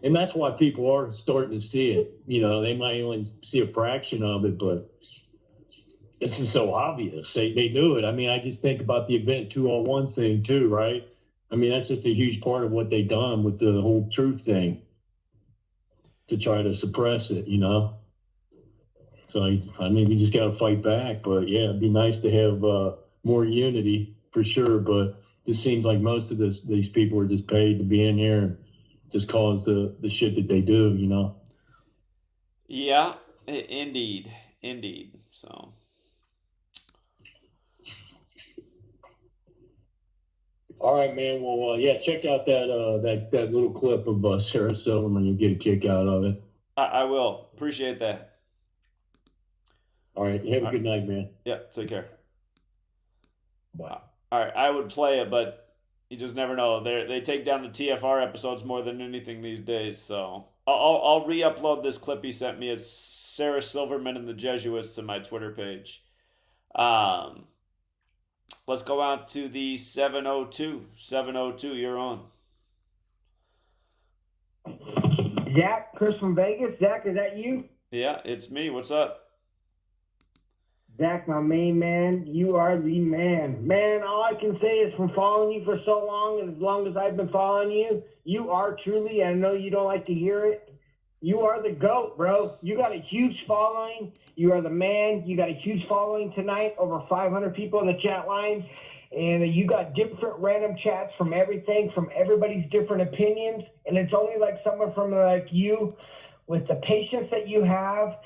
And that's why people are starting to see it. You know, they might only see a fraction of it, but this is so obvious. They knew it. I mean, I just think about the Event 201 thing too, right? I mean, that's just a huge part of what they done with the whole truth thing to try to suppress it, you know? So, I mean, we just got to fight back. But, yeah, it'd be nice to have more unity for sure. But it seems like most of these people are just paid to be in here and just cause the shit that they do, you know? Yeah, indeed. So. All right, man. Well, yeah, check out that little clip of Sarah Silverman. You'll get a kick out of it. I will. Appreciate that. All right. Have a good night, man. Yeah, take care. Bye. All right, I would play it, but you just never know. They take down the TFR episodes more than anything these days. So I'll re-upload this clip he sent me. It's Sarah Silverman and the Jesuits to my Twitter page. Let's go out to the 702. 702, you're on. Zach, Chris from Vegas. Zach, is that you? Yeah, it's me. What's up? Zach, my main man, you are the man. Man, all I can say is from following you for so long, and as long as I've been following you, you are truly, I know you don't like to hear it, you are the GOAT, bro. You got a huge following. You are the man. You got a huge following tonight, over 500 people in the chat line. And you got different random chats from everything, from everybody's different opinions. And it's only like someone from like you, with the patience that you have,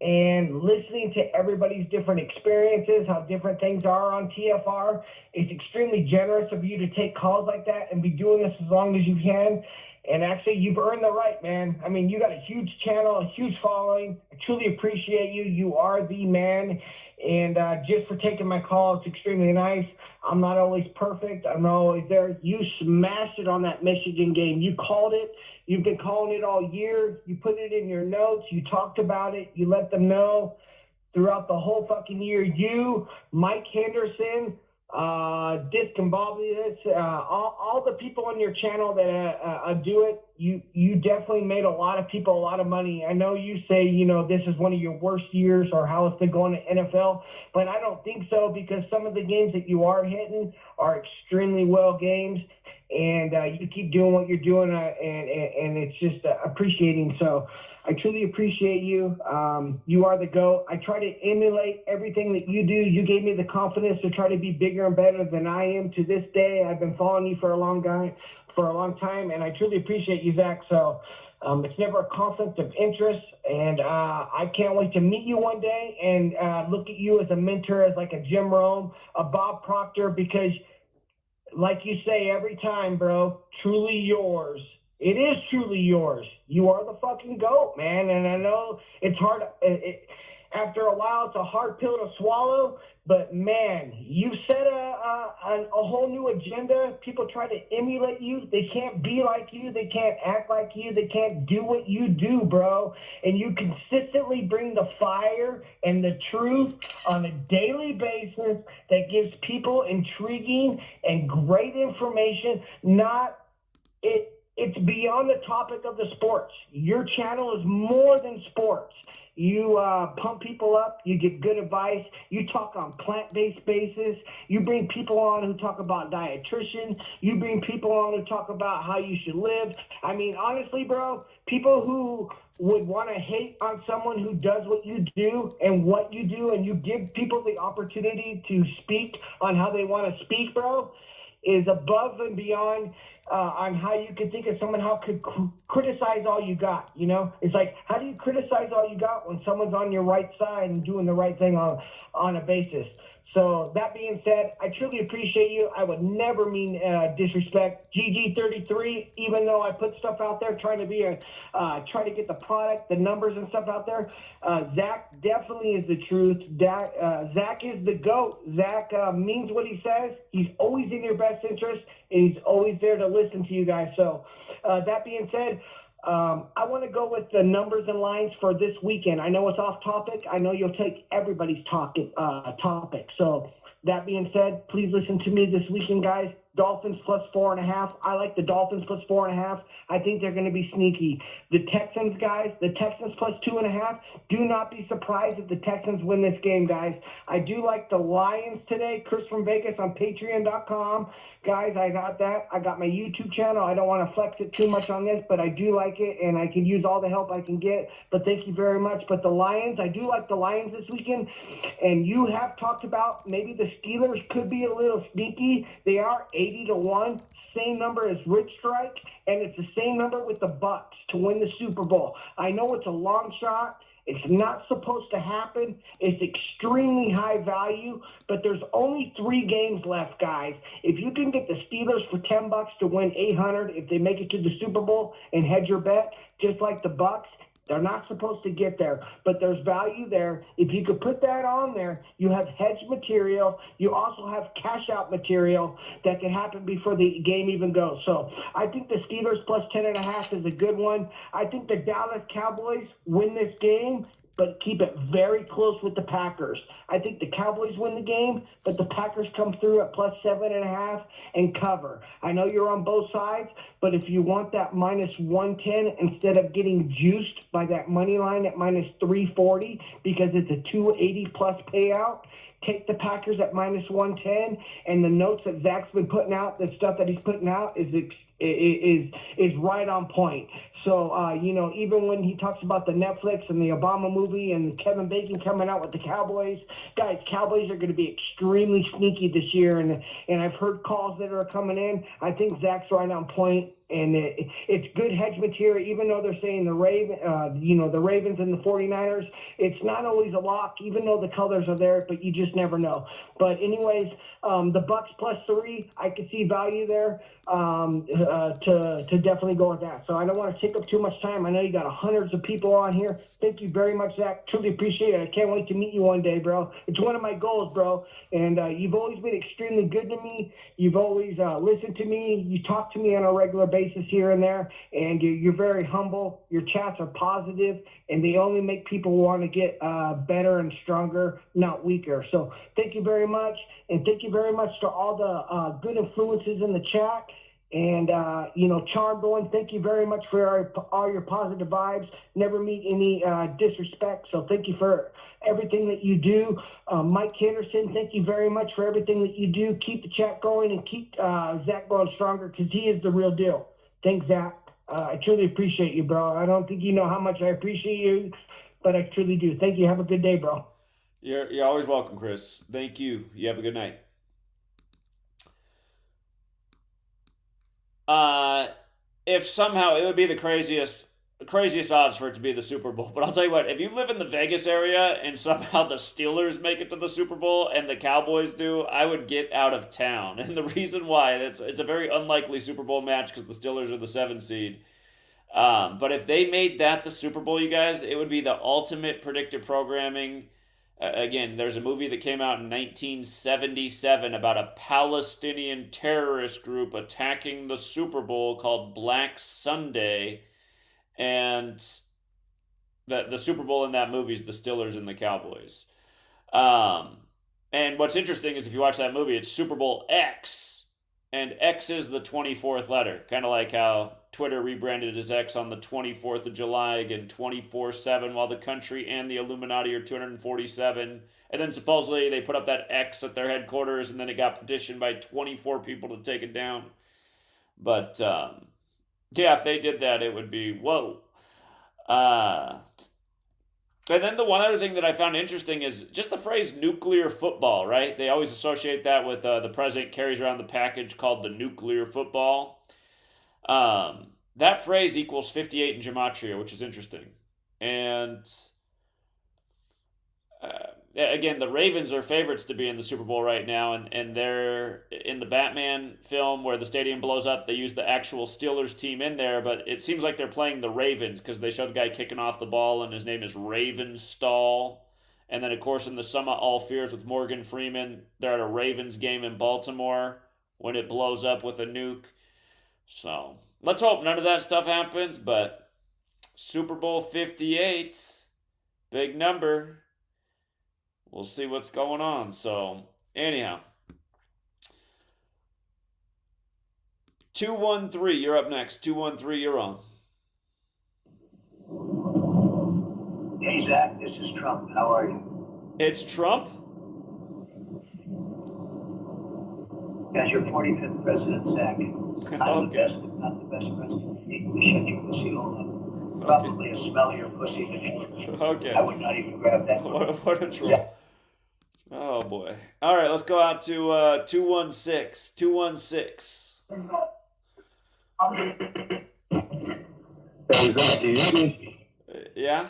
and listening to everybody's different experiences, how different things are on TFR. It's extremely generous of you to take calls like that and be doing this as long as you can. And actually, you've earned the right, man. I mean, you got a huge channel, a huge following. I truly appreciate you. You are the man. And just for taking my call, it's extremely nice. I'm not always perfect. I'm not always there. You smashed it on that Michigan game. You called it. You've been calling it all year. You put it in your notes. You talked about it. You let them know throughout the whole fucking year. You, Mike Henderson, Discombobulous, all the people on your channel that do it, you definitely made a lot of people a lot of money. I know you say, you know, this is one of your worst years or how it's been going to NFL, but I don't think so, because some of the games that you are hitting are extremely well games, and you keep doing what you're doing, and it's just appreciating. So I truly appreciate you. You are the GOAT. I try to emulate everything that you do. You gave me the confidence to try to be bigger and better than I am to this day. I've been following you for a long time, and I truly appreciate you, Zach. So it's never a conflict of interest, and I can't wait to meet you one day and look at you as a mentor, as like a Jim Rome, a Bob Proctor, because like you say every time, bro, truly yours. It is truly yours. You are the fucking GOAT, man. And I know it's hard. After a while, it's a hard pill to swallow. But, man, you set a whole new agenda. People try to emulate you. They can't be like you. They can't act like you. They can't do what you do, bro. And you consistently bring the fire and the truth on a daily basis that gives people intriguing and great information. It's beyond the topic of the sports. Your channel is more than sports. You pump people up. You give good advice. You talk on plant-based basis. You bring people on who talk about dietitian. You bring people on who talk about how you should live. I mean, honestly, bro, people who would want to hate on someone who does what you do, and you give people the opportunity to speak on how they want to speak, bro, is above and beyond on how you could think of someone how could criticize all you got, you know? It's like, how do you criticize all you got when someone's on your right side and doing the right thing on a basis? So that being said, I truly appreciate you. I would never mean disrespect. GG33, even though I put stuff out there trying to try to get the product, the numbers and stuff out there, Zach definitely is the truth. Zach is the GOAT. Zach means what he says. He's always in your best interest, and he's always there to listen to you guys. So that being said, I want to go with the numbers and lines for this weekend. I know it's off topic. I know you'll take everybody's topic. So that being said, please listen to me this weekend, guys. Dolphins plus 4.5. I like the Dolphins plus 4.5. I think they're going to be sneaky. The Texans, guys, the Texans plus 2.5. Do not be surprised if the Texans win this game, guys. I do like the Lions today. Chris from Vegas on patreon.com. Guys, I got that. I got my YouTube channel. I don't want to flex it too much on this, but I do like it, and I can use all the help I can get. But thank you very much. But the Lions, I do like the Lions this weekend. And you have talked about maybe the Steelers could be a little sneaky. They are 80-1. Same number as Rich Strike, and it's the same number with the Bucks to win the Super Bowl. I know it's a long shot. It's not supposed to happen. It's extremely high value, but there's only 3 games left, guys. If you can get the Steelers for $10 to win 800, if they make it to the Super Bowl and hedge your bet, just like the Bucks, they're not supposed to get there, but there's value there. If you could put that on there, you have hedge material. You also have cash out material that can happen before the game even goes. So I think the Steelers plus 10.5 is a good one. I think the Dallas Cowboys win this game, but keep it very close with the Packers. I think the Cowboys win the game, but the Packers come through at plus 7.5 and cover. I know you're on both sides, but if you want that minus 110 instead of getting juiced by that money line at minus 340 because it's a 280 plus payout, take the Packers at minus 110, and the notes that Zach's been putting out, the stuff that he's putting out is right on point. So, even when he talks about the Netflix and the Obama movie and Kevin Bacon coming out with the Cowboys, guys, Cowboys are going to be extremely sneaky this year. And I've heard calls that are coming in. I think Zach's right on point. And it's good hedge material, even though they're saying the Ravens and the 49ers, it's not always a lock, even though the colors are there, but you just never know. But anyways, the Bucks plus 3, I could see value there to definitely go with that. So I don't want to take up too much time. I know you got hundreds of people on here. Thank you very much, Zach. Truly appreciate it. I can't wait to meet you one day, bro. It's one of my goals, bro. And you've always been extremely good to me. You've always listened to me. You talk to me on a regular basis here and there, and you're very humble. Your chats are positive, and they only make people want to get better and stronger, not weaker. So thank you very much, and thank you very much to all the good influences in the chat. And, Charm going, thank you very much for all your positive vibes. Never meet any disrespect. So thank you for everything that you do. Mike Henderson, thank you very much for everything that you do. Keep the chat going and keep Zach going stronger because he is the real deal. Thanks, Zach. I truly appreciate you, bro. I don't think you know how much I appreciate you, but I truly do. Thank you. Have a good day, bro. You're always welcome, Chris. Thank you. You have a good night. If somehow, it would be the craziest, craziest odds for it to be the Super Bowl. But I'll tell you what, if you live in the Vegas area and somehow the Steelers make it to the Super Bowl and the Cowboys do, I would get out of town. And the reason why, it's a very unlikely Super Bowl match because the Steelers are the 7 seed. But if they made that the Super Bowl, you guys, it would be the ultimate predictive programming. Again, there's a movie that came out in 1977 about a Palestinian terrorist group attacking the Super Bowl called Black Sunday. And the Super Bowl in that movie is the Steelers and the Cowboys. And what's interesting is if you watch that movie, it's Super Bowl X, and X is the 24th letter, kind of like how Twitter rebranded as X on the 24th of July, again 24/7, while the country and the Illuminati are 247. And then supposedly they put up that X at their headquarters, and then it got petitioned by 24 people to take it down. But yeah, if they did that, it would be whoa. And then the one other thing that I found interesting is just the phrase nuclear football, right? They always associate that with the president carries around the package called the nuclear football. That phrase equals 58 in Gematria, which is interesting. And again, the Ravens are favorites to be in the Super Bowl right now, and they're in the Batman film where the stadium blows up. They use the actual Steelers team in there, but it seems like they're playing the Ravens because they showed the guy kicking off the ball, and his name is Ravenstall. And then, of course, in the Sum of All Fears with Morgan Freeman, they're at a Ravens game in Baltimore when it blows up with a nuke. So let's hope none of that stuff happens, but Super Bowl 58, big number. We'll see what's going on. So, anyhow. 213, you're up next. 213, you're on. Hey, Zach, this is Trump. How are you? It's Trump? As your 45th president, Zach. I'm the best, if not the best president. You shut your pussy hole up. Probably a smellier pussy than yours. Okay. I would not even grab that. What a troll. Yeah. Oh, boy. All right, let's go out to 216. 216. Hey, Zach, do you hear me? Yeah?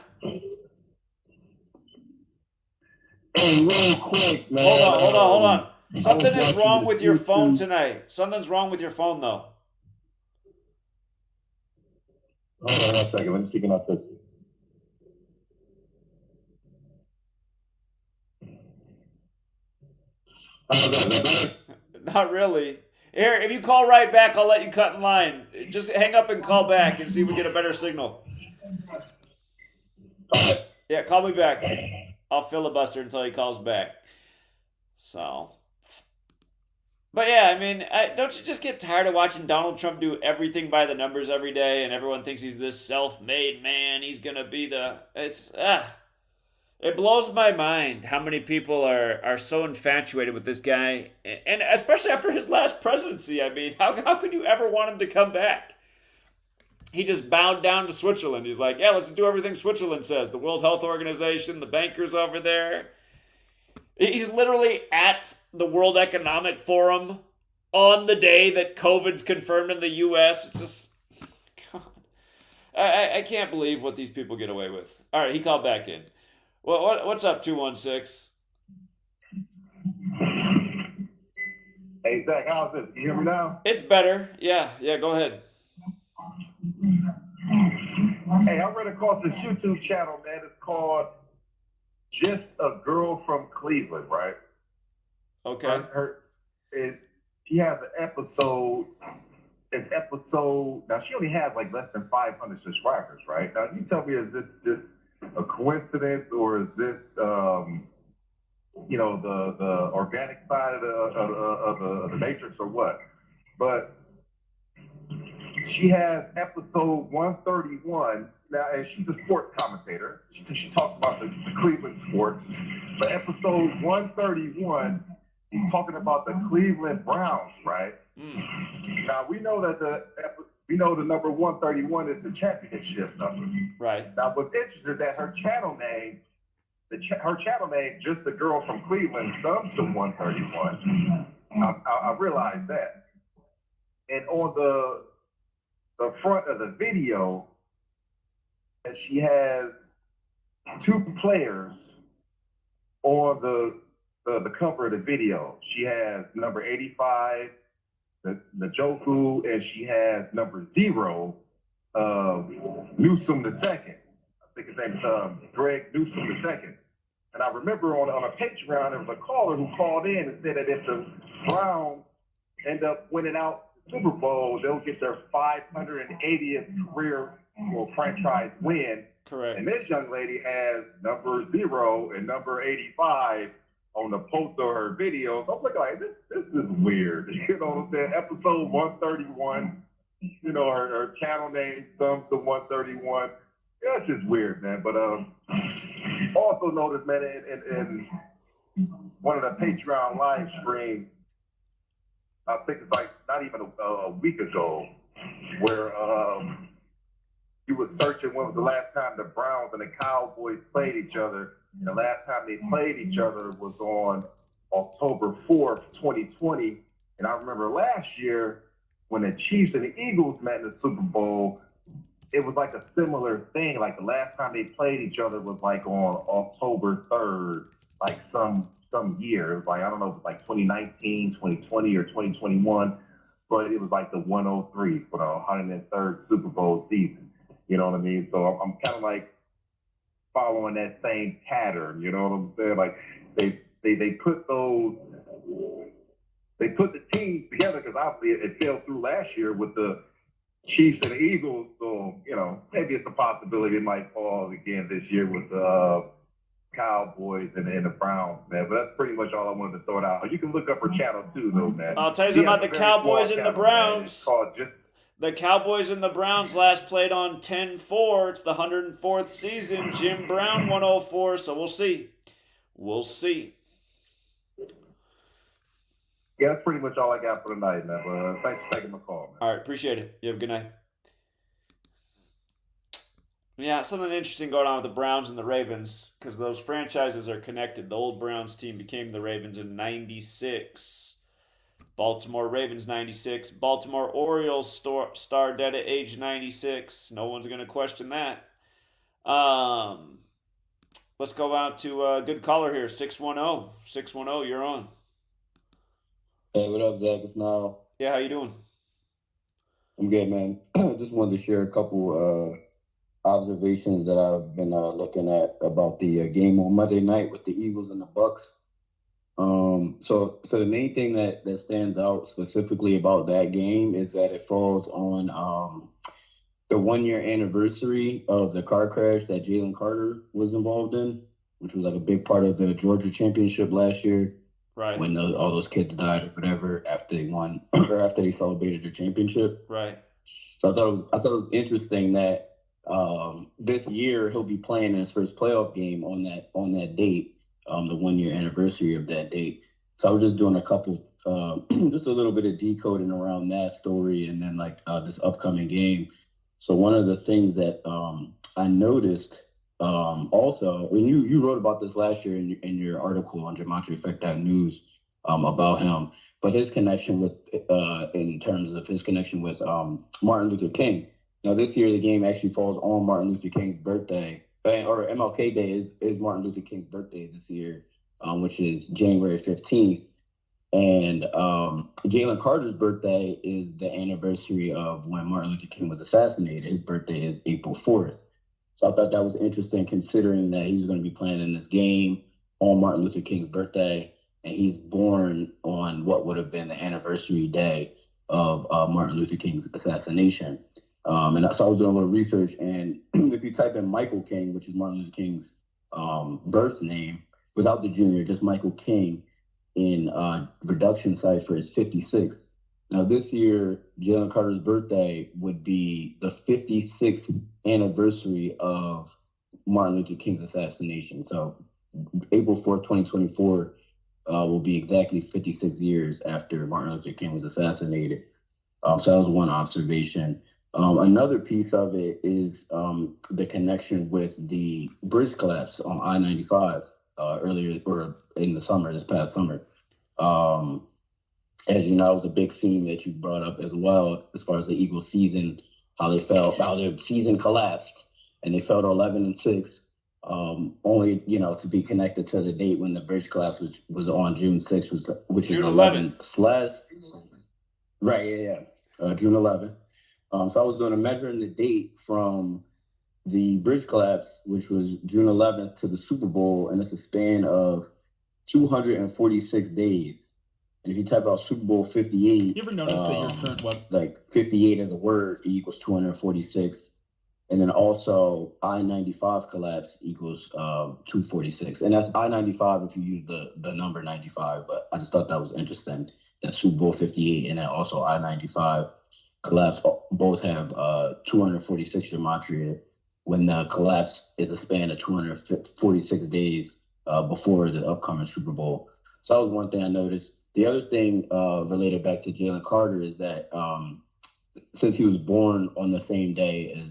Hey, real quick, man. Hold on. Something is wrong with your phone tonight. Something's wrong with your phone, though. Hold on 1 second. Let me speak about this. Not really. Here, if you call right back, I'll let you cut in line. Just hang up and call back and see if we get a better signal. Yeah, call me back. I'll filibuster until he calls back. So. But yeah, I mean, don't you just get tired of watching Donald Trump do everything by the numbers every day, and everyone thinks he's this self-made man, he's gonna be the... It blows my mind how many people are so infatuated with this guy, and especially after his last presidency. I mean, how could you ever want him to come back? He just bowed down to Switzerland. He's like, yeah, let's do everything Switzerland says. The World Health Organization, the bankers over there. He's literally at the World Economic Forum on the day that COVID's confirmed in the U.S. It's just, God. I can't believe what these people get away with. All right, he called back in. Well, what's up, 216? Hey, Zach, how's this? Can you hear me now? It's better. Yeah, go ahead. Hey, I read across this YouTube channel, man. It's called Just a Girl from Cleveland, right? Okay. She has an episode. It's episode. Now, she only has like less than 500 subscribers, right? Now, you tell me, is this just a coincidence, or is this, the organic side of the matrix, or what? But she has episode 131. Now, and she's a sports commentator. She talks about the Cleveland sports. But episode 131, she's talking about the Cleveland Browns, right? Now, we know that the number 131 is the championship number. Right. Now, what's interesting is that her channel name, Just the Girl from Cleveland, sums to 131. I realized that. And on the front of the video, And she has two players on the cover of the video. She has number 85, the Njoku, and she has number 0, Newsom II. I think his name is Greg Newsom II. And I remember on a Patreon, there was a caller who called in and said that if the Browns end up winning out the Super Bowl, they'll get their 580th career or franchise win. Correct. And this young lady has number 0 and number 85 on the post of her video. So I'm like, this is weird. You know what I'm saying? Episode 131, you know, her channel name comes to 131. Yeah, it's just weird, man. But also noticed, man, in one of the Patreon live streams, I think it's like not even a week ago, where you were searching when was the last time the Browns and the Cowboys played each other. And the last time they played each other was on October 4th, 2020. And I remember last year when the Chiefs and the Eagles met in the Super Bowl, it was like a similar thing. Like the last time they played each other was like on October 3rd, like some year. It was like, I don't know, it was like 2019, 2020, or 2021, but it was like the 103 for the 103rd Super Bowl season. You know what I mean? So I'm kind of like following that same pattern. You know what I'm saying? Like they put the teams together because obviously it fell through last year with the Chiefs and the Eagles. So, you know, maybe it's a possibility it might fall again this year with the Cowboys and the Browns, man. But that's pretty much all I wanted to throw it out. You can look up her channel too, though, man. I'll tell you about the Cowboys and the Browns. Just The Cowboys and the Browns last played on 10-4. It's the 104th season. Jim Brown 104. So we'll see. We'll see. Yeah, that's pretty much all I got for tonight, man. But thanks for taking my call, man. All right, appreciate it. You have a good night. Yeah, something interesting going on with the Browns and the Ravens because those franchises are connected. The old Browns team became the Ravens in '96. Baltimore Ravens 96. Baltimore Orioles star dead at age 96. No one's going to question that. Let's go out to a good caller here. 610. 610, you're on. Hey, what up, Zach? It's Niall. Yeah, how you doing? I'm good, man. Just wanted to share a couple observations that I've been looking at about the game on Monday night with the Eagles and the Bucks. So the main thing that stands out specifically about that game is that it falls on the 1-year anniversary of the car crash that Jalen Carter was involved in, which was like a big part of the Georgia championship last year. Right. When all those kids died or whatever after they won or after they celebrated their championship. Right. So I thought it was interesting that this year he'll be playing his first playoff game on that date, the 1-year anniversary of that date. So I was just doing a couple, just a little bit of decoding around that story and then like this upcoming game. So one of the things that I noticed also, when you wrote about this last year in your article on GematriaEffectNews about him, but his connection with, in terms of his connection with Martin Luther King. Now this year the game actually falls on Martin Luther King's birthday, or MLK Day is Martin Luther King's birthday this year, which is January 15th. And Jalen Carter's birthday is the anniversary of when Martin Luther King was assassinated. His birthday is April 4th. So I thought that was interesting considering that he's going to be playing in this game on Martin Luther King's birthday. And he's born on what would have been the anniversary day of Martin Luther King's assassination. And so I was doing a little research, and if you type in Michael King, which is Martin Luther King's birth name, without the junior, just Michael King, in reduction cipher is 56. Now this year, Jalen Carter's birthday would be the 56th anniversary of Martin Luther King's assassination. So April 4th, 2024 will be exactly 56 years after Martin Luther King was assassinated. So that was one observation. Another piece of it is the connection with the bridge collapse on I-95 earlier, or in the summer, this past summer. As you know, it was a big theme that you brought up as well, as far as the Eagles season, how their season collapsed and they fell to 11-6. Only, to be connected to the date when the bridge collapse was on June 6th, which June is 11th. Right, June 11th. So I was doing a measuring the date from the bridge collapse, which was June 11th, to the Super Bowl, and it's a span of 246 days. And if you type out Super Bowl 58, You ever notice that your current web? like 58 as a word equals 246. And then also I-95 collapse equals 246. And that's I-95 if you use the number 95. But I just thought that was interesting. That Super Bowl 58 and then also I-95 collapse both have 246 gematria when the collapse is a span of 246 days before the upcoming Super Bowl. So that was one thing I noticed. The other thing related back to Jalen Carter is that since he was born on the same day as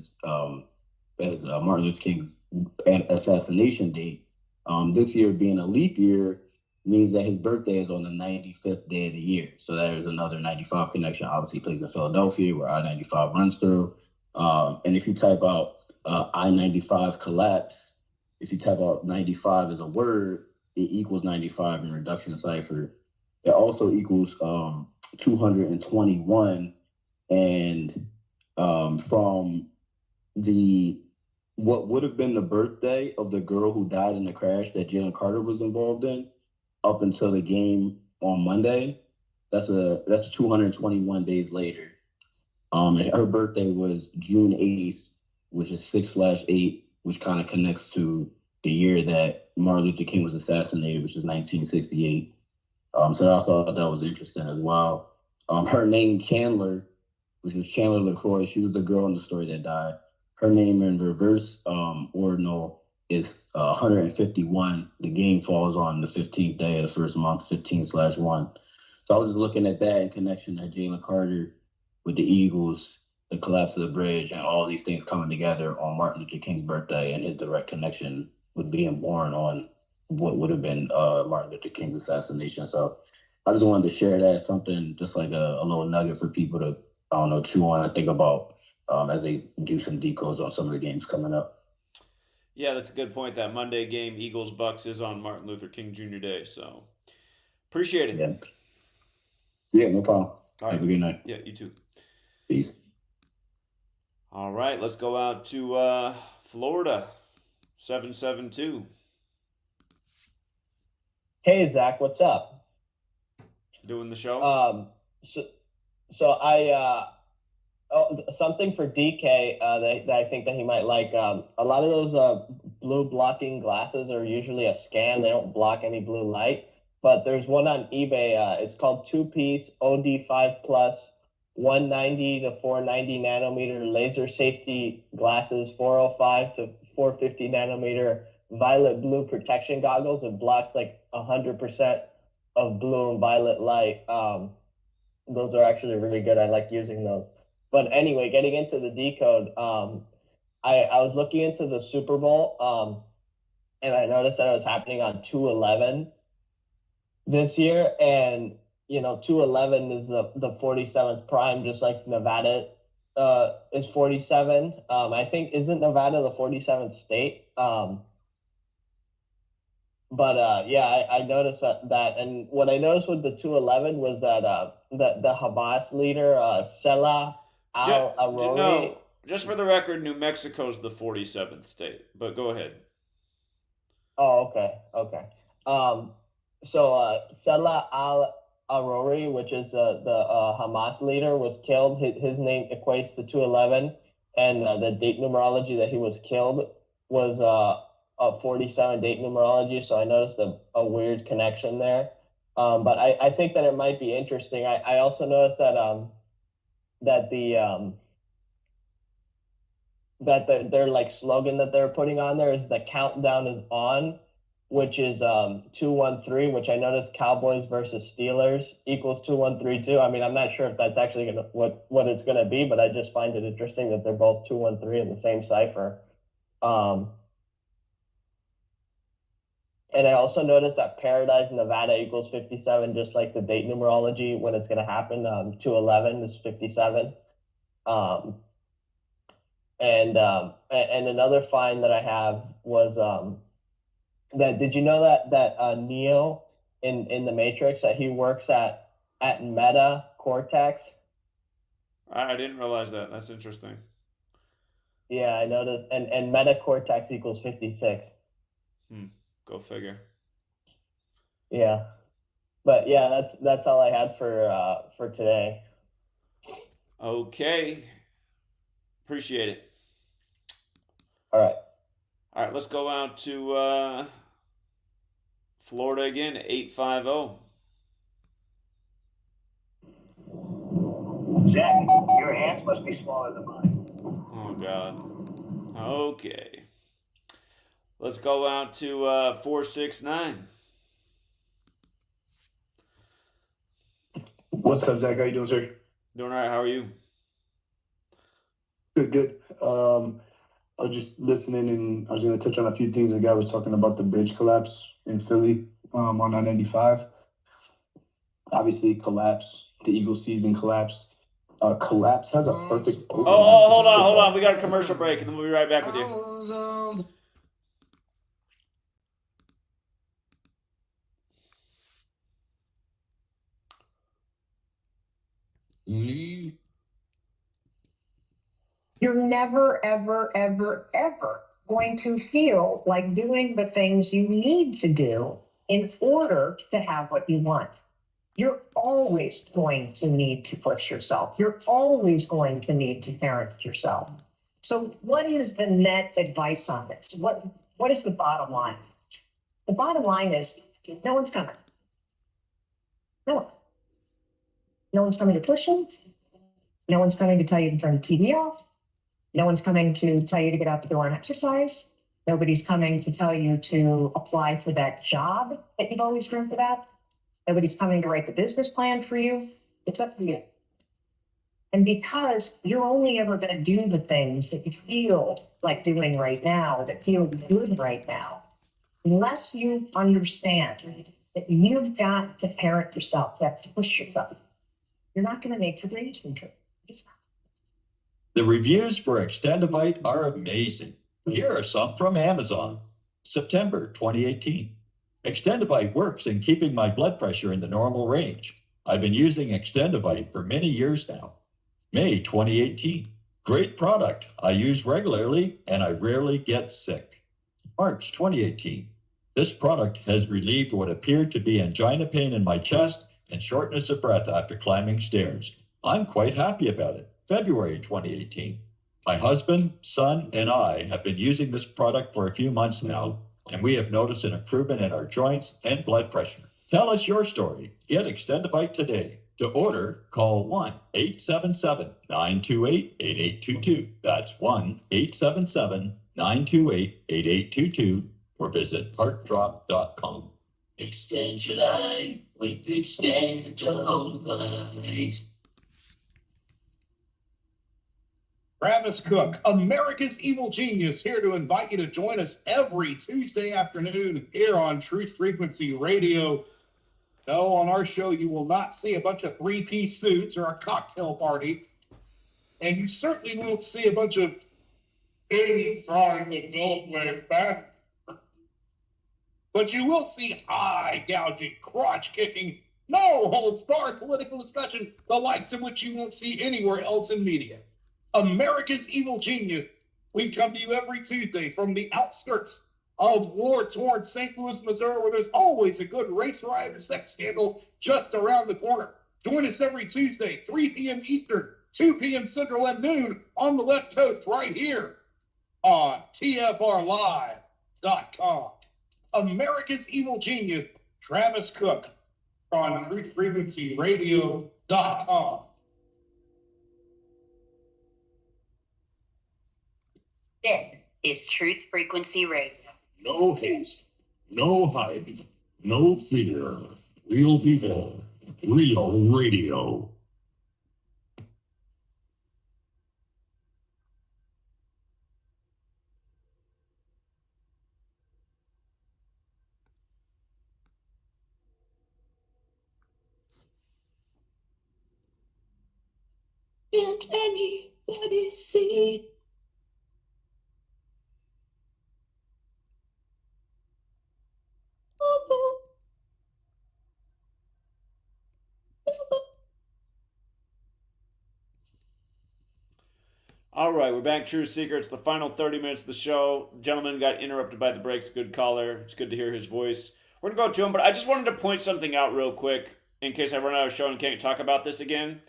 Martin Luther King's assassination date, this year being a leap year means that his birthday is on the 95th day of the year. So there's another 95 connection. Obviously, he plays in Philadelphia, where I-95 runs through. And if you type out I-95 collapse, if you type out 95 as a word, it equals 95 in reduction cipher. It also equals 221. And from what would have been the birthday of the girl who died in the crash that Jalen Carter was involved in, up until the game on Monday, that's 221 days later. And her birthday was June 8th, which is 6/8, which kind of connects to the year that Martin Luther King was assassinated, which is 1968. So I thought that was interesting as well. Her name, Chandler, which was Chandler LaCroix, she was the girl in the story that died. Her name in reverse ordinal is 151. The game falls on the 15th day of the first month, 15/1. So I was just looking at that in connection to Jalen Carter with the Eagles, the collapse of the bridge, and all these things coming together on Martin Luther King's birthday and his direct connection with being born on what would have been Martin Luther King's assassination. So I just wanted to share that, something just like a little nugget for people to, chew on and think about as they do some decodes on some of the games coming up. Yeah, that's a good point. That Monday game, Eagles-Bucks, is on Martin Luther King Jr. Day. So appreciate it. Yeah, no problem. All right. Have a good night. Yeah, you too. Peace. All right, let's go out to Florida, 772. Hey, Zach, what's up? Doing the show? Something for DK that I think that he might like. A lot of those blue blocking glasses are usually a scam. They don't block any blue light. But there's one on eBay. It's called 2-piece OD5 Plus 190 to 490 nanometer laser safety glasses, 405 to 450 nanometer violet blue protection goggles. It blocks like 100% of blue and violet light. Those are actually really good. I like using those. But anyway, getting into the decode, I was looking into the Super Bowl, and I noticed that it was happening on 2/11 this year. And, 2/11 is the 47th prime, just like Nevada is 47. I think, isn't Nevada the 47th state? I noticed that. And what I noticed with the 2/11 was that the Hamas leader, Salah al-Aruri. No, just for the record, New Mexico's the 47th state, but go ahead. Oh, okay. Salah al-Aruri, which is the Hamas leader, was killed. His name equates to 2/11, and the date numerology that he was killed was a 47 date numerology. So I noticed a weird connection there. But I think that it might be interesting. I also noticed that their like slogan that they're putting on there is the countdown is on, which is 2-1-3, which I noticed Cowboys versus Steelers equals 2-1-3-2. I mean, I'm not sure if that's actually what it's gonna be, but I just find it interesting that they're both 2-1-3 in the same cipher. And I also noticed that Paradise, Nevada equals 57, just like the date numerology when it's going to happen. 2/11 is 57. And another find that I have was that, did you know that Neo in the Matrix, that he works at Meta Cortex? I didn't realize that. That's interesting. Yeah, I noticed. And Meta Cortex equals 56. Go figure. Yeah. But yeah, that's all I had for today. Okay. Appreciate it. All right. All right, let's go out to Florida again, 850. Jack, your hands must be smaller than mine. Oh, God. Okay. Let's go out to 469. What's up, Zach? How you doing, sir? Doing all right. How are you? Good. I was just listening, and I was going to touch on a few things. The guy was talking about the bridge collapse in Philly on I-95. Obviously, collapse. The Eagles season collapse. Collapse has a perfect. Oh, hold on. We got a commercial break, and then we'll be right back with you. You're never, ever, ever, ever going to feel like doing the things you need to do in order to have what you want. You're always going to need to push yourself. You're always going to need to parent yourself. So what is the net advice on this? What is the bottom line? The bottom line is no one's coming. No one. No one's coming to push you. No one's coming to tell you to turn the TV off. No one's coming to tell you to get out the door and exercise. Nobody's coming to tell you to apply for that job that you've always dreamt about. Nobody's coming to write the business plan for you. It's up to you. And because you're only ever going to do the things that you feel like doing right now, that feel good right now, unless you understand that you've got to parent yourself, you have to push yourself, you're not going to make your dreams come true. The reviews for Extendivite are amazing. Here are some from Amazon. September 2018. Extendivite works in keeping my blood pressure in the normal range. I've been using Extendivite for many years now. May 2018. Great product. I use regularly and I rarely get sick. March 2018. This product has relieved what appeared to be angina pain in my chest and shortness of breath after climbing stairs. I'm quite happy about it. February 2018. My husband, son, and I have been using this product for a few months now, and we have noticed an improvement in our joints and blood pressure. Tell us your story. Get Extendivite today. To order, call 1-877-928-8822. That's 1-877-928-8822, or visit heartdrop.com. Extend your life with Extendivite. Travis Cook, America's Evil Genius, here to invite you to join us every Tuesday afternoon here on Truth Frequency Radio. No, on our show, you will not see a bunch of three-piece suits or a cocktail party. And you certainly won't see a bunch of inside the Beltway back. But you will see eye-gouging, crotch-kicking, no-holds-barred political discussion, the likes of which you won't see anywhere else in media. America's Evil Genius. We come to you every Tuesday from the outskirts of war-torn St. Louis, Missouri, where there's always a good race riot or sex scandal just around the corner. Join us every Tuesday, 3 p.m. Eastern, 2 p.m. Central, and noon on the left coast right here on TFRLive.com. America's Evil Genius, Travis Cook, on TruthFrequencyRadio.com. This is Truth Frequency Radio. No haste, no hype, no fear. Real people, real radio. Can't anybody see All right, we're back. True Secrets, the final 30 minutes of the show. Gentleman got interrupted by the breaks. Good caller. It's good to hear his voice. We're going to go to him, but I just wanted to point something out real quick in case I run out of show and can't talk about this again.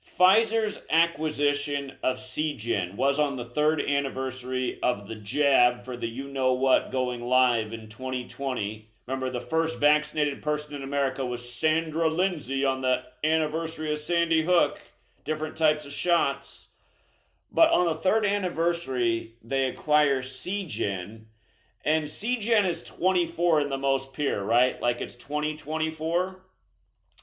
Pfizer's acquisition of Seagen was on the 3rd anniversary of the jab for the you-know-what going live in 2020. Remember, the first vaccinated person in America was Sandra Lindsay on the anniversary of Sandy Hook. Different types of shots. But on the 3rd anniversary, they acquire Seagen. And Seagen is 24 in the most pure, right? Like it's 2024.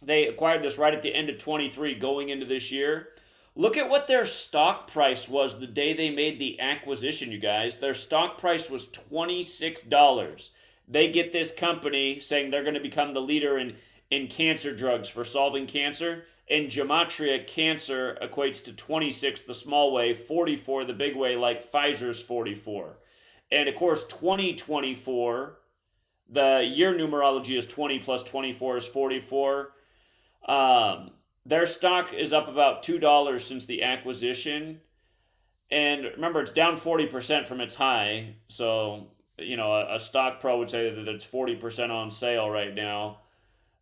They acquired this right at the end of 23 going into this year. Look at what their stock price was the day they made the acquisition, you guys. Their stock price was $26. They get this company saying they're going to become the leader in cancer drugs for solving cancer. And Gematria Cancer equates to 26 the small way, 44 the big way, like Pfizer's 44. And of course, 2024, the year numerology is 20 plus 24 is 44. Their stock is up about $2 since the acquisition. And remember, it's down 40% from its high. So, you know, a stock pro would say that it's 40% on sale right now.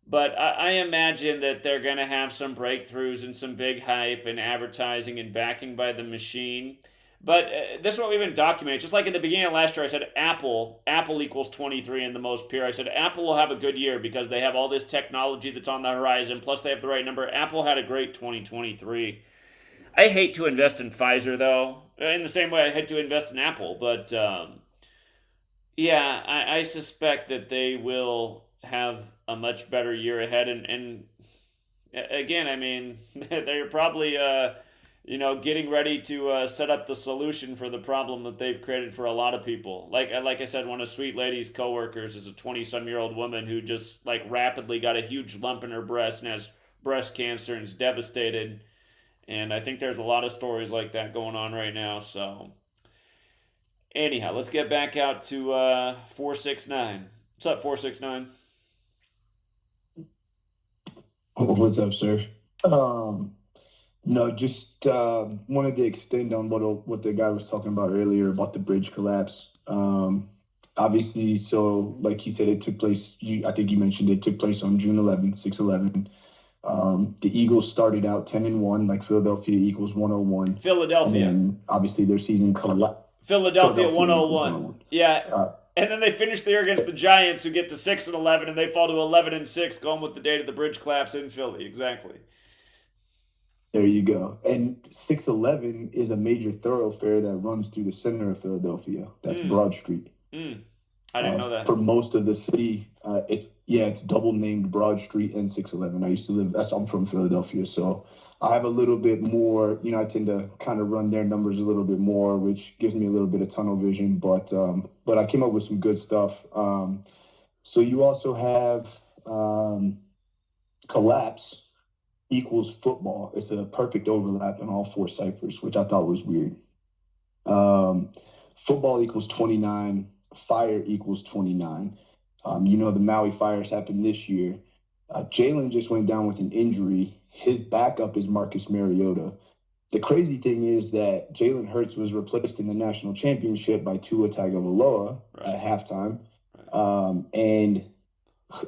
But I imagine that they're going to have some breakthroughs and some big hype and advertising and backing by the machine. But this is what we've been documenting. Just like in the beginning of last year, I said Apple equals 23 in the most pure. I said Apple will have a good year because they have all this technology that's on the horizon. Plus, they have the right number. Apple had a great 2023. I hate to invest in Pfizer, though. In the same way I hate to invest in Apple. But, yeah, I suspect that they will have a much better year ahead. And again, I mean, they're probably, getting ready to set up the solution for the problem that they've created for a lot of people. Like I said, one of Sweet Lady's coworkers is a 20-some-year-old woman who just, rapidly got a huge lump in her breast and has breast cancer and is devastated. And I think there's a lot of stories like that going on right now. So, anyhow, let's get back out to 469. What's up, 469? What's up, sir? No, just wanted to extend on what the guy was talking about earlier about the bridge collapse. Obviously, so like he said, it took place, I think you mentioned it took place on June 11th, 6/11. The Eagles started out 10-1, like Philadelphia Eagles 101. Philadelphia. And obviously their season collapsed. Philadelphia 101. Yeah. And then they finished the year against the Giants, who get to 6-11, and they fall to 11-6, going with the date of the bridge collapse in Philly. Exactly. There you go. And 611 is a major thoroughfare that runs through the center of Philadelphia. That's Broad Street. I didn't know that. For most of the city, it's double named Broad Street and 611. I used to live. I'm from Philadelphia, so I have a little bit more. I tend to kind of run their numbers a little bit more, which gives me a little bit of tunnel vision. But I came up with some good stuff. So you also have collapse equals football. It's a perfect overlap in all four ciphers, which I thought was weird. Football equals 29. Fire equals 29. The Maui fires happened this year. Jalen just went down with an injury. His backup is Marcus Mariota. The crazy thing is that Jalen Hurts was replaced in the national championship by Tua Tagovailoa at halftime. And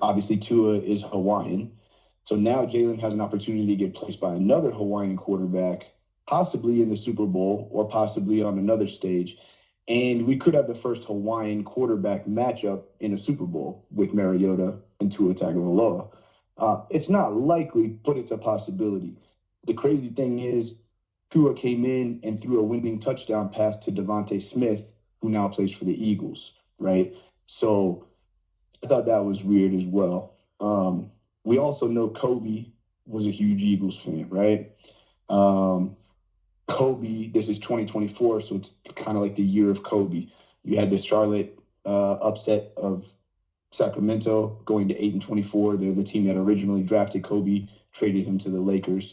obviously Tua is Hawaiian. So now Jalen has an opportunity to get placed by another Hawaiian quarterback, possibly in the Super Bowl or possibly on another stage. And we could have the first Hawaiian quarterback matchup in a Super Bowl with Mariota and Tua Tagovailoa. It's not likely, but it's a possibility. The crazy thing is Tua came in and threw a winning touchdown pass to Devontae Smith, who now plays for the Eagles, right? So I thought that was weird as well. We also know Kobe was a huge Eagles fan, right? Kobe, this is 2024, so it's kind of like the year of Kobe. You had the Charlotte upset of Sacramento going to 8-24. They're the team that originally drafted Kobe, traded him to the Lakers.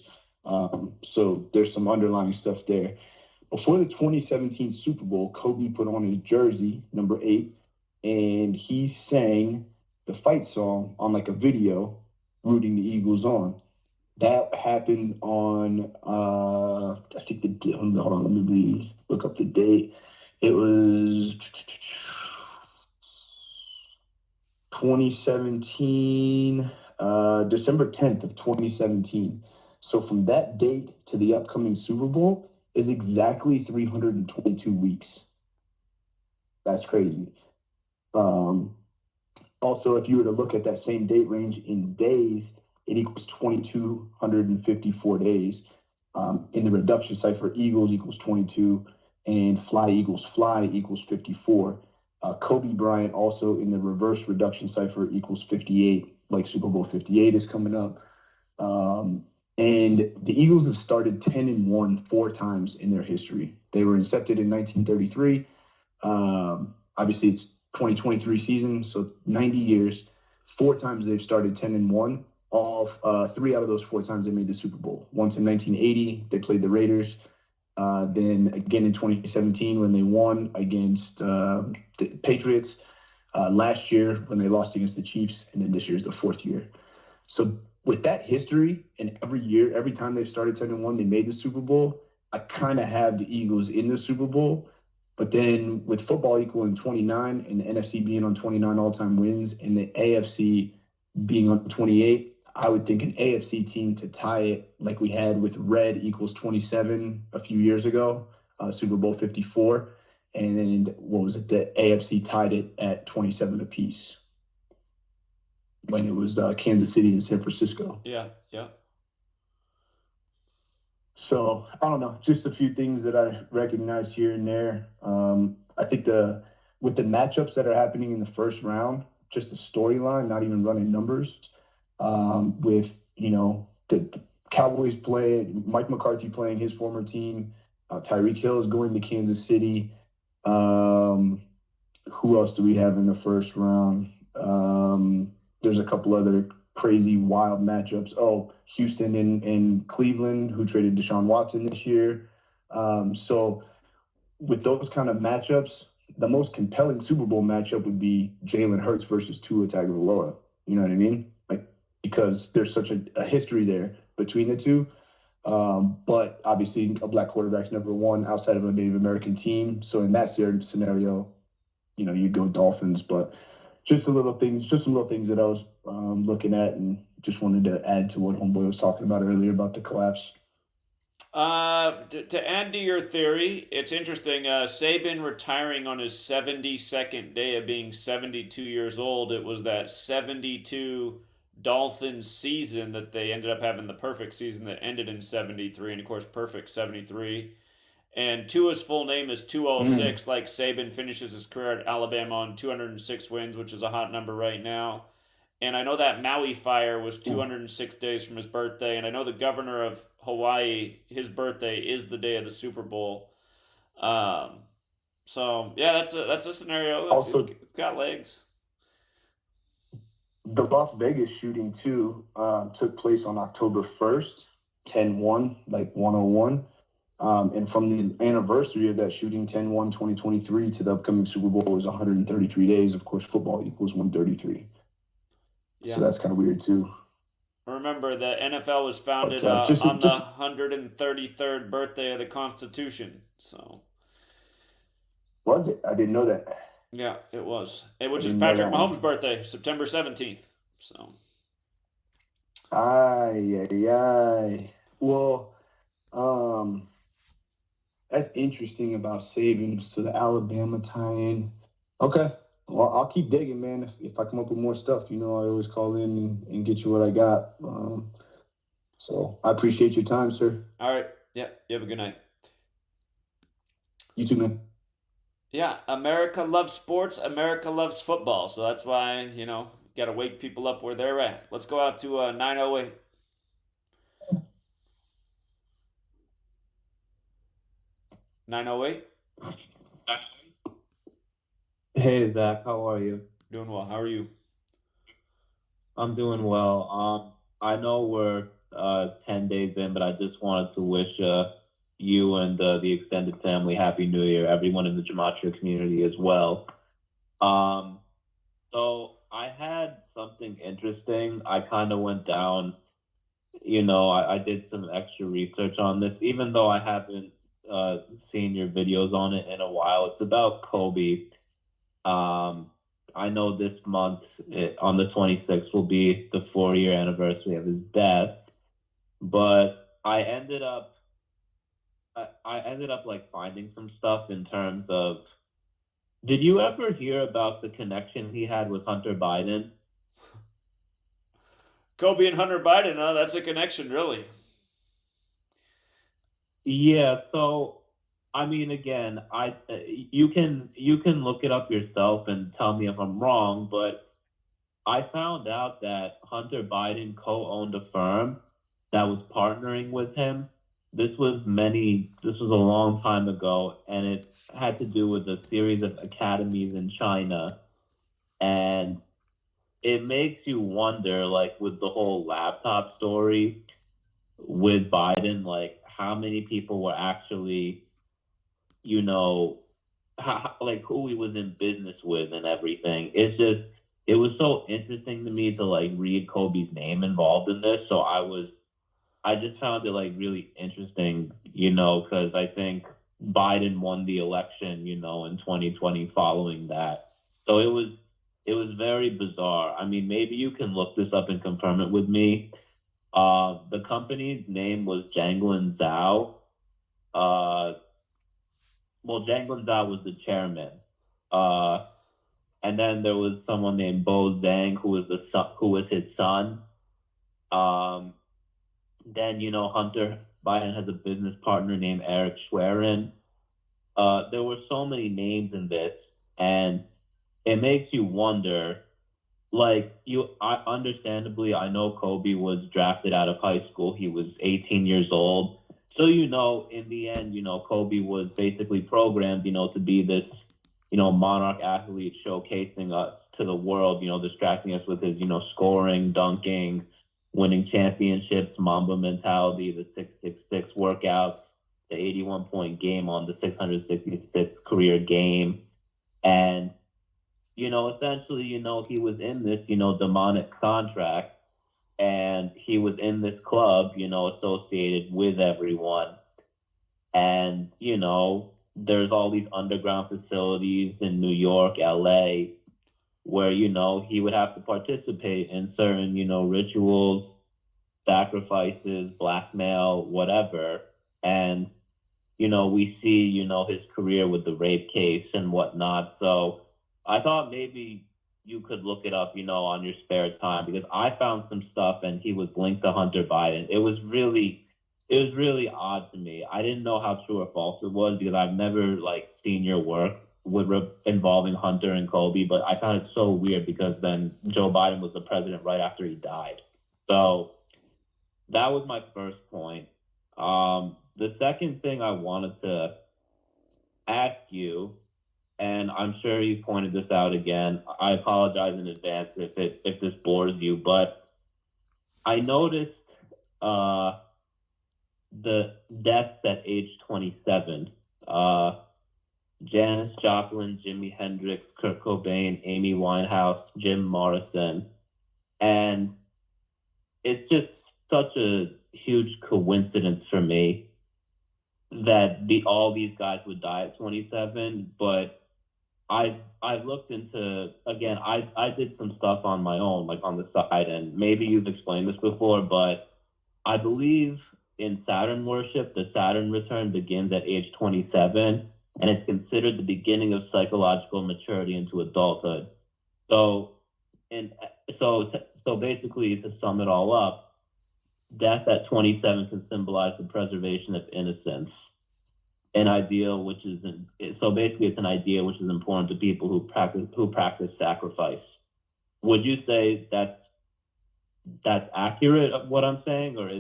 So there's some underlying stuff there. Before the 2017 Super Bowl, Kobe put on his jersey, number 8, and he sang the fight song on like a video, rooting the Eagles on. That happened on, I think think hold on, let me look up the date. It was 2017, December 10th of 2017. So from that date to the upcoming Super Bowl is exactly 322 weeks. That's crazy. Also, if you were to look at that same date range in days, it equals 2,254 days. In the reduction cipher, Eagles equals 22, and Fly Eagles Fly equals 54. Kobe Bryant also in the reverse reduction cipher equals 58, like Super Bowl 58 is coming up. And the Eagles have started 10-1 4 times in their history. They were incepted in 1933. Obviously, it's 2023 season, so 90 years. 4 times they've started 10-1. All 3 out of those 4 times they made the Super Bowl. Once in 1980, they played the Raiders. Then again in 2017 when they won against the Patriots. Last year when they lost against the Chiefs, and then this year is the 4th year. So with that history, and every year, every time they started 10-1, they made the Super Bowl. I kind of have the Eagles in the Super Bowl. But then with football equaling 29 and the NFC being on 29 all-time wins and the AFC being on 28, I would think an AFC team to tie it like we had with Red equals 27 a few years ago, Super Bowl 54. And then what was it? The AFC tied it at 27 apiece when it was Kansas City and San Francisco. Yeah. So I don't know, just a few things that I recognize here and there. I think with the matchups that are happening in the first round, just the storyline, not even running numbers, with the Cowboys playing, Mike McCarthy playing his former team, Tyreek Hill is going to Kansas City. Who else do we have in the first round? There's a couple other crazy, wild matchups. Oh, Houston and Cleveland, who traded Deshaun Watson this year. So with those kind of matchups, the most compelling Super Bowl matchup would be Jalen Hurts versus Tua Tagovailoa. You know what I mean? Because there's such a history there between the two. But obviously, a black quarterback's never won outside of a Native American team. So in that scenario, you'd go Dolphins. But just some little things that I was looking at, and just wanted to add to what Homeboy was talking about earlier about the collapse. To add to your theory, it's interesting. Saban retiring on his 72nd day of being 72 years old. It was that 72 Dolphins season that they ended up having the perfect season that ended in 73, and of course, perfect 73. And Tua's full name is 206, like Saban finishes his career at Alabama on 206 wins, which is a hot number right now. And I know that Maui fire was 206 days from his birthday, and I know the governor of Hawaii, his birthday is the day of the Super Bowl. So yeah, that's a scenario. It's got legs. The Las Vegas shooting too took place on October 1st, 10-1, like 101. And from the anniversary of that shooting, 10-1-2023, to the upcoming Super Bowl was 133 days. Of course, football equals 133. Yeah. So that's kind of weird too. Remember, the NFL was founded on the 133rd birthday of the Constitution. So. Was it? I didn't know that. Yeah, it was. Which is Patrick Mahomes' birthday, September 17th. So. Aye. Well, that's interesting about savings to the Alabama tie-in. Okay. Well, I'll keep digging, man. If I come up with more stuff, I always call in and get you what I got. So I appreciate your time, sir. All right. Yeah. You have a good night. You too, man. Yeah. America loves sports. America loves football. So that's why, got to wake people up where they're at. Let's go out to 908. Hey, Zach, how are you? Doing well. How are you? I'm doing well. I know we're 10 days in, but I just wanted to wish you and the extended family Happy New Year, everyone in the Gematria community as well. So I had something interesting. I kind of went down I did some extra research on this, even though I haven't seen your videos on it in a while. It's about Kobe. I know this month, on the 26th, will be the 4-year anniversary of his death, but I ended up like finding some stuff in terms of, did you ever hear about the connection he had with Hunter Biden? Kobe and Hunter Biden, huh? That's a connection, really. Yeah, so I mean, again, you can look it up yourself and tell me if I'm wrong, but I found out that Hunter Biden co-owned a firm that was partnering with him. This was a long time ago, and it had to do with a series of academies in China. And it makes you wonder, like, with the whole laptop story with Biden, like, how many people were actually, like, who he was in business with and everything. It was so interesting to me to, like, read Kobe's name involved in this. So I just found it, like, really interesting, because I think Biden won the election, in 2020 following that. So it was very bizarre. I mean, maybe you can look this up and confirm it with me. The company's name was Jianglin Zhao. Jianglin Zhao was the chairman. And then there was someone named Bo Zhang, who was his son. Then, Hunter Biden has a business partner named Eric Schwerin. There were so many names in this, and it makes you wonder, like, understandably, I know Kobe was drafted out of high school. He was 18 years old. So, in the end, Kobe was basically programmed, to be this, monarch athlete, showcasing us to the world, distracting us with his, scoring, dunking, winning championships, Mamba mentality, the 666 workouts, the 81-point game on the 666th career game. And, essentially, he was in this, demonic contract, and he was in this club, associated with everyone. And, there's all these underground facilities in New York, LA, where, he would have to participate in certain, rituals, sacrifices, blackmail, whatever. And, we see, his career with the rape case and whatnot. So I thought maybe you could look it up, on your spare time, because I found some stuff and he was linked to Hunter Biden. It was really odd to me. I didn't know how true or false it was, because I've never, like, seen your work involving Hunter and Kobe, but I found it so weird because then Joe Biden was the president right after he died. So that was my first point. The second thing I wanted to ask you, and I'm sure you pointed this out again, I apologize in advance if this bores you, but I noticed the deaths at age 27. Janis Joplin, Jimi Hendrix, Kurt Cobain, Amy Winehouse, Jim Morrison. And it's just such a huge coincidence for me that all these guys would die at 27. But I've looked into, again, I did some stuff on my own, like on the side, and maybe you've explained this before, but I believe in Saturn worship, the Saturn return begins at age 27, and it's considered the beginning of psychological maturity into adulthood. So basically, to sum it all up, death at 27 can symbolize the preservation of innocence, an ideal which is so basically it's an idea which is important to people who practice sacrifice. Would you say that's accurate of what I'm saying, or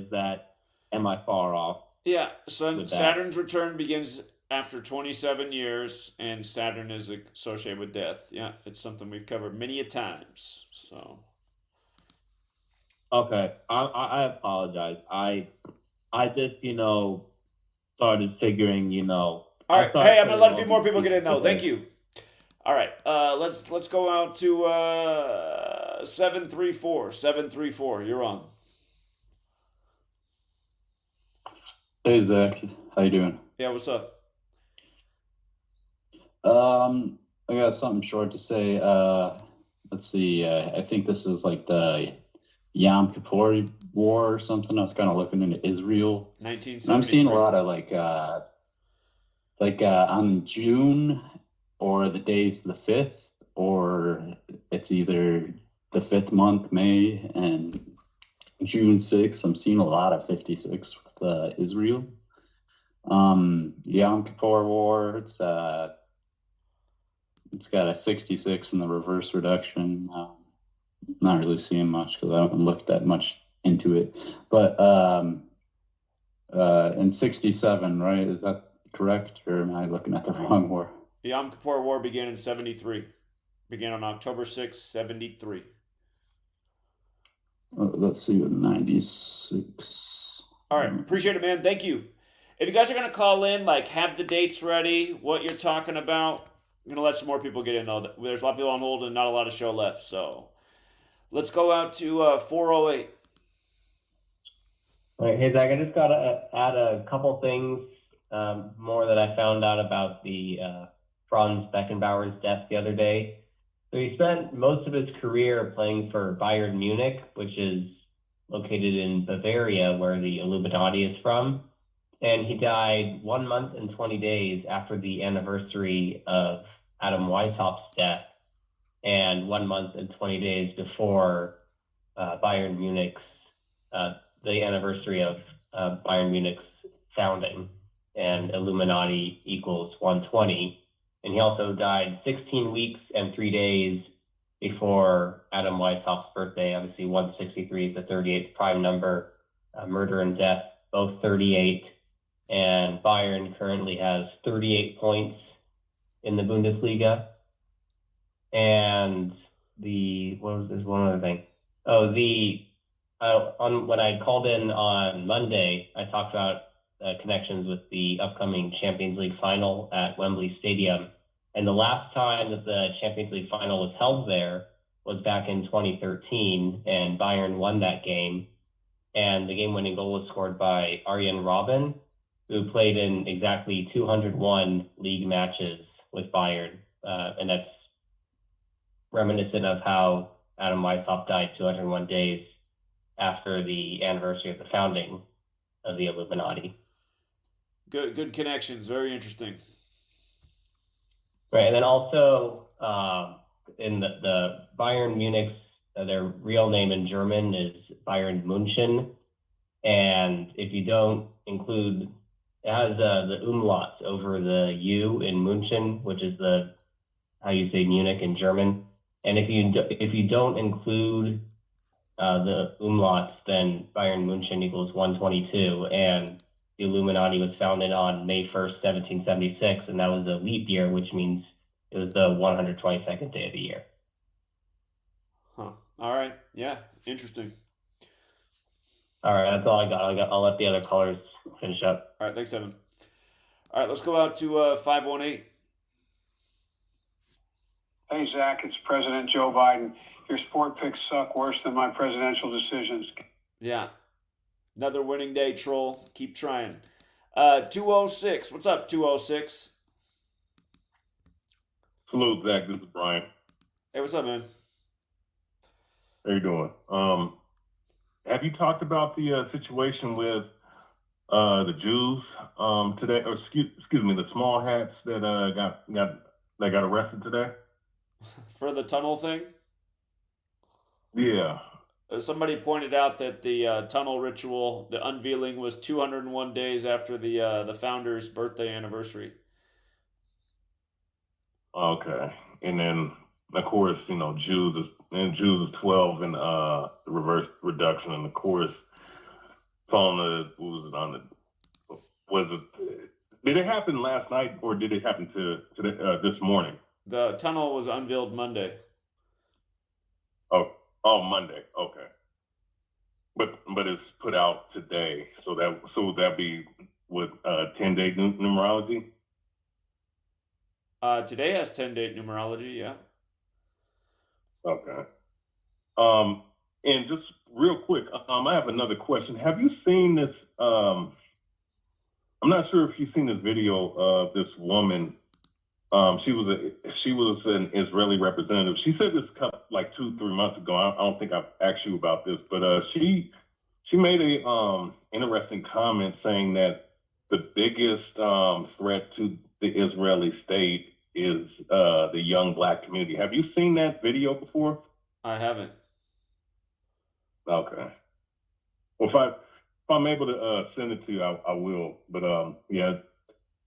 am I far off? Yeah, Saturn's return begins after 27 years, and Saturn is associated with death. Yeah, it's something we've covered many a times. So. Okay, I apologize. I just started figuring All right, hey, I'm gonna let a few more people get in though. Thank you. All right, let's go out to 734. 734, you're on. Hey Zach, how you doing? Yeah, what's up? I got something short to say. Let's see. I think this is like the Yom Kippur War or something. I was kind of looking into Israel. And 1973. I'm seeing a lot of on June or the day's the 5th, or it's either the 5th month, May, and June 6th. I'm seeing a lot of 56 with Israel. Yom Kippur War, it's got a 66 in the reverse reduction. Not really seeing much because I haven't looked that much into it. But in 67, right? Is that correct, or am I looking at the wrong war? The Yom Kippur War began in 73. Began on October 6, 73. Let's see, 96. All right, appreciate it, man. Thank you. If you guys are going to call in, like, have the dates ready, what you're talking about. I'm going to let some more people get in, though. There's a lot of people on hold and not a lot of show left. So let's go out to 408. All right, hey, Zach, I just got to add a couple things more that I found out about the Franz Beckenbauer's death the other day. So he spent most of his career playing for Bayern Munich, which is located in Bavaria, where the Illuminati is from. And he died 1 month and 20 days after the anniversary of Adam Weishaupt's death, and 1 month and 20 days before Bayern Munich's, the anniversary of Bayern Munich's founding, and Illuminati equals 120. And he also died 16 weeks and 3 days before Adam Weishaupt's birthday. Obviously, 163 is the 38th prime number. Murder and death, both 38. And Bayern currently has 38 points in the Bundesliga. And there's one other thing. Oh, when I called in on Monday, I talked about connections with the upcoming Champions League final at Wembley Stadium. And the last time that the Champions League final was held there was back in 2013, and Bayern won that game. And the game-winning goal was scored by Arjen Robben, who played in exactly 201 league matches with Bayern. And that's reminiscent of how Adam Weishaupt died 201 days after the anniversary of the founding of the Illuminati. Good connections. Very interesting. Right, and then also in the Bayern Munich's, their real name in German is Bayern München. And if you don't include, it has the umlauts over the U in München, which is how you say Munich in German. And if you don't include the umlauts, then Bayern München equals 122. And the Illuminati was founded on May 1st, 1776, and that was a leap year, which means it was the 122nd day of the year. Huh. All right. Yeah. Interesting. All right. That's all I got. I'll let the other callers finish up. All right. Thanks, Evan. All right. Let's go out to 518. Hey, Zach. It's President Joe Biden. Your sport picks suck worse than my presidential decisions. Yeah. Another winning day, troll. Keep trying. 206. What's up, 206? Salute, Zach. This is Brian. Hey, what's up, man? How you doing? Have you talked about the situation with the Jews today? Or excuse me, the small hats that got arrested today? For the tunnel thing? Yeah. Somebody pointed out that the tunnel ritual, the unveiling, was 201 days after the founder's birthday anniversary. Okay, and then of course Jews is 12 in the reverse reduction, and of course did it happen last night or did it happen this morning? The tunnel was unveiled Monday. Oh, Monday. Okay. But it's put out today, so that'd be with 10-day numerology. Today has 10-day numerology. Yeah. Okay. And just real quick, I have another question. Have you seen this I'm not sure if you've seen the video of this woman. She was an Israeli representative. She said this like 2-3 months ago. I don't think I've asked you about this, but she made a interesting comment saying that the biggest threat to the Israeli state is the young black community. Have you seen that video before? I haven't. Okay. Well, if I'm able to send it to you, I will. But yeah,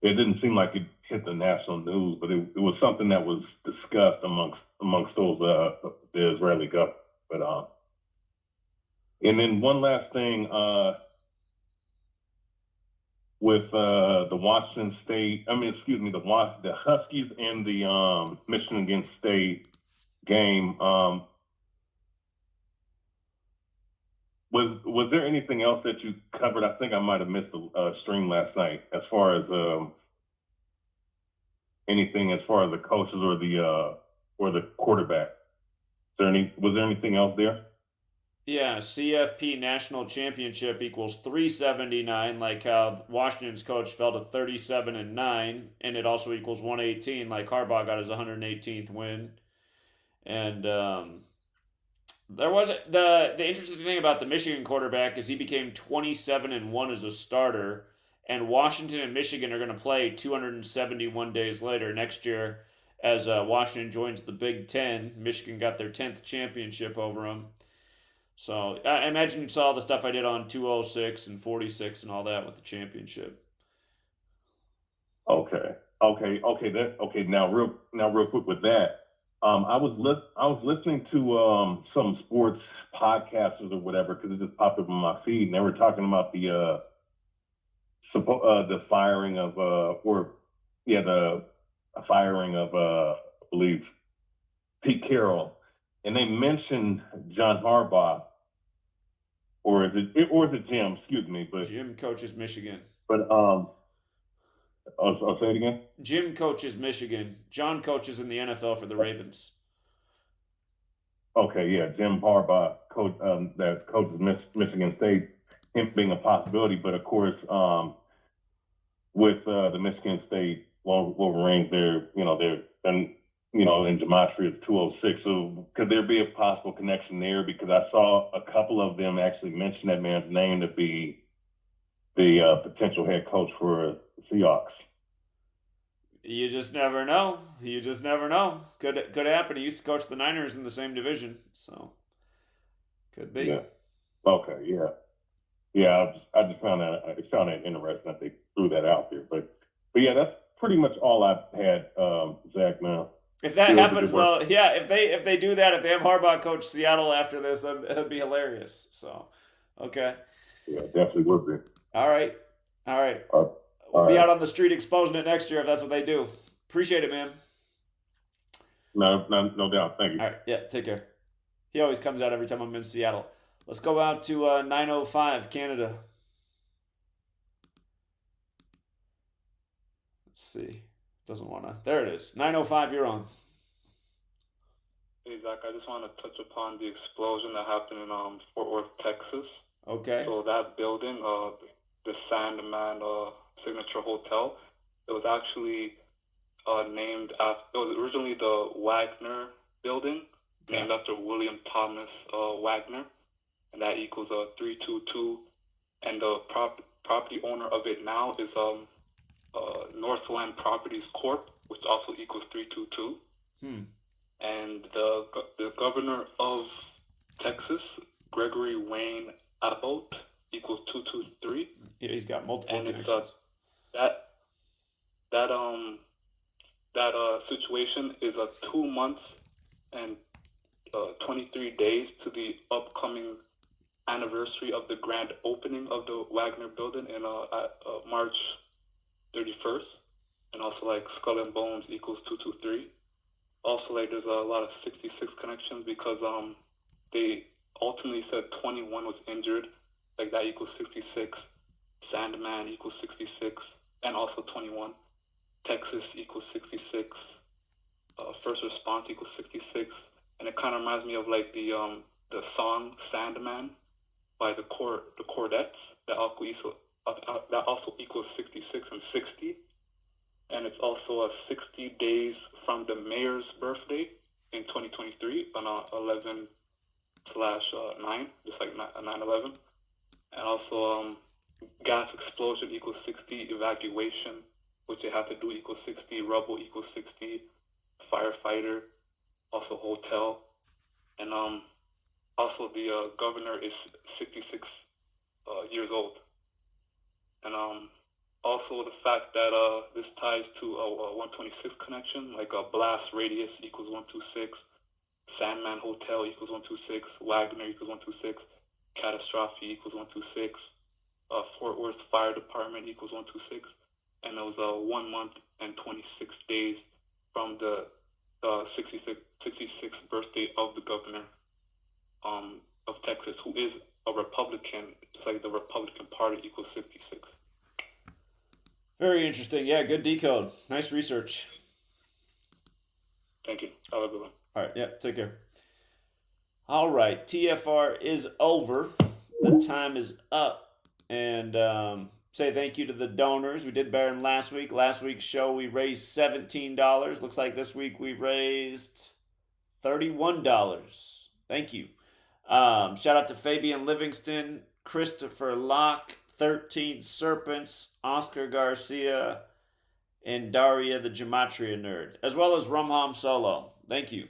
it didn't seem like it hit the national news, but it was something that was discussed amongst those the Israeli government. But and then one last thing with the Washington State, the Huskies and the Michigan State game. Was there anything else that you covered? I think I might have missed the stream last night as far as anything as far as the coaches or the quarterback. Was there anything else there? Yeah, CFP National Championship equals 379, like how Washington's coach fell to 37-9, and it also equals 118, like Harbaugh got his 118th win. And there was the interesting thing about the Michigan quarterback is he became 27-1 as a starter, and Washington and Michigan are going to play 271 days later next year as Washington joins the Big Ten. Michigan got their 10th championship over them. So I imagine you saw the stuff I did on 206 and 46 and all that with the championship. Okay. Now, real quick with that, I was listening to some sports podcasters or whatever because it just popped up on my feed, and they were talking about the firing of the firing of I believe Pete Carroll, and they mentioned John Harbaugh, or is it Jim? Excuse me, but Jim coaches Michigan. But I'll say it again. Jim coaches Michigan. John coaches in the NFL for the Ravens. Okay, yeah, Jim Harbaugh, coach that coaches Michigan State, him being a possibility, but of course, with the Michigan State Wolverines, they're in Gematria it's 206. So could there be a possible connection there? Because I saw a couple of them actually mention that man's name to be the potential head coach for Seahawks. You just never know. Could happen. He used to coach the Niners in the same division, so could be. Yeah. Okay. Yeah. Yeah. I just found that interesting that they threw that out there. But yeah, that's pretty much all I've had, Zach. Now, if that happens, though, yeah, if they do that, if they have Harbaugh coach Seattle after this, it'd be hilarious. So, okay. Yeah, definitely would be. All right. We'll be out on the street exposing it next year if that's what they do. Appreciate it, man. No doubt. Thank you. All right. Yeah, take care. He always comes out every time I'm in Seattle. Let's go out to 905, Canada. Let's see. Doesn't want to. There it is. 905, you're on. Hey, Zach, I just want to touch upon the explosion that happened in Fort Worth, Texas. Okay. So that building, the Sandman Signature Hotel, it was actually named after, it was originally the Wagner building, named after William Thomas Wagner, and that equals 322, and the property owner of it now is Northland Properties Corp, which also equals 322. And the governor of Texas, Gregory Wayne Abbott, equals 223. Yeah, he's got multiple and connections. That situation is 2 months and 23 days to the upcoming anniversary of the grand opening of the Wagner building in March 31st. And also like Skull and Bones equals 223. Also like there's a lot of 66 connections because they ultimately said 21 was injured. Like that equals 66. Sandman equals 66. And also 21. Texas equals 66. First Response equals 66. And it kind of reminds me of like the song Sandman by the Chordettes that that also equals 66 and 60. And it's also 60 days from the mayor's birthday in 2023 on 11/9, just like 9/11. And also gas explosion equals 60, evacuation, which they have to do, equals 60, rubble equals 60, firefighter, also hotel. And also the governor is 66 years old. And also the fact that this ties to a 126 connection, like a blast radius equals 126, Sandman Hotel equals 126, Wagner equals 126, catastrophe equals 126, Fort Worth Fire Department equals 126, and it was 1 month and 26 days from the 66th birthday of the governor of Texas, who is a Republican, just like the Republican Party equals 66. Very interesting. Yeah, good decode. Nice research. Thank you. Have a good one. All right. Yeah, take care. All right. TFR is over. The time is up. And say thank you to the donors. We did better than last week. Last week's show, we raised $17. Looks like this week we raised $31. Thank you. Shout out to Fabian Livingston, Christopher Locke, 13 Serpents, Oscar Garcia, and Daria the Gematria Nerd, as well as Rumham Solo. Thank you.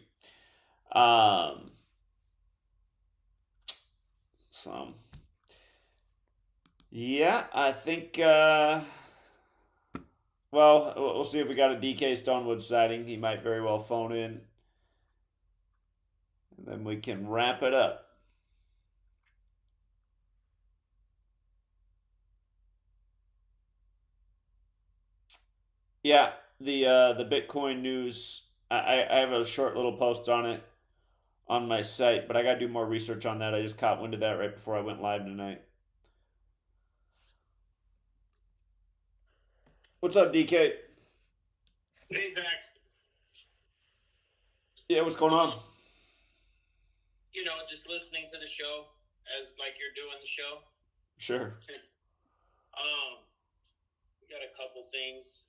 Yeah, I think, well, we'll see if we got a DK Stonewood sighting. He might very well phone in. And then we can wrap it up. Yeah, the Bitcoin news, I have a short little post on it on my site, but I got to do more research on that. I just caught wind of that right before I went live tonight. What's up, DK? Hey, Zach. Yeah, what's going on? You know, just listening to the show as like you're doing the show. Sure. We got a couple things.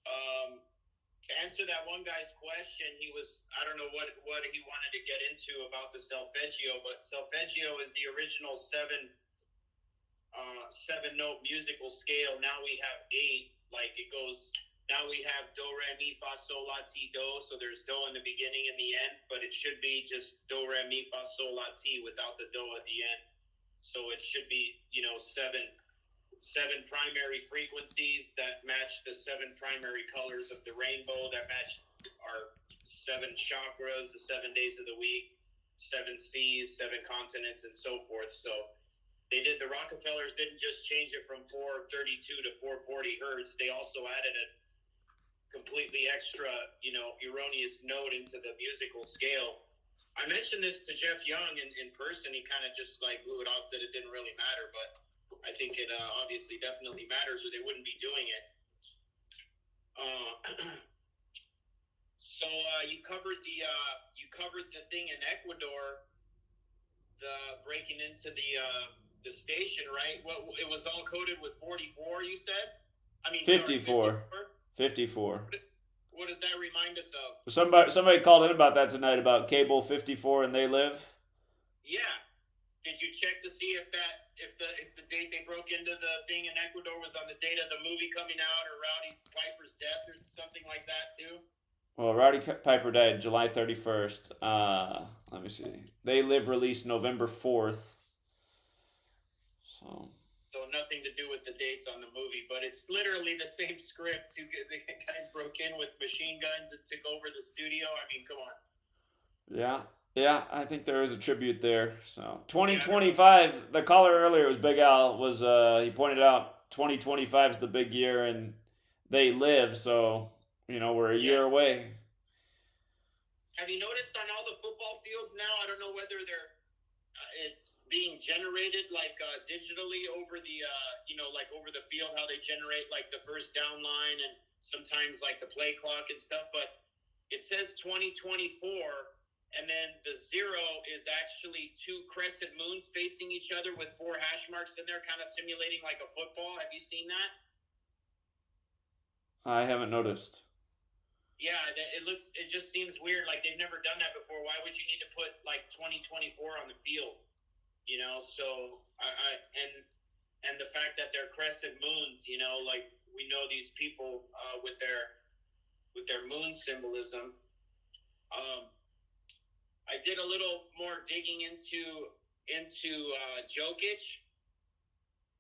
To answer that one guy's question, I don't know what he wanted to get into about the solfeggio, but solfeggio is the original seven note musical scale. Now we have 8. Like it goes. Now we have do, re, mi, fa, sol, la, ti, do. So there's do in the beginning and the end, but it should be just do, re, mi, fa, sol, la, ti without the do at the end. So it should be, seven primary frequencies that match the 7 primary colors of the rainbow, that match our 7 chakras, the 7 days of the week, 7 seas, 7 continents, and so forth. So the Rockefellers didn't just change it from 432 to 440 hertz. They also added a completely extra, erroneous note into the musical scale. I mentioned this to Jeff Young in person. He kind of just like blew it off, said it didn't really matter, but I think it obviously definitely matters, or they wouldn't be doing it. So you covered the thing in Ecuador, the breaking into the station, right? Well, it was all coded with 44. You said? I mean 54. 54. What does that remind us of? Somebody called in about that tonight about cable 54 and They Live. Yeah. Did you check to see if the date they broke into the thing in Ecuador was on the date of the movie coming out, or Rowdy Piper's death, or something like that too? Well, Rowdy Piper died July 31st. Let me see. They Live released November 4th. So nothing to do with the dates on the movie, but it's literally the same script. The guys broke in with machine guns and took over the studio. I mean, come on. Yeah, I think there is a tribute there. So 2025, the caller earlier was Big Al, he pointed out 2025 is the big year and They Live, so we're a year away. Have you noticed on all the football fields now? I don't know whether it's being generated like digitally over the over the field, how they generate like the first down line and sometimes like the play clock and stuff, but it says 2024 and then the 0 is actually 2 crescent moons facing each other with 4 hash marks in there, kind of simulating like a football. Have you seen that? I haven't noticed. Yeah, it just seems weird. Like they've never done that before. Why would you need to put like 2024 on the field? You know, so and the fact that they're crescent moons, you know, like we know these people with their moon symbolism. I did a little more digging into Jokic,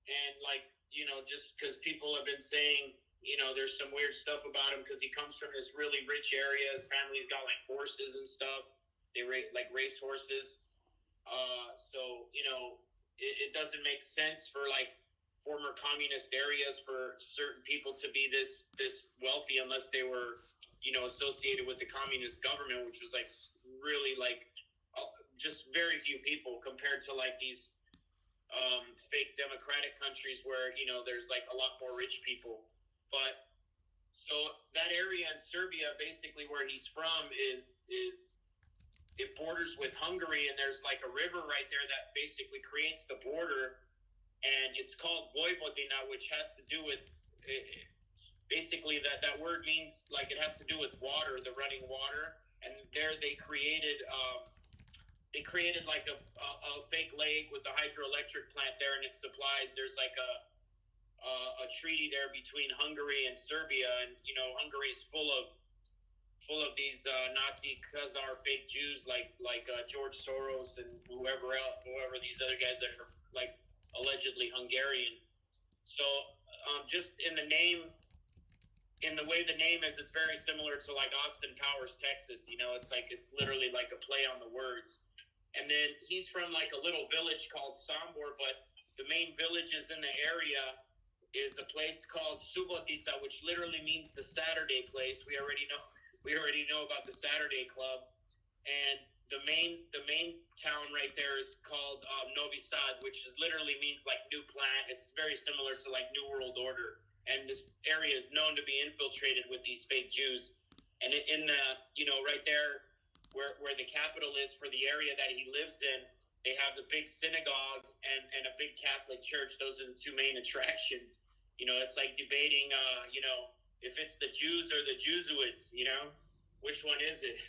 and like, you know, just because people have been saying, you know, there's some weird stuff about him because he comes from this really rich area. His family's got like horses and stuff. They race horses. So, you know, it doesn't make sense for like former communist areas for certain people to be this wealthy unless they were, you know, associated with the communist government, which was like really like just very few people compared to like these fake democratic countries where, you know, there's like a lot more rich people. But so that area in Serbia, basically where he's from, is it borders with Hungary, and there's like a river right there that basically creates the border, and it's called Vojvodina, which has to do with basically that word means like it has to do with water, the running water. And there they created like a fake lake with the hydroelectric plant there, and it supplies. There's like a treaty there between Hungary and Serbia, and you know Hungary's full of these Nazi Khazar fake Jews like George Soros and whoever these other guys that are like allegedly Hungarian. So just in the name, in the way the name is, it's very similar to like Austin Powers, Texas. You know, it's literally like a play on the words. And then he's from like a little village called Sombor, but the main villages in the area is a place called Subotica, which literally means the Saturday place. We already know about the Saturday Club, and the main town right there is called Novi Sad, which literally means like new plant. It's very similar to like New World Order, and this area is known to be infiltrated with these fake Jews. And in the, you know, right there where the capital is for the area that he lives in, they have the big synagogue and a big Catholic church. Those are the two main attractions. You know, it's like debating, you know, if it's the Jews or the Jesuits, you know, which one is it?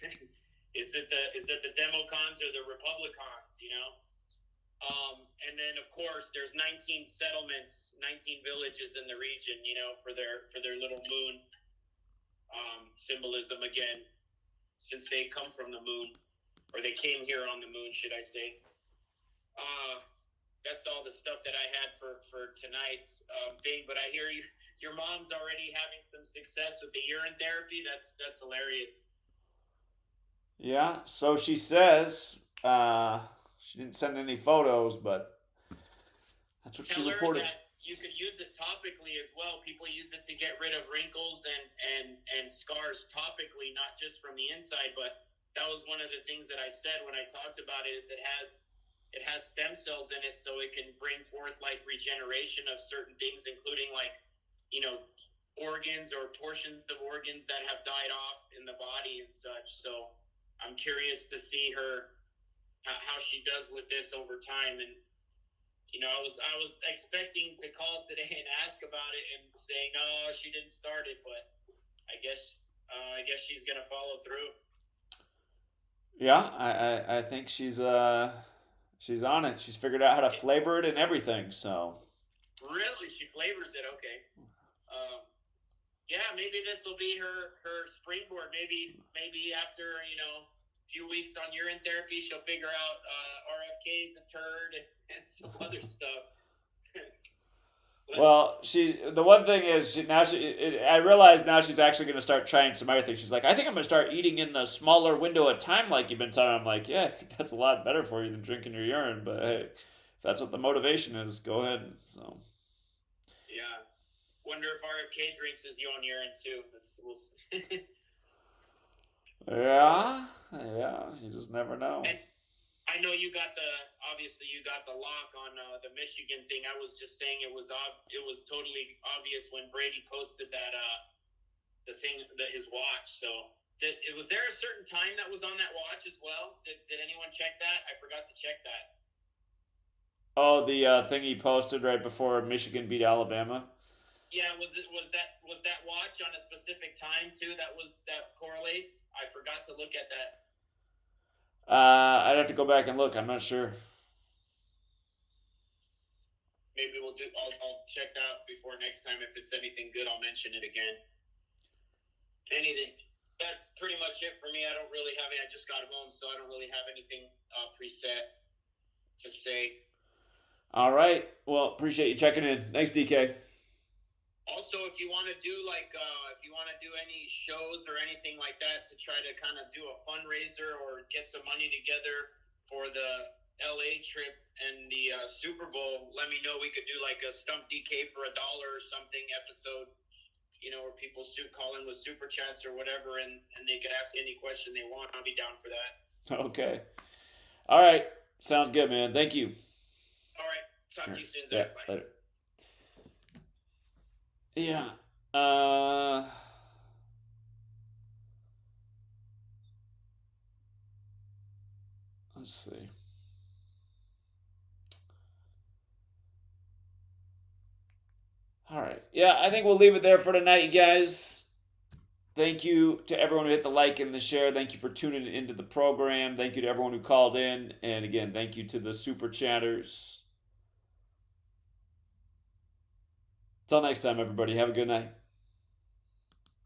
Is it the Democons or the Republicans, you know? And then of course there's 19 settlements, 19 villages in the region, you know, for their little moon symbolism again, since they come from the moon, or they came here on the moon, should I say. That's all the stuff that I had for tonight's thing. But I hear your mom's already having some success with the urine therapy. That's hilarious. Yeah, so she says she didn't send any photos, but that's what she reported. Tell her that you could use it topically as well. People use it to get rid of wrinkles and scars topically, not just from the inside. But that was one of the things that I said when I talked about it, is it has stem cells in it, so it can bring forth like regeneration of certain things, including like, you know, organs or portions of organs that have died off in the body and such. So I'm curious to see how she does with this over time. And you know, I was expecting to call today and ask about it and say no, she didn't start it, but I guess she's gonna follow through. Yeah, I think she's on it. She's figured out how to flavor it and everything. So really, she flavors it. Okay. Yeah, maybe this will be her springboard. Maybe after, you know, a few weeks on urine therapy, she'll figure out RFK's a turd and some other stuff. Well, the one thing is I realize now she's actually going to start trying some other things. She's like, I think I'm going to start eating in the smaller window of time like you've been telling. I'm like, yeah, I think that's a lot better for you than drinking your urine. But hey, if that's what the motivation is, go ahead. So. Yeah. Wonder if RFK drinks his own urine too. We'll see. Yeah, you just never know. And I know obviously you got the lock on the Michigan thing. I was just saying it was totally obvious when Brady posted that his watch. So Was there a certain time that was on that watch as well? Did anyone check that? I forgot to check that. Oh, the thing he posted right before Michigan beat Alabama. Yeah, was that watch on a specific time too? That correlates. I forgot to look at that. I'd have to go back and look. I'm not sure. Maybe we'll do. I'll check that out before next time. If it's anything good, I'll mention it again. Anything. That's pretty much it for me. I don't really have any. I just got home, so I don't really have anything preset to say. All right. Well, appreciate you checking in. Thanks, DK. Also, if you want to do any shows or anything like that to try to kind of do a fundraiser or get some money together for the LA trip and the Super Bowl, let me know. We could do like a Stump DK for $1 or something episode, where people call in with super chats or whatever, and they could ask any question they want. I'll be down for that. Okay. All right. Sounds good, man. Thank you. All right. Talk to you soon, Yeah, Zach. Bye. later. Yeah. Let's see. All right. Yeah, I think we'll leave it there for tonight, you guys. Thank you to everyone who hit the like and the share. Thank you for tuning into the program. Thank you to everyone who called in. And again, thank you to the super chatters. Until next time, everybody. Have a good night.